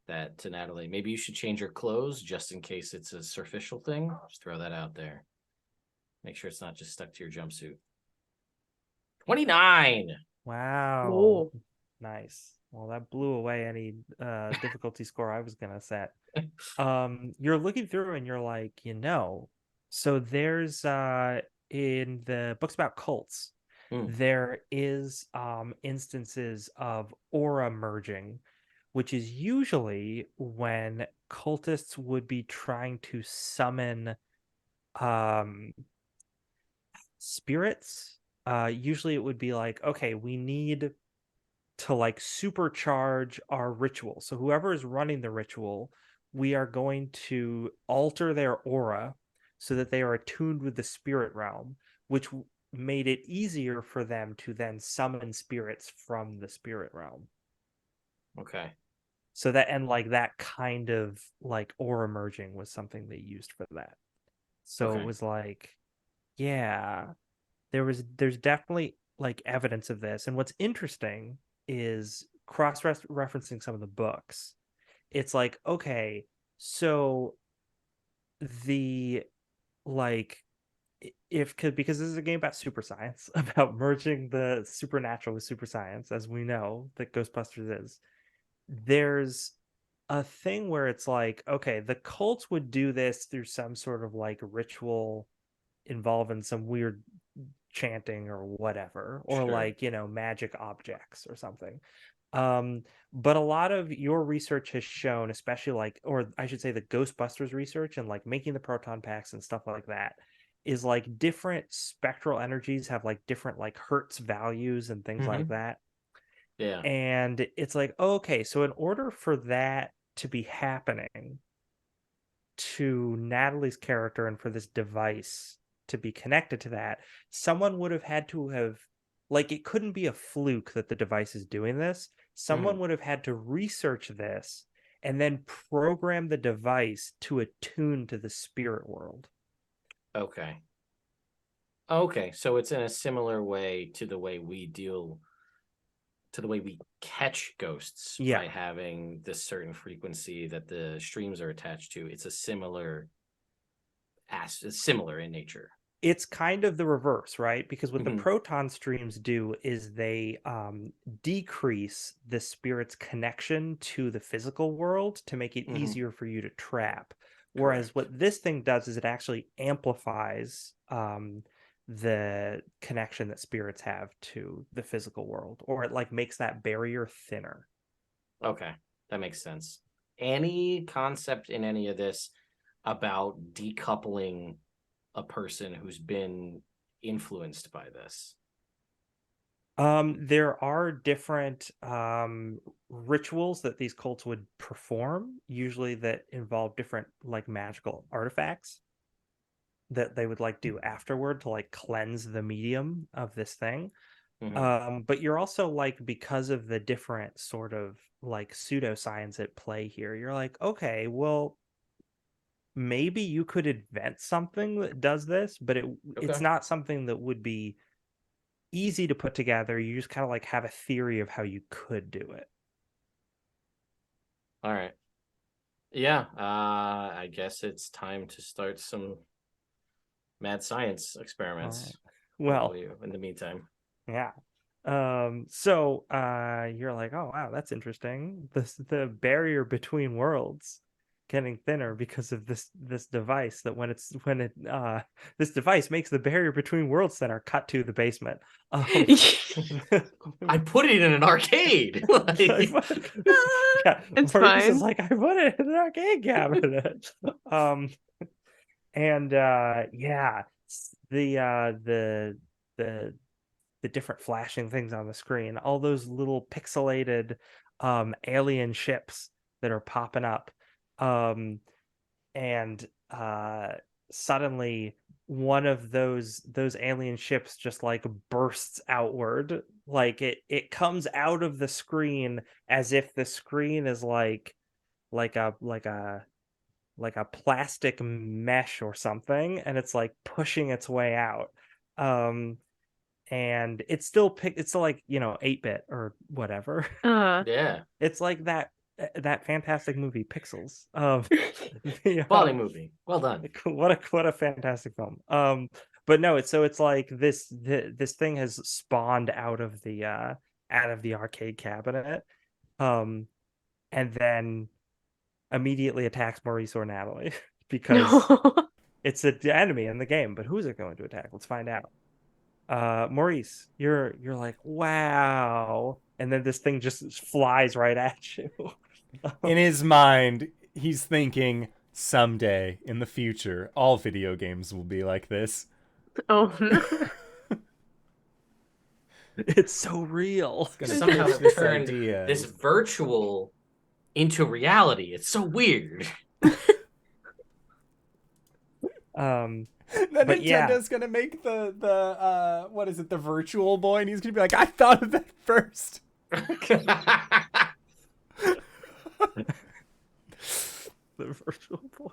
that to Natalie, maybe you should change your clothes just in case it's a superficial thing. Just throw that out there. Make sure it's not just stuck to your jumpsuit. 29. Wow. Oh. Nice. Well, that blew away any difficulty score I was gonna set. You're looking through and you're like, so there's in the books about cults, there is instances of aura merging, which is usually when cultists would be trying to summon spirits. Usually it would be like, okay, we need to like supercharge our ritual. So whoever is running the ritual, we are going to alter their aura so that they are attuned with the spirit realm, which made it easier for them to then summon spirits from the spirit realm. Okay. So that, and like that kind of like aura merging was something they used for that. So it was like, yeah, there's definitely like evidence of this. And what's interesting is cross-referencing some of the books. It's like, okay, so the like because this is a game about super science, about merging the supernatural with super science, as we know that Ghostbusters is. There's a thing where it's like, okay, the cults would do this through some sort of like ritual involving some weird chanting or whatever, or like, magic objects or something. But a lot of your research has shown, especially like, or I should say the Ghostbusters research and like making the proton packs and stuff like that, is like different spectral energies have like different like hertz values and things like that. Yeah. And it's like, okay, so in order for that to be happening to Natalie's character and for this device to be connected to that, someone would have had to have, like, it couldn't be a fluke that the device is doing this. Someone would have had to research this and then program the device to attune to the spirit world. Okay, so it's in a similar way to the way we catch ghosts by having this certain frequency that the streams are attached to. It's a similar in nature. It's kind of the reverse, right? Because what the proton streams do is they decrease the spirit's connection to the physical world to make it easier for you to trap. Whereas what this thing does is it actually amplifies the connection that spirits have to the physical world, or it like makes that barrier thinner. Okay, that makes sense. Any concept in any of this about decoupling a person who's been influenced by this? There are different rituals that these cults would perform, usually that involve different like magical artifacts that they would like do afterward to like cleanse the medium of this thing. But you're also like, because of the different sort of like pseudoscience at play here, you're like, okay, well, maybe you could invent something that does this, but it's not something that would be easy to put together. You just kind of like have a theory of how you could do it. All right. Yeah, I guess it's time to start some mad science experiments. Well, in the meantime. Yeah. So you're like, oh wow, that's interesting. The barrier between worlds getting thinner because of this device that this device makes the barrier between worlds thinner. Cut to the basement. I put it in an arcade. It's Maurice fine. is like, I put it in an arcade cabinet. The different flashing things on the screen, all those little pixelated alien ships that are popping up, and suddenly one of those alien ships just like bursts outward, like it comes out of the screen as if the screen is like a plastic mesh or something, and it's like pushing its way out. and it's still like 8-bit or whatever. Yeah. It's like that fantastic movie Pixels. Quality movie. Well done. What a fantastic film. But no, it's like this thing has spawned out of the arcade cabinet, and then immediately attacks Maurice or Natalie because it's an enemy in the game. But who's it going to attack? Let's find out. Maurice, you're like, wow, and then this thing just flies right at you. In his mind, he's thinking, someday in the future, all video games will be like this. Oh no. It's so real. Somehow This they've turned idea. this virtual into reality. It's so weird. Then But Nintendo's gonna make the what is it, the Virtual Boy, and he's gonna be like, I thought of that first. The Virtual Boy.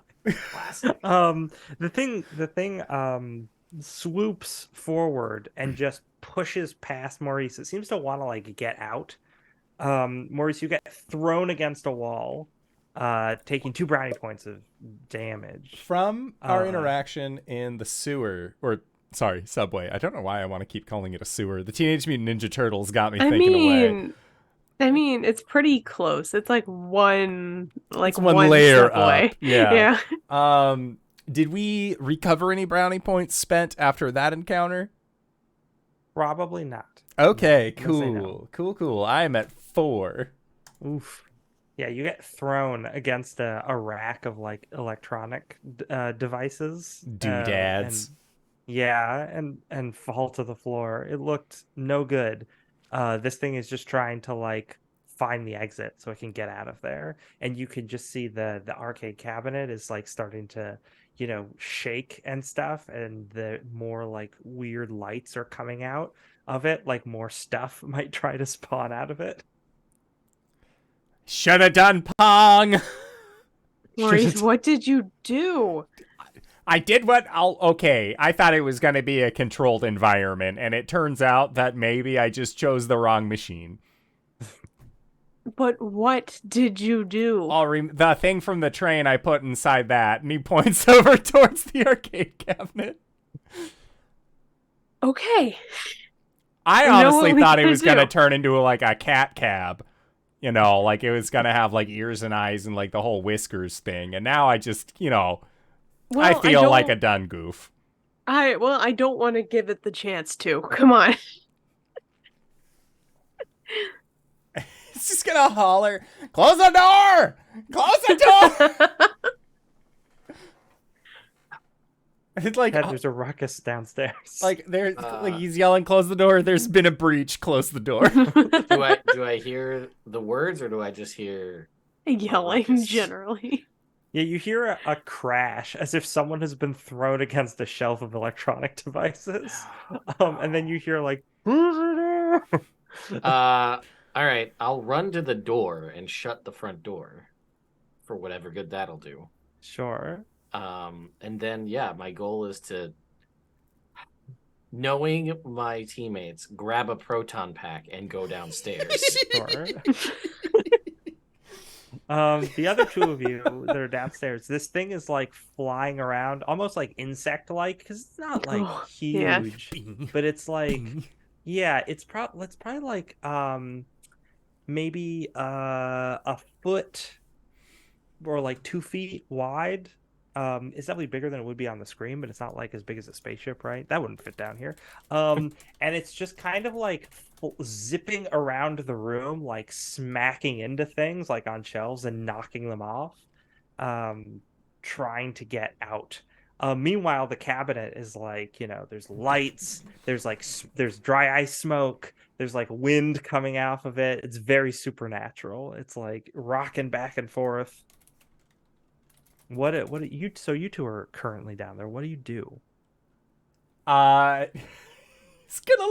Classic. The thing swoops forward and just pushes past Maurice. It seems to want to like get out. Maurice, you get thrown against a wall, taking 2 brownie points of damage From our interaction in the sewer, or sorry, subway. I don't know why I want to keep calling it a sewer. The Teenage Mutant Ninja Turtles got me thinking away. I mean, it's pretty close. It's like one One layer step away. up. Yeah. Yeah. Did we recover any brownie points spent after that encounter? Probably not. Okay, I'm gonna say cool. no. Cool. I am at 4. Oof. Yeah, you get thrown against a rack of like electronic devices, Doodads. and fall to the floor. It looked no good. This thing is just trying to like find the exit so it can get out of there, and you can just see the arcade cabinet is like starting to shake and stuff, and the more like weird lights are coming out of it, like more stuff might try to spawn out of it. Should have done Pong. Maurice, what did you do? I did okay. I thought it was going to be a controlled environment, and it turns out that maybe I just chose the wrong machine. But what did you do? The thing from the train I put inside that, and he points over towards the arcade cabinet. Okay. I You know honestly what we thought it gotta was going to do. turn into like a cat cab. Like it was going to have like ears and eyes and like the whole whiskers thing. And now I just, I Well, feel like a don't- done goof. I don't want to give it the chance to. Come on. It's just going to holler, close the door! Close the door! It's like, Ted, there's a ruckus downstairs. like he's yelling, close the door. There's been a breach. Close the door. Do I hear the words or do I just hear Yelling ruckus? generally. Yeah, you hear a crash as if someone has been thrown against a shelf of electronic devices. And then you hear like all right, I'll run to the door and shut the front door for whatever good that'll do. Sure. And then my goal is to, knowing my teammates, grab a proton pack and go downstairs. Sure. The other 2 of you that are downstairs, this thing is like flying around, almost like insect-like, because it's not like yeah. huge, but it's like, yeah, it's probably like maybe a foot or like 2 feet wide. It's definitely bigger than it would be on the screen, but it's not like as big as a spaceship, right? That wouldn't fit down here. And it's just kind of like zipping around the room, like smacking into things like on shelves and knocking them off, trying to get out. Meanwhile, the cabinet is like, there's lights, there's dry ice smoke, there's like wind coming off of it. It's very supernatural. It's like rocking back and forth. What you? So you 2 are currently down there. What do you do? He's gonna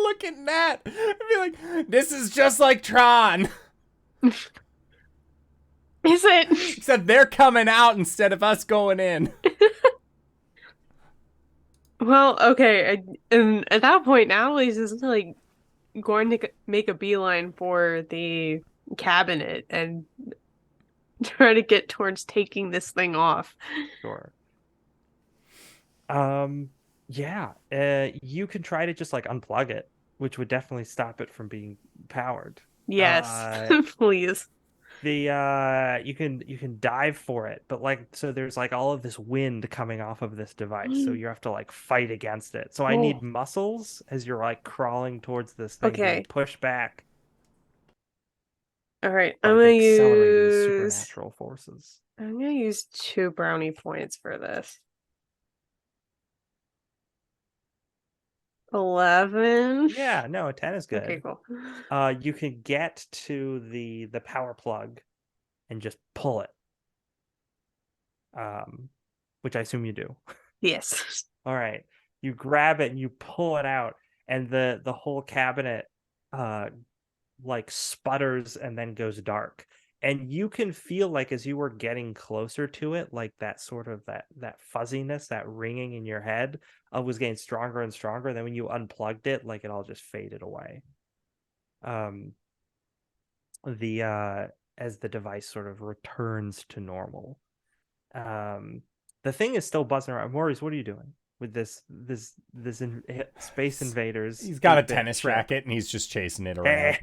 look at Nat and be like, this is just like Tron. Is it? Except they're coming out instead of us going in. Well, okay, and at that point, Natalie's just like going to make a beeline for the cabinet and try to get towards taking this thing off. Sure. Yeah. You can try to just like unplug it, which would definitely stop it from being powered. Yes, please. You can dive for it, but like so there's like all of this wind coming off of this device, so you have to like fight against it. So I need Oh, muscles as you're like crawling towards this thing being okay. pushed back All right, by the accelerating supernatural forces. I'm gonna use 2 brownie points for this. 11. Yeah, no, 10 is good. Okay, cool. You can get to the power plug and just pull it. Which I assume you do. Yes. All right. You grab it and you pull it out, and the whole cabinet like sputters and then goes dark. And you can feel like as you were getting closer to it, like that sort of that fuzziness, that ringing in your head was getting stronger and stronger. Then when you unplugged it, like it all just faded away. The As the device sort of returns to normal. The thing is still buzzing around. Maurice, what are you doing with this Space Invaders? He's got a 8-bit tennis ship? racket and he's just chasing it Eh, around.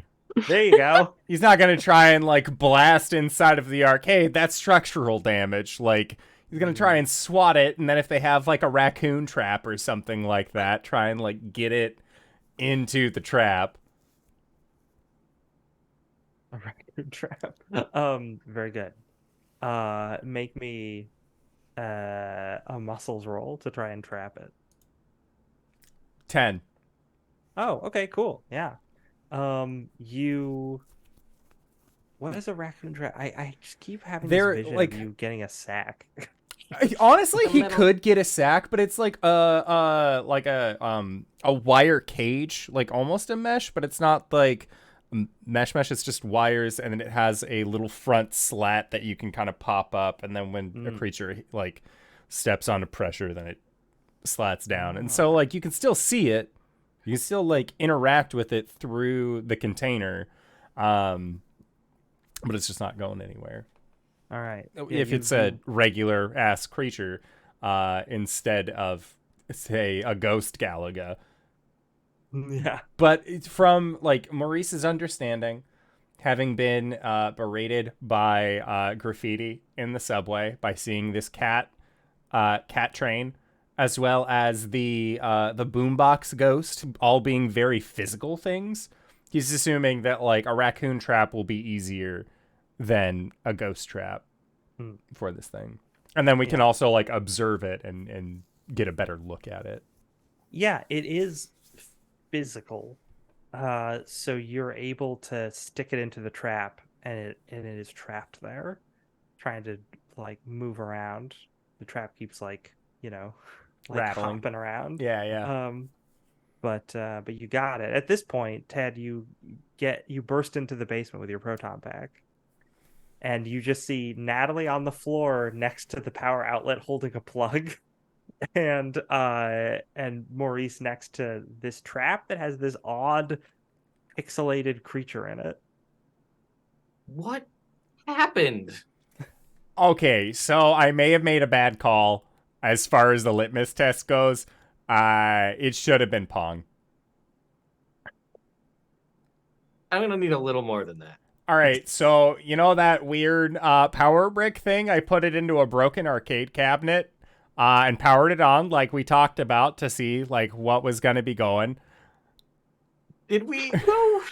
there you go. He's not gonna try and like blast inside of the arcade. That's structural damage. Like he's gonna try and swat it, and then if they have like a raccoon trap or something like that, try and like get it into the trap. A raccoon trap. Very good. Make me a muscles roll to try and trap it. 10. Oh, okay, cool. Yeah. You. What is a raccoon trap? I just keep having this They're, vision like- of you getting a sack. Honestly, The he metal- could get a sack, but it's like a wire cage, like almost a mesh, but it's not like mesh. It's just wires, and then it has a little front slat that you can kind of pop up, and then when a creature like steps onto pressure, then it slats down, and so like you can still see it, you can still like interact with it through the container, but it's just not going anywhere. All right. If it's a regular ass creature, instead of say a ghost Galaga. Yeah. But it's from like Maurice's understanding, having been berated by graffiti in the subway by seeing this cat train, as well as the boombox ghost, all being very physical things. He's assuming that like a raccoon trap will be easier than a ghost trap for this thing. And then we can also like observe it and get a better look at it. Yeah, it is physical. So you're able to stick it into the trap, and it is trapped there, trying to like move around. The trap keeps like like rattling, hopping around. Yeah. But you got it. At this point, Ted, you burst into the basement with your proton pack. And you just see Natalie on the floor next to the power outlet holding a plug, and Maurice next to this trap that has this odd pixelated creature in it. What happened? Okay, so I may have made a bad call as far as the litmus test goes. It should have been Pong. I'm gonna need a little more than that. All right, so you know that weird power brick thing? I put it into a broken arcade cabinet and powered it on like we talked about to see like what was going to be going. Did we? No.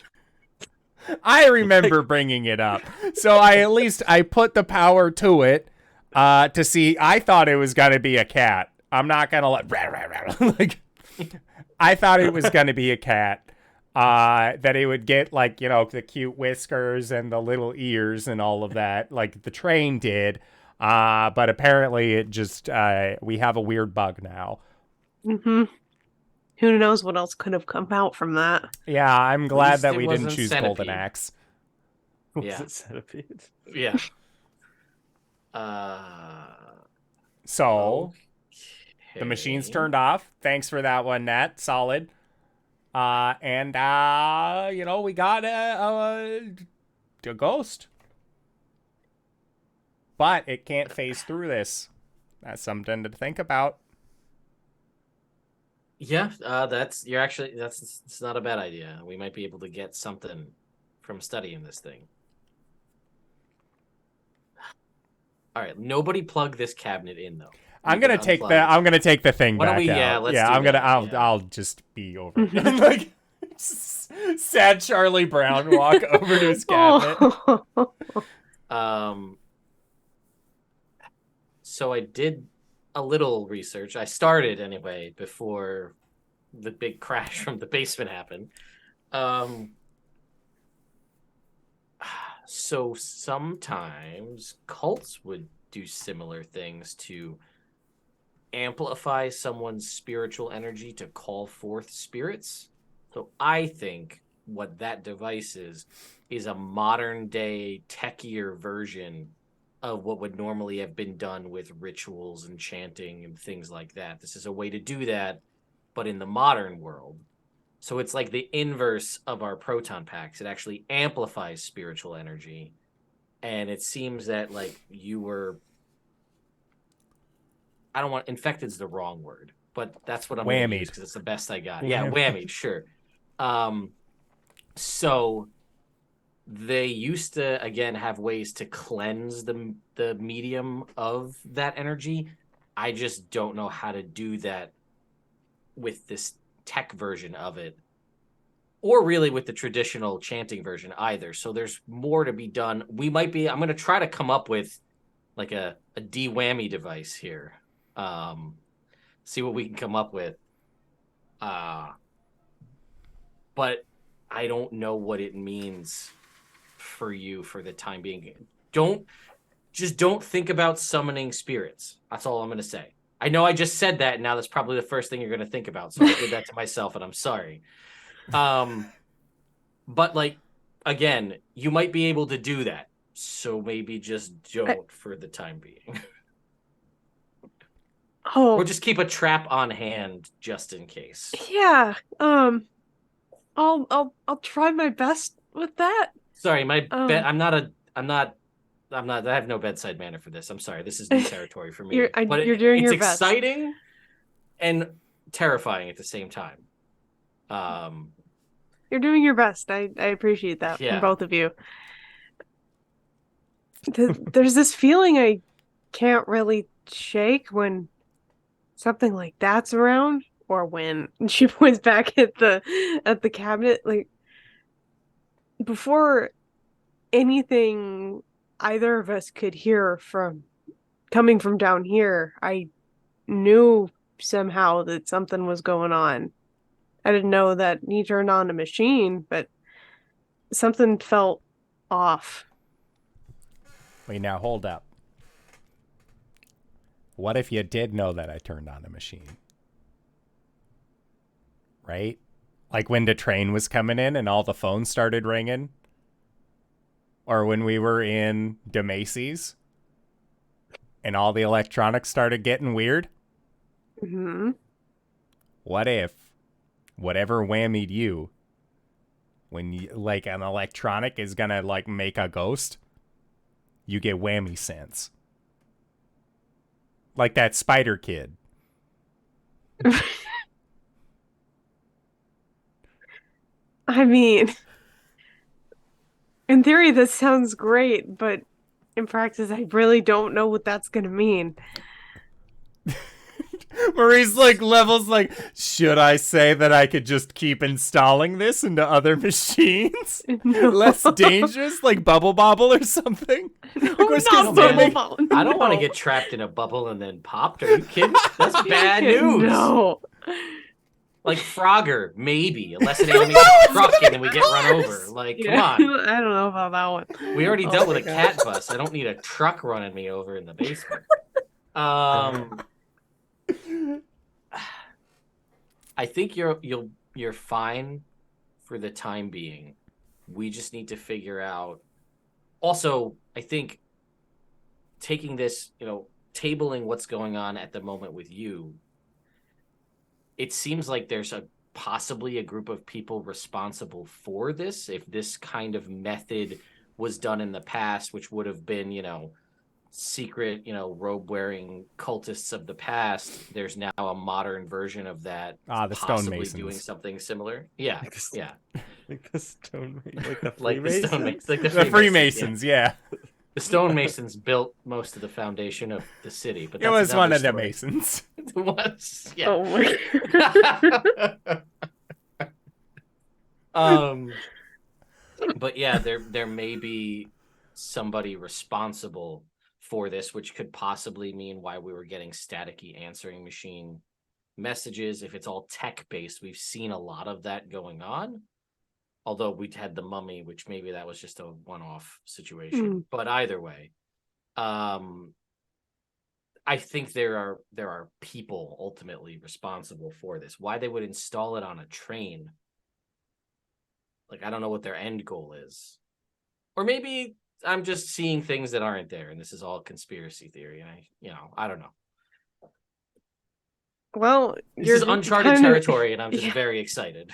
I remember bringing it up. So I put the power to it to see. I thought it was going to be a cat. I'm not going to like I thought it was going to be a cat. That it would get like, the cute whiskers and the little ears and all of that, like the train did. But apparently it just, we have a weird bug now. Mm-hmm. Who knows what else could have come out from that? Yeah, I'm glad least that it we didn't wasn't choose centipede. Golden Axe. Was Yeah. it centipede? Yeah. So, The machine's Okay. turned off. Thanks for that one, Nat. Solid. And we got a ghost. But it can't phase through this. That's something to think about. Yeah, that's it's not a bad idea. We might be able to get something from studying this thing. All right, nobody plug this cabinet in though. I'm gonna take the thing Why don't back we- yeah, out. let's Yeah, do I'm gonna. that, yeah. I'll just be over. It. Like sad Charlie Brown walk over to his cabinet. Oh. So I did a little research. I started anyway before the big crash from the basement happened. So sometimes cults would do similar things to amplify someone's spiritual energy to call forth spirits. So I think what that device is a modern day techier version of what would normally have been done with rituals and chanting and things like that. This is a way to do that, but in the modern world. So it's like the inverse of our proton packs. It actually amplifies spiritual energy. And it seems that like you were, I don't want, infected's the wrong word, but that's what I'm going to use because it's the best I got. Yeah, whammied, sure. So they used to again have ways to cleanse the medium of that energy. I just don't know how to do that with this tech version of it, or really with the traditional chanting version either. So there's more to be done. I'm going to try to come up with like a de-whammy device here. See what we can come up with. But I don't know what it means for you for the time being. Don't think about summoning spirits. That's all I'm going to say. I know I just said that, and now that's probably the first thing you're going to think about. So I did that to myself, and I'm sorry. But like, again, you might be able to do that. So maybe just don't for the time being. Oh. Or just keep a trap on hand just in case. Yeah. I'll try my best with that. Sorry, I have no bedside manner for this. I'm sorry. This is new territory for me. You're doing your best. It's exciting and terrifying at the same time. You're doing your best. I appreciate that Yeah. from both of you. There's this feeling I can't really shake when something like that's around, or when she points back at the cabinet. Like, before anything either of us could hear from coming from down here, I knew somehow that something was going on. I didn't know that he turned on a machine, but something felt off. Wait, now hold up. What if you did know that I turned on a machine? Right? Like when the train was coming in and all the phones started ringing? Or when we were in DeMacy's and all the electronics started getting weird? Mm-hmm. What if whatever whammied you, when you, like an electronic is gonna like make a ghost, you get whammy sense? Like that spider kid. I mean, in theory, this sounds great, but in practice, I really don't know what that's gonna mean. Maurice like levels like, should I say that I could just keep installing this into other machines? No. Less dangerous, like Bubble Bobble or something? No, Of course, not 'cause then they- Bubble. I don't want to No. get trapped in a bubble and then popped. Are you kidding? That's bad news. No. Like Frogger, maybe. Unless an enemy truck and then we get run over. Like, come Yeah, on. I don't know about that one. We already Oh dealt with my a God. cat bus. I don't need a truck running me over in the basement. I think you're fine for the time being. We just need to figure out. Also, I think taking this, tabling what's going on at the moment with you, it seems like there's possibly a group of people responsible for this. If this kind of method was done in the past, which would have been, secret, robe-wearing cultists of the past, there's now a modern version of that. The possibly stonemasons doing something similar. Yeah, yeah. Like the stone, like the Like the Freemasons? stonemasons, like the Freemasons, yeah. The stonemasons built most of the foundation of the city, but It that's was one another of the story. Masons. It was, yeah. Oh my. But yeah, there may be somebody responsible for this, which could possibly mean why we were getting staticky answering machine messages. If it's all tech based, we've seen a lot of that going on. Although we had the mummy, which maybe that was just a one-off situation. But either way, I think there are people ultimately responsible for this. Why they would install it on a train? Like, I don't know what their end goal is. Or maybe I'm just seeing things that aren't there, and this is all conspiracy theory, and I don't know. Well, This is uncharted territory, and I'm just very excited.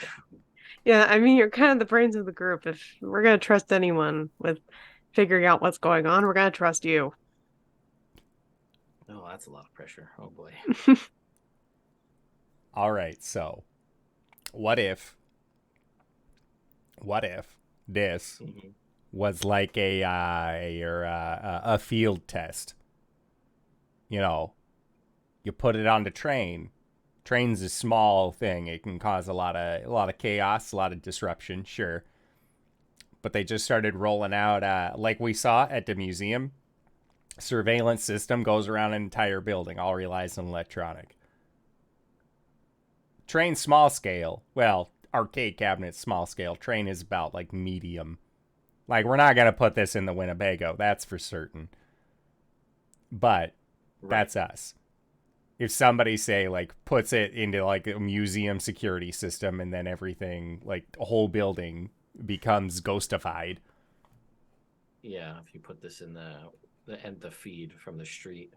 Yeah, I mean, you're kind of the brains of the group. If we're going to trust anyone with figuring out what's going on, we're going to trust you. Oh, that's a lot of pressure. Oh, boy. All right, so what if this was like a field test? You put it on the train. Train's a small thing. It can cause a lot of chaos, a lot of disruption, sure. But they just started rolling out, like we saw at the museum, surveillance system goes around an entire building, all relies on electronic. Train small scale. Well, arcade cabinet small scale. Train is about like medium. Like, we're not gonna put this in the Winnebago, that's for certain. But that's us. If somebody, say, like, puts it into like a museum security system, and then everything, like the whole building becomes ghostified. Yeah, if you put this in the feed from the street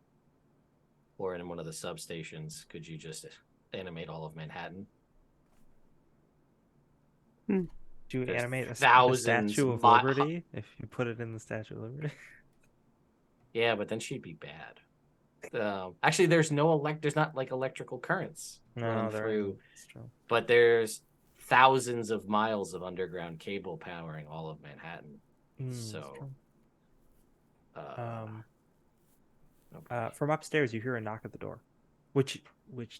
or in one of the substations, could you just animate all of Manhattan? Do you There's animate the thousands Statue of Liberty if you put it in the Statue of Liberty? Yeah, but then she'd be bad. Actually, there's not like electrical currents running through, but there's thousands of miles of underground cable powering all of Manhattan. So, from upstairs, you hear a knock at the door, which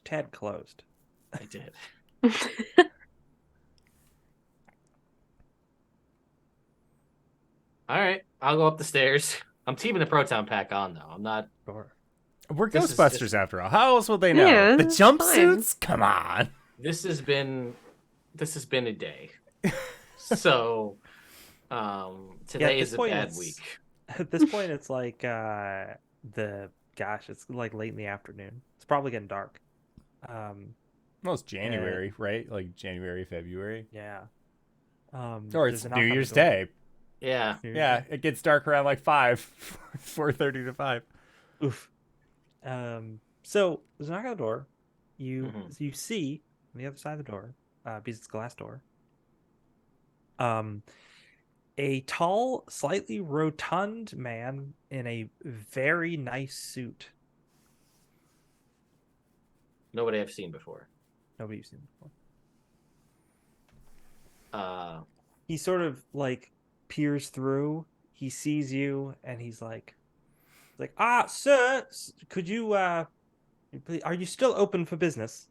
Ted closed. I did. All right, I'll go up the stairs. I'm keeping the proton pack on, though. I'm not. Sure. We're Ghostbusters after all. How else will they know? Yeah, the jumpsuits? Come on. This has been a day. So, today is a bad week. At this point, it's like it's like late in the afternoon. It's probably getting dark. Well, it's January, right? Like January, February. Yeah. Or it's New Year's Day. Yeah. Yeah, it gets dark around like 5, 4:30 to 5. Oof. So there's a knock on the door. You see on the other side of the door, because it's a glass door, a tall, slightly rotund man in a very nice suit. Nobody I've seen before. Nobody you've seen before. He sort of like peers through. He sees you, and he's like, sir, could you are you still open for business?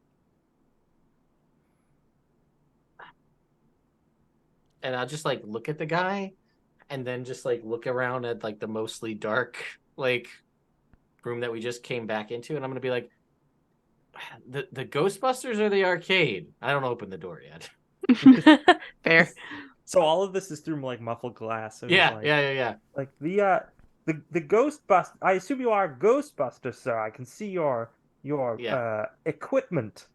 And I'll just like look at the guy, and then just like look around at like the mostly dark like room that we just came back into, and I'm gonna be like, the Ghostbusters or the arcade? I don't open the door yet. Fair. So all of this is through like muffled glass. So Yeah. Like the Ghostbuster. I assume you are a Ghostbuster, sir. I can see your equipment.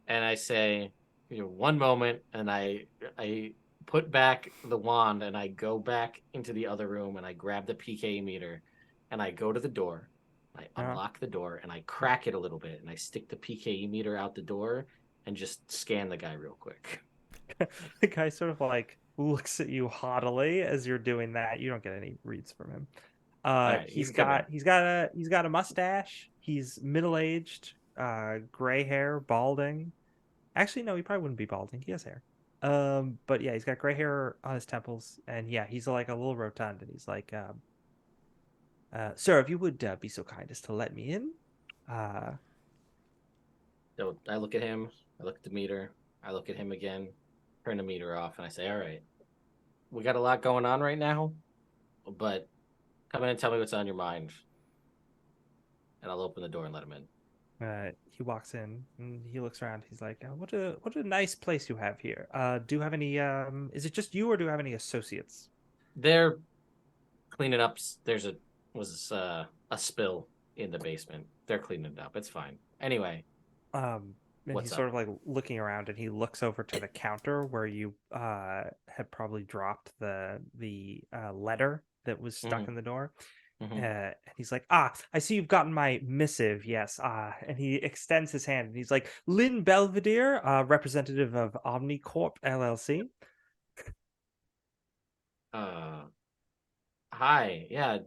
And I say, one moment, and I put back the wand, and I go back into the other room, and I grab the PK meter, and I go to the door, I unlock the door and I crack it a little bit and I stick the PKE meter out the door and just scan the guy real quick. The guy sort of like looks at you haughtily as you're doing that. You don't get any reads from him. Right, He's got a mustache. He's middle-aged, gray hair, balding. Actually, no, he probably wouldn't be balding. He has hair. But yeah, he's got gray hair on his temples, and yeah, he's like a little rotund, and he's like, "Sir, if you would be so kind as to let me in." So I look at him, I look at the meter, I look at him again, turn the meter off, and I say, all right, we got a lot going on right now, but come in and tell me what's on your mind. And I'll open the door and let him in. He walks in and he looks around. He's like, "What a nice place you have here. Do you have any? Is it just you, or do you have any associates?" They're cleaning up. There's a spill in the basement. They're cleaning it up. It's fine. Anyway, And what's he's up? sort of like looking around, and he looks over to the counter where you had probably dropped the letter that was stuck in the door. And he's like, "Ah, I see you've gotten my missive. Yes." And he extends his hand, and he's like, "Lynn Belvedere, representative of Omnicorp LLC." Hi. Yeah,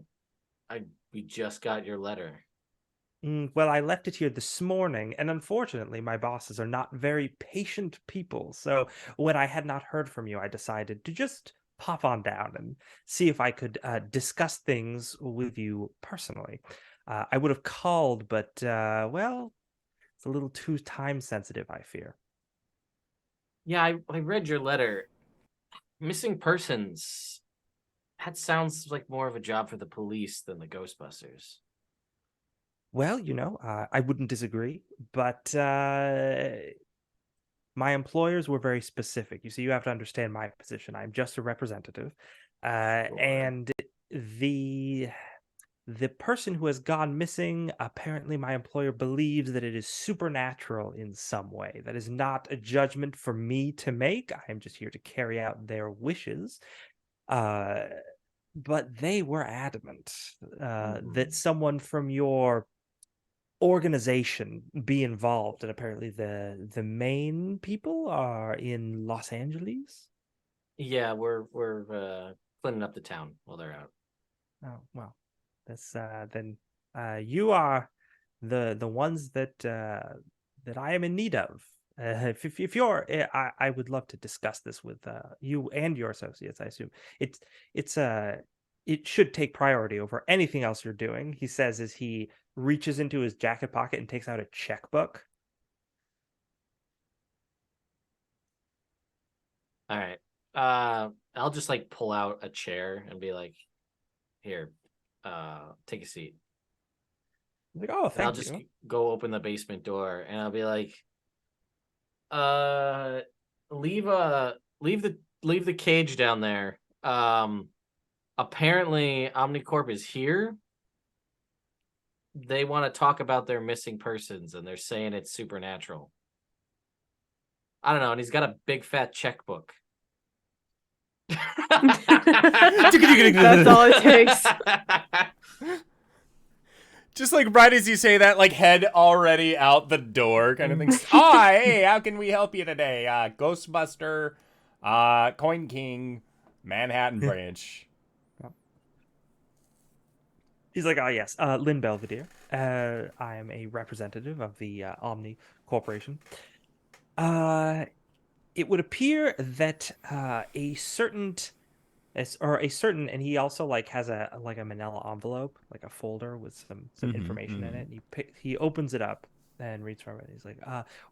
we just got your letter. Well, I left it here this morning, and unfortunately, my bosses are not very patient people. So when I had not heard from you, I decided to just pop on down and see if I could discuss things with you personally. I would have called, but, well, it's a little too time sensitive, I fear. Yeah, I read your letter. Missing persons. That sounds like more of a job for the police than the Ghostbusters. Well, I wouldn't disagree, but my employers were very specific. You see, you have to understand my position. I'm just a representative, Sure. and the person who has gone missing, apparently my employer believes that it is supernatural in some way. That is not a judgment for me to make. I am just here to carry out their wishes. But they were adamant that someone from your organization be involved, and apparently the main people are in Los Angeles. Yeah, we're cleaning up the town while they're out. Oh well, that's then you are the ones that I am in need of. If you're, I would love to discuss this with you and your associates. I assume it's it should take priority over anything else you're doing. He says as he reaches into his jacket pocket and takes out a checkbook. All right. I'll just like pull out a chair and be like, here, take a seat. Like, oh, And I'll thank just you. go open the basement door and I'll be like, leave the cage down there. Apparently Omnicorp is here. They want to talk about their missing persons and they're saying it's supernatural. I don't know, and he's got a big fat checkbook. That's all it takes. Just like right as you say that, like head already out the door kind of thing. Oh, hey, how can we help you today? Ghostbuster, Coin King, Manhattan Branch. He's like, oh yes, Lynn Belvedere. I am a representative of the Omni Corporation. It would appear that a certain, and he also like has a manila envelope, like a folder with some information in it. And he opens it up and reads from it. He's like,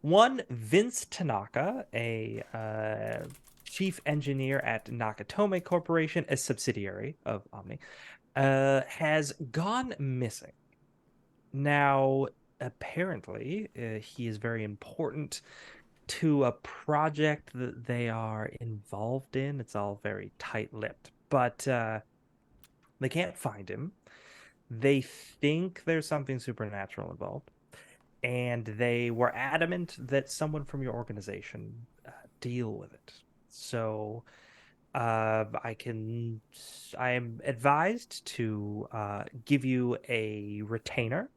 one Vince Tanaka, a chief engineer at Nakatomi Corporation, a subsidiary of Omni, has gone missing. Now, apparently, he is very important to a project that they are involved in. It's all very tight-lipped, but they can't find him. They think there's something supernatural involved, and they were adamant that someone from your organization deal with it. So I am advised to give you a retainer,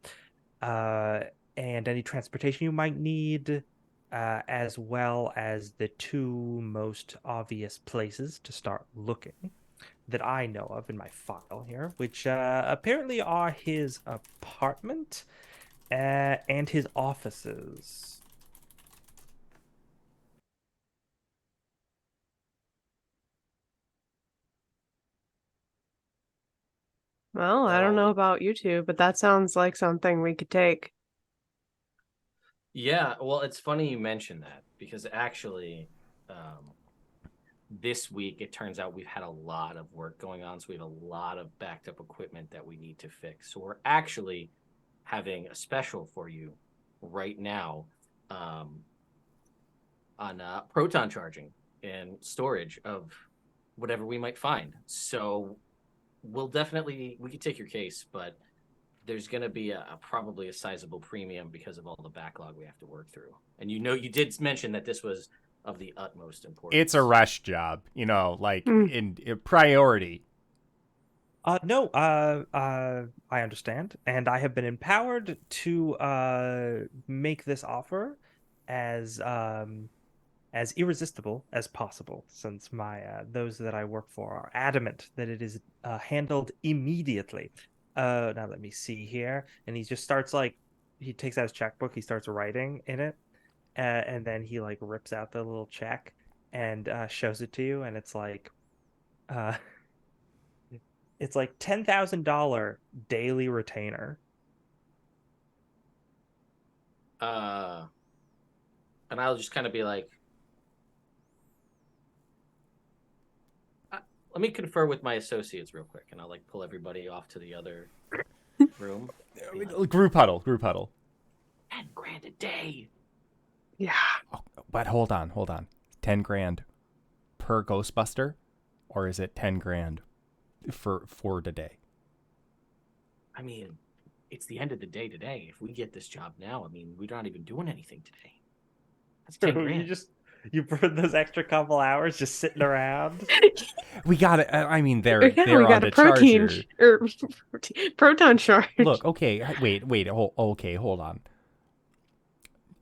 uh, and any transportation you might need, as well as the two most obvious places to start looking that I know of in my file here, which apparently are his apartment and his offices. Well, I don't know about you two, but that sounds like something we could take. Yeah, well, it's funny you mentioned that because actually, this week it turns out we've had a lot of work going on, so we have a lot of backed up equipment that we need to fix. So we're actually having a special for you right now, on proton charging and storage of whatever we might find. So we could take your case, but there's going to be probably a sizable premium because of all the backlog we have to work through. And you did mention that this was of the utmost importance. It's a rush job, like in priority. No, I understand, and I have been empowered to make this offer as irresistible as possible, since my those that I work for are adamant that it is handled immediately. Now let me see here, and he just starts he takes out his checkbook, he starts writing in it, and then he rips out the little check and shows it to you, and it's uh. It's $10,000 daily retainer. And I'll just kind of be like, let me confer with my associates real quick, and I'll pull everybody off to the other room. Group huddle. 10 grand a day. Yeah. Oh, but hold on. 10 grand per Ghostbuster, or is it 10 grand for today? I mean, it's the end of the day today. If we get this job now, I mean, we're not even doing anything today. That's 10 grand. You burn those extra couple hours just sitting around. We got it. I mean, they're we on got the a protein charger. proton charge. Look, okay, wait. Hold on.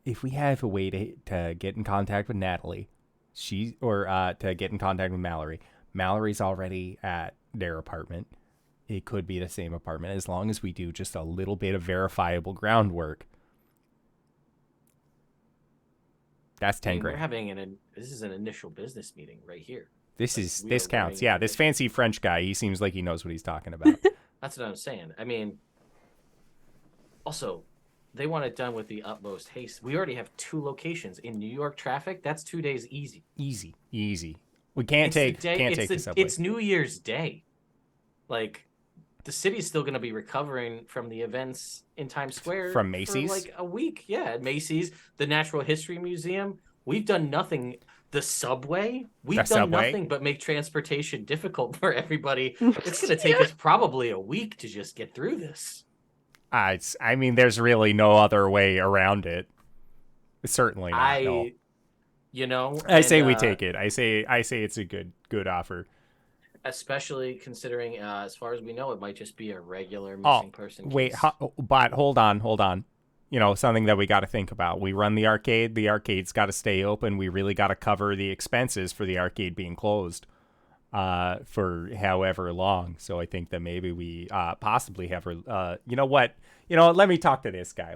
If we have a way to get in contact with Natalie, to get in contact with Mallory. Mallory's already at their apartment. It could be the same apartment as long as we do just a little bit of verifiable groundwork. That's 10 grand. We're having this is an initial business meeting right here. This counts. Yeah, this fancy French guy, he seems like he knows what he's talking about. That's what I'm saying. I mean, also, they want it done with the utmost haste. We already have 2 locations in New York traffic. That's 2 days easy. Easy. We can't take the subway. It's New Year's Day. The city's still going to be recovering from the events in Times Square from Macy's for a week. Yeah, Macy's, the Natural History Museum. We've done nothing. The subway. We've done nothing but make transportation difficult for everybody. It's going to take us probably a week to just get through this. I mean, there's really no other way around it. Certainly not. No. I say we take it. I say it's a good offer. Especially considering, as far as we know, it might just be a regular missing person case. Wait, but hold on. Something that we got to think about. We run the arcade. The arcade's got to stay open. We really got to cover the expenses for the arcade being closed for however long. So I think that maybe we possibly have her. You know what? Let me talk to this guy.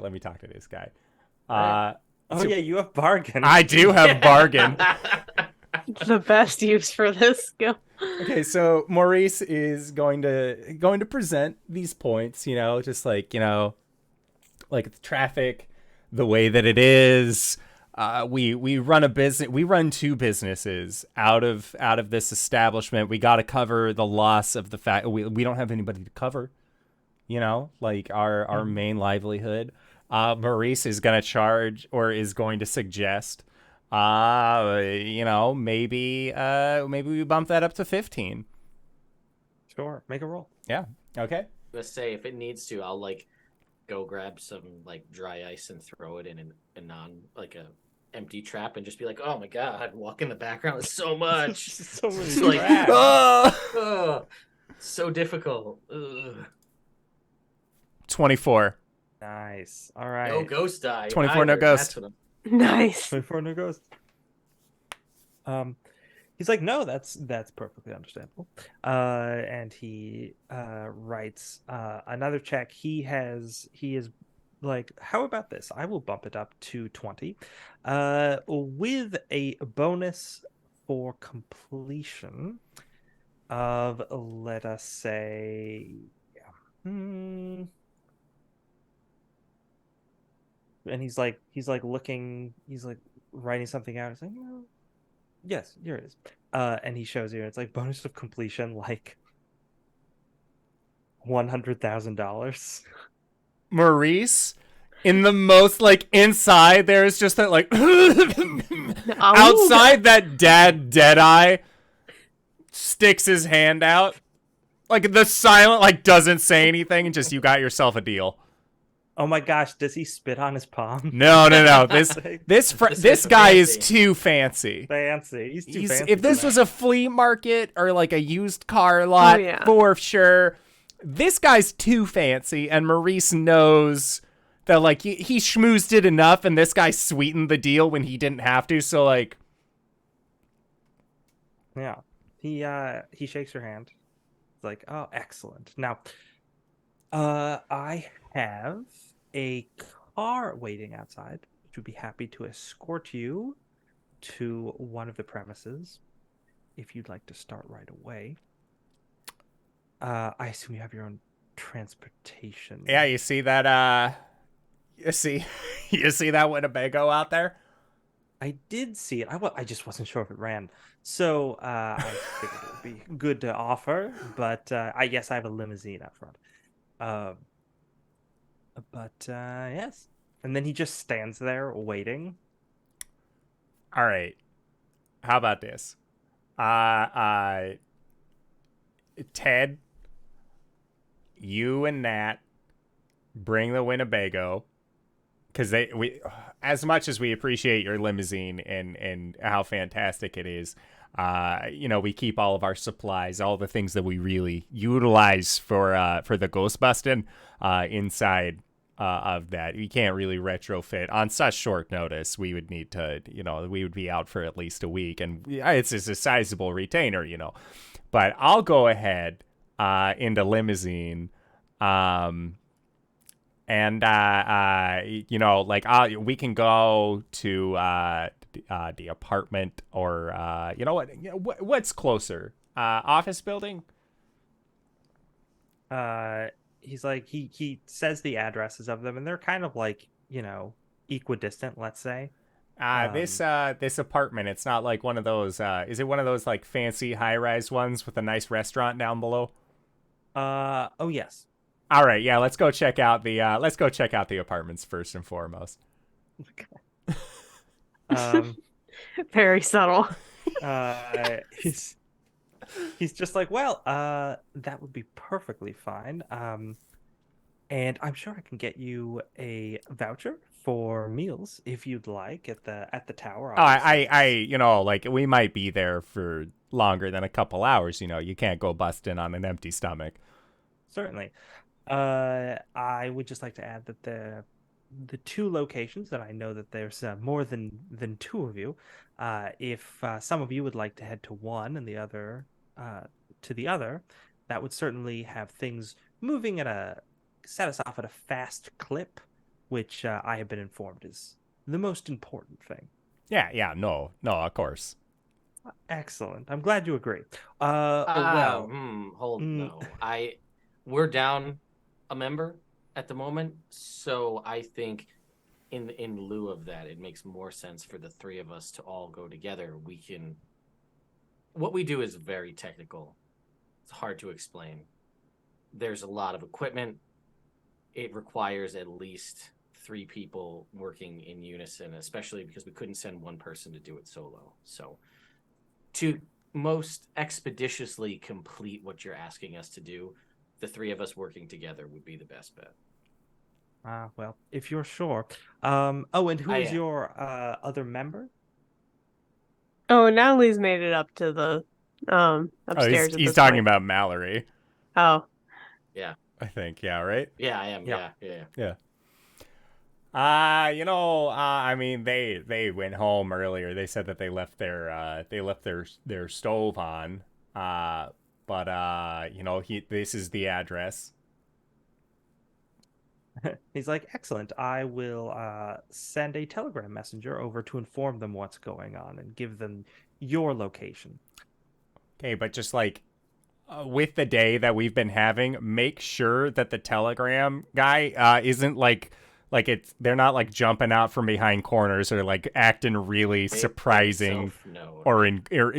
Yeah, you have bargain. I do have bargain. The best use for this skill. Okay, so Maurice is going to present these points, just like the traffic, the way that it is. We run a business. We run 2 businesses out of this establishment. We got to cover the loss of the fact we don't have anybody to cover. Our main livelihood. Maurice is going to charge or is going to suggest. Maybe we bump that up to 15. Sure, make a roll. Yeah. Okay. Let's say if it needs to, I'll go grab some dry ice and throw it in a empty trap and just be like, oh my god, walk in the background is so much. So many It's like, traps. oh, so difficult. Ugh. 24. Nice. All right. No ghost die. 24, no either, ghost. That's what Nice. 24 no ghost. He's like, no, that's perfectly understandable. And he writes another check. He is like, how about this? I will bump it up to 20, with a bonus for completion of, let us say, and he's like looking, he's like writing something out. He's like, no. Yes, here it is. And he shows you, it's like bonus of completion, like $100,000. Maurice, in the most, like, inside, there's just that, like, outside that dad Deadeye sticks his hand out. Like, the silent, like, doesn't say anything, and just, you got yourself a deal. Oh my gosh, does he spit on his palm? No. This guy is fancy. too fancy. Fancy. He's too fancy. If this was a flea market or like a used car lot, for sure. This guy's too fancy, and Maurice knows that, like, he schmoozed it enough, and this guy sweetened the deal when he didn't have to. So, like, yeah, he shakes her hand. It's like, oh, excellent. Now, I have a car waiting outside, which would be happy to escort you to one of the premises if you'd like to start right away. I assume you have your own transportation. yeah, you see that, you see that Winnebago out there? I did see it. I just wasn't sure if it ran. So I figured it would be good to offer, but I guess I have a limousine out front. Yes. And then he just stands there waiting. All right. How about this? Ted, you and Nat bring the Winnebago, because as much as we appreciate your limousine and how fantastic it is, we keep all of our supplies, all the things that we really utilize for the Ghostbusting inside of that. We can't really retrofit on such short notice. We would need to, we would be out for at least a week, and it's a sizable retainer, But I'll go ahead into limousine, we can go to the apartment, or what's closer? Office building? He's like, he says the addresses of them, and they're kind of like, equidistant, let's say. This apartment, it's not like one of those, is it one of those like fancy high-rise ones with a nice restaurant down below? Oh yes. All right, yeah, let's go check out the apartments first and foremost. Very subtle. He's just like, well, that would be perfectly fine. And I'm sure I can get you a voucher for meals if you'd like at the tower. We might be there for longer than a couple hours. You can't go busting on an empty stomach. Certainly. I would just like to add that the two locations that I know that there's more than two of you. If some of you would like to head to one and the other to the other, that would certainly have things moving set us off at a fast clip, which I have been informed is the most important thing. No, of course. Excellent. I'm glad you agree. We're down a member at the moment, so I think in lieu of that, it makes more sense for the three of us to all go together. What we do is very technical. It's hard to explain. There's a lot of equipment. It requires at least 3 people working in unison, especially because we couldn't send one person to do it solo. So to most expeditiously complete what you're asking us to do, the 3 of us working together would be the best bet. Well, if you're sure. Oh, and who I is am. your other member? Oh, Natalie's made it up to the Oh, upstairs at he's this talking point. about Mallory, Oh, Yeah. I think. Yeah, right? Yeah, I am. Yeah. Yeah. Yeah. I mean, they went home earlier. They said that they left their stove on. But this is the address. He's like, excellent. I will send a telegram messenger over to inform them what's going on and give them your location. Okay, but just like with the day that we've been having, make sure that the telegram guy isn't they're not like jumping out from behind corners or like acting really Make surprising yourself known. or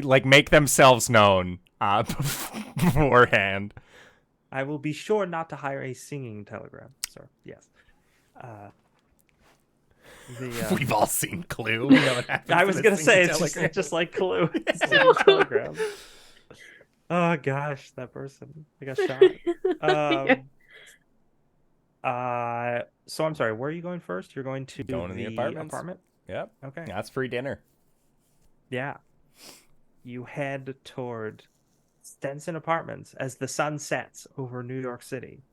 like make themselves known beforehand. I will be sure not to hire a singing telegram, sir. Yes. We've all seen Clue. We know what happens. I was in a gonna say singing it's telegram. just like Clue. Singing telegram. Oh gosh, that person. I got shot. So I'm sorry, where are you going first? You're going to Going to the apartments. apartment? Yep. Okay. That's free dinner. Yeah. You head toward Stenson Apartments as the sun sets over New York City.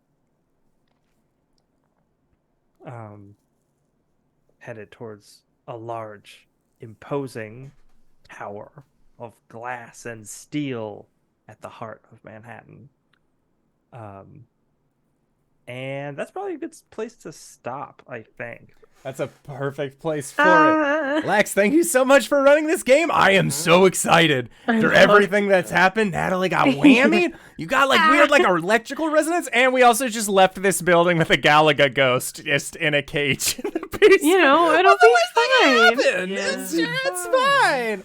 Headed towards a large, imposing tower of glass and steel at the heart of Manhattan. And that's probably a good place to stop, I think. That's a perfect place for it. Lex, thank you so much for running this game. I am so excited. After everything that's happened, Natalie got whammied. You got like weird like electrical resonance, and we also just left this building with a Galaga ghost just in a cage in the basement. you know, it'll be fine. Happen. It's fine.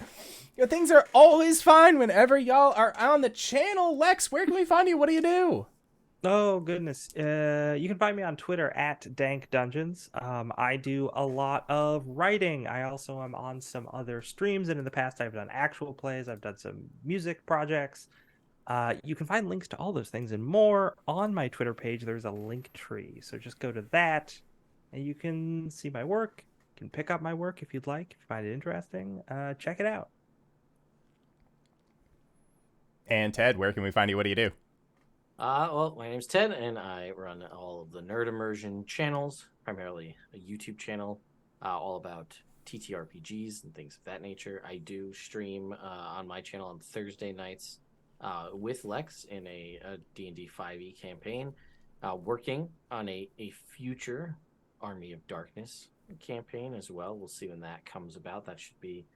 Things are always fine whenever y'all are on the channel. Lex, where can we find you? What do you do? Oh goodness. You can find me on Twitter at Dank Dungeons. I do a lot of writing. I also am on some other streams, and in the past I've done actual plays. I've done some music projects. You can find links to all those things and more on my Twitter page. There's a link tree, so just go to that, and you can see my work. You can pick up my work if you'd like. If you find it interesting, check it out. And Ted, where can we find you? What do you do? Well, my name's Ted, and I run all of the Nerd Immersion channels, primarily a YouTube channel, all about TTRPGs and things of that nature. I do stream on my channel on Thursday nights with Lex in a D&D 5e campaign, working on a future Army of Darkness campaign as well. We'll see when that comes about. That should be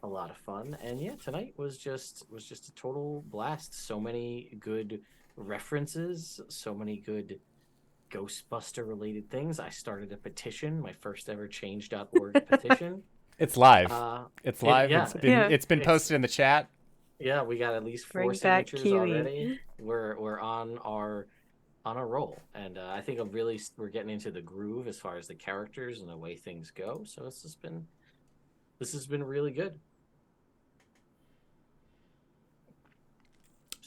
a lot of fun. And yeah, tonight was just a total blast. So many good references, so many good Ghostbuster related things. I started a petition, my first ever change.org petition. It's live. It's live. yeah. It's been posted in the chat. Yeah, we got at least 4 Bring back signatures Kiwi. already. We're on a roll, and I think we're getting into the groove as far as the characters and the way things go. So this has been really good.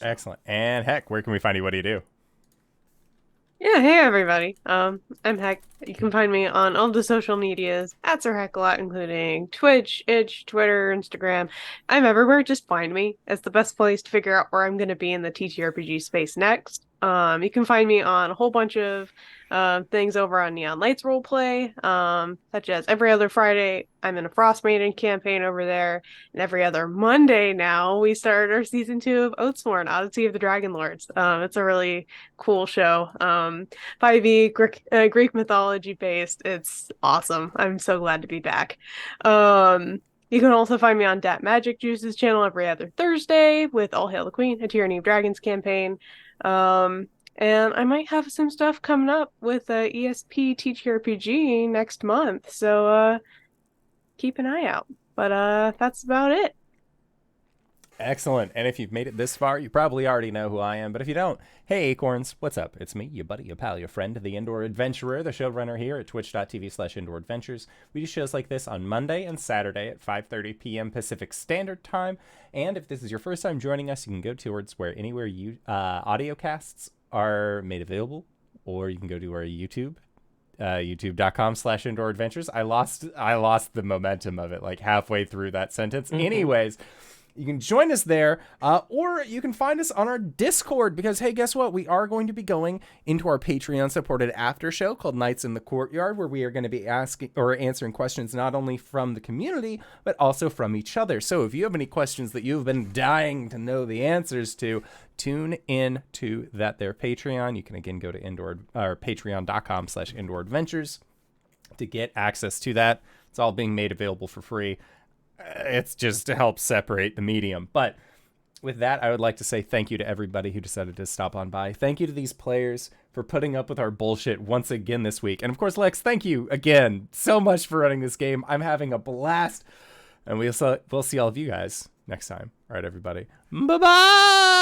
Excellent. And Heck, where can we find you? What do you do? Yeah, hey everybody. I'm Heck. You can find me on all the social medias at SirHeckalot, including Twitch, Itch, Twitter, Instagram. I'm everywhere. Just find me. It's the best place to figure out where I'm going to be in the TTRPG space next. You can find me on a whole bunch of things over on Neon Lights Roleplay, such as every other Friday, I'm in a Frost Maiden campaign over there, and every other Monday now, we start our season 2 of Oathsworn, Odyssey of the Dragon Lords. It's a really cool show. 5e Greek mythology based. It's awesome. I'm so glad to be back. You can also find me on Dat Magic Juice's channel every other Thursday with All Hail the Queen, a Tyranny of Dragons campaign. And I might have some stuff coming up with ESP TTRPG next month, so keep an eye out. But that's about it. Excellent. And if you've made it this far, you probably already know who I am. But if you don't, hey Acorns, what's up? It's me, your buddy, your pal, your friend, the Indoor Adventurer, the showrunner here at twitch.tv/indooradventures. We do shows like this on Monday and Saturday at 5:30 p.m. Pacific Standard Time. And if this is your first time joining us, you can go towards anywhere you audio casts are made available, or you can go to our YouTube youtube.com/indoor adventures. I lost the momentum of it like halfway through that sentence. Anyways, you can join us there, or you can find us on our Discord, because, hey, guess what? We are going to be going into our Patreon-supported after show called Nights in the Courtyard, where we are going to be asking or answering questions not only from the community, but also from each other. So if you have any questions that you've been dying to know the answers to, tune in to that there Patreon. You can, again, go to patreon.com/indoor adventures to get access to that. It's all being made available for free. It's just to help separate the medium. But with that, I would like to say thank you to everybody who decided to stop on by. Thank you to these players for putting up with our bullshit once again this week. And of course, Lex, thank you again so much for running this game. I'm having a blast. And we'll see all of you guys next time. All right, everybody. Bye-bye!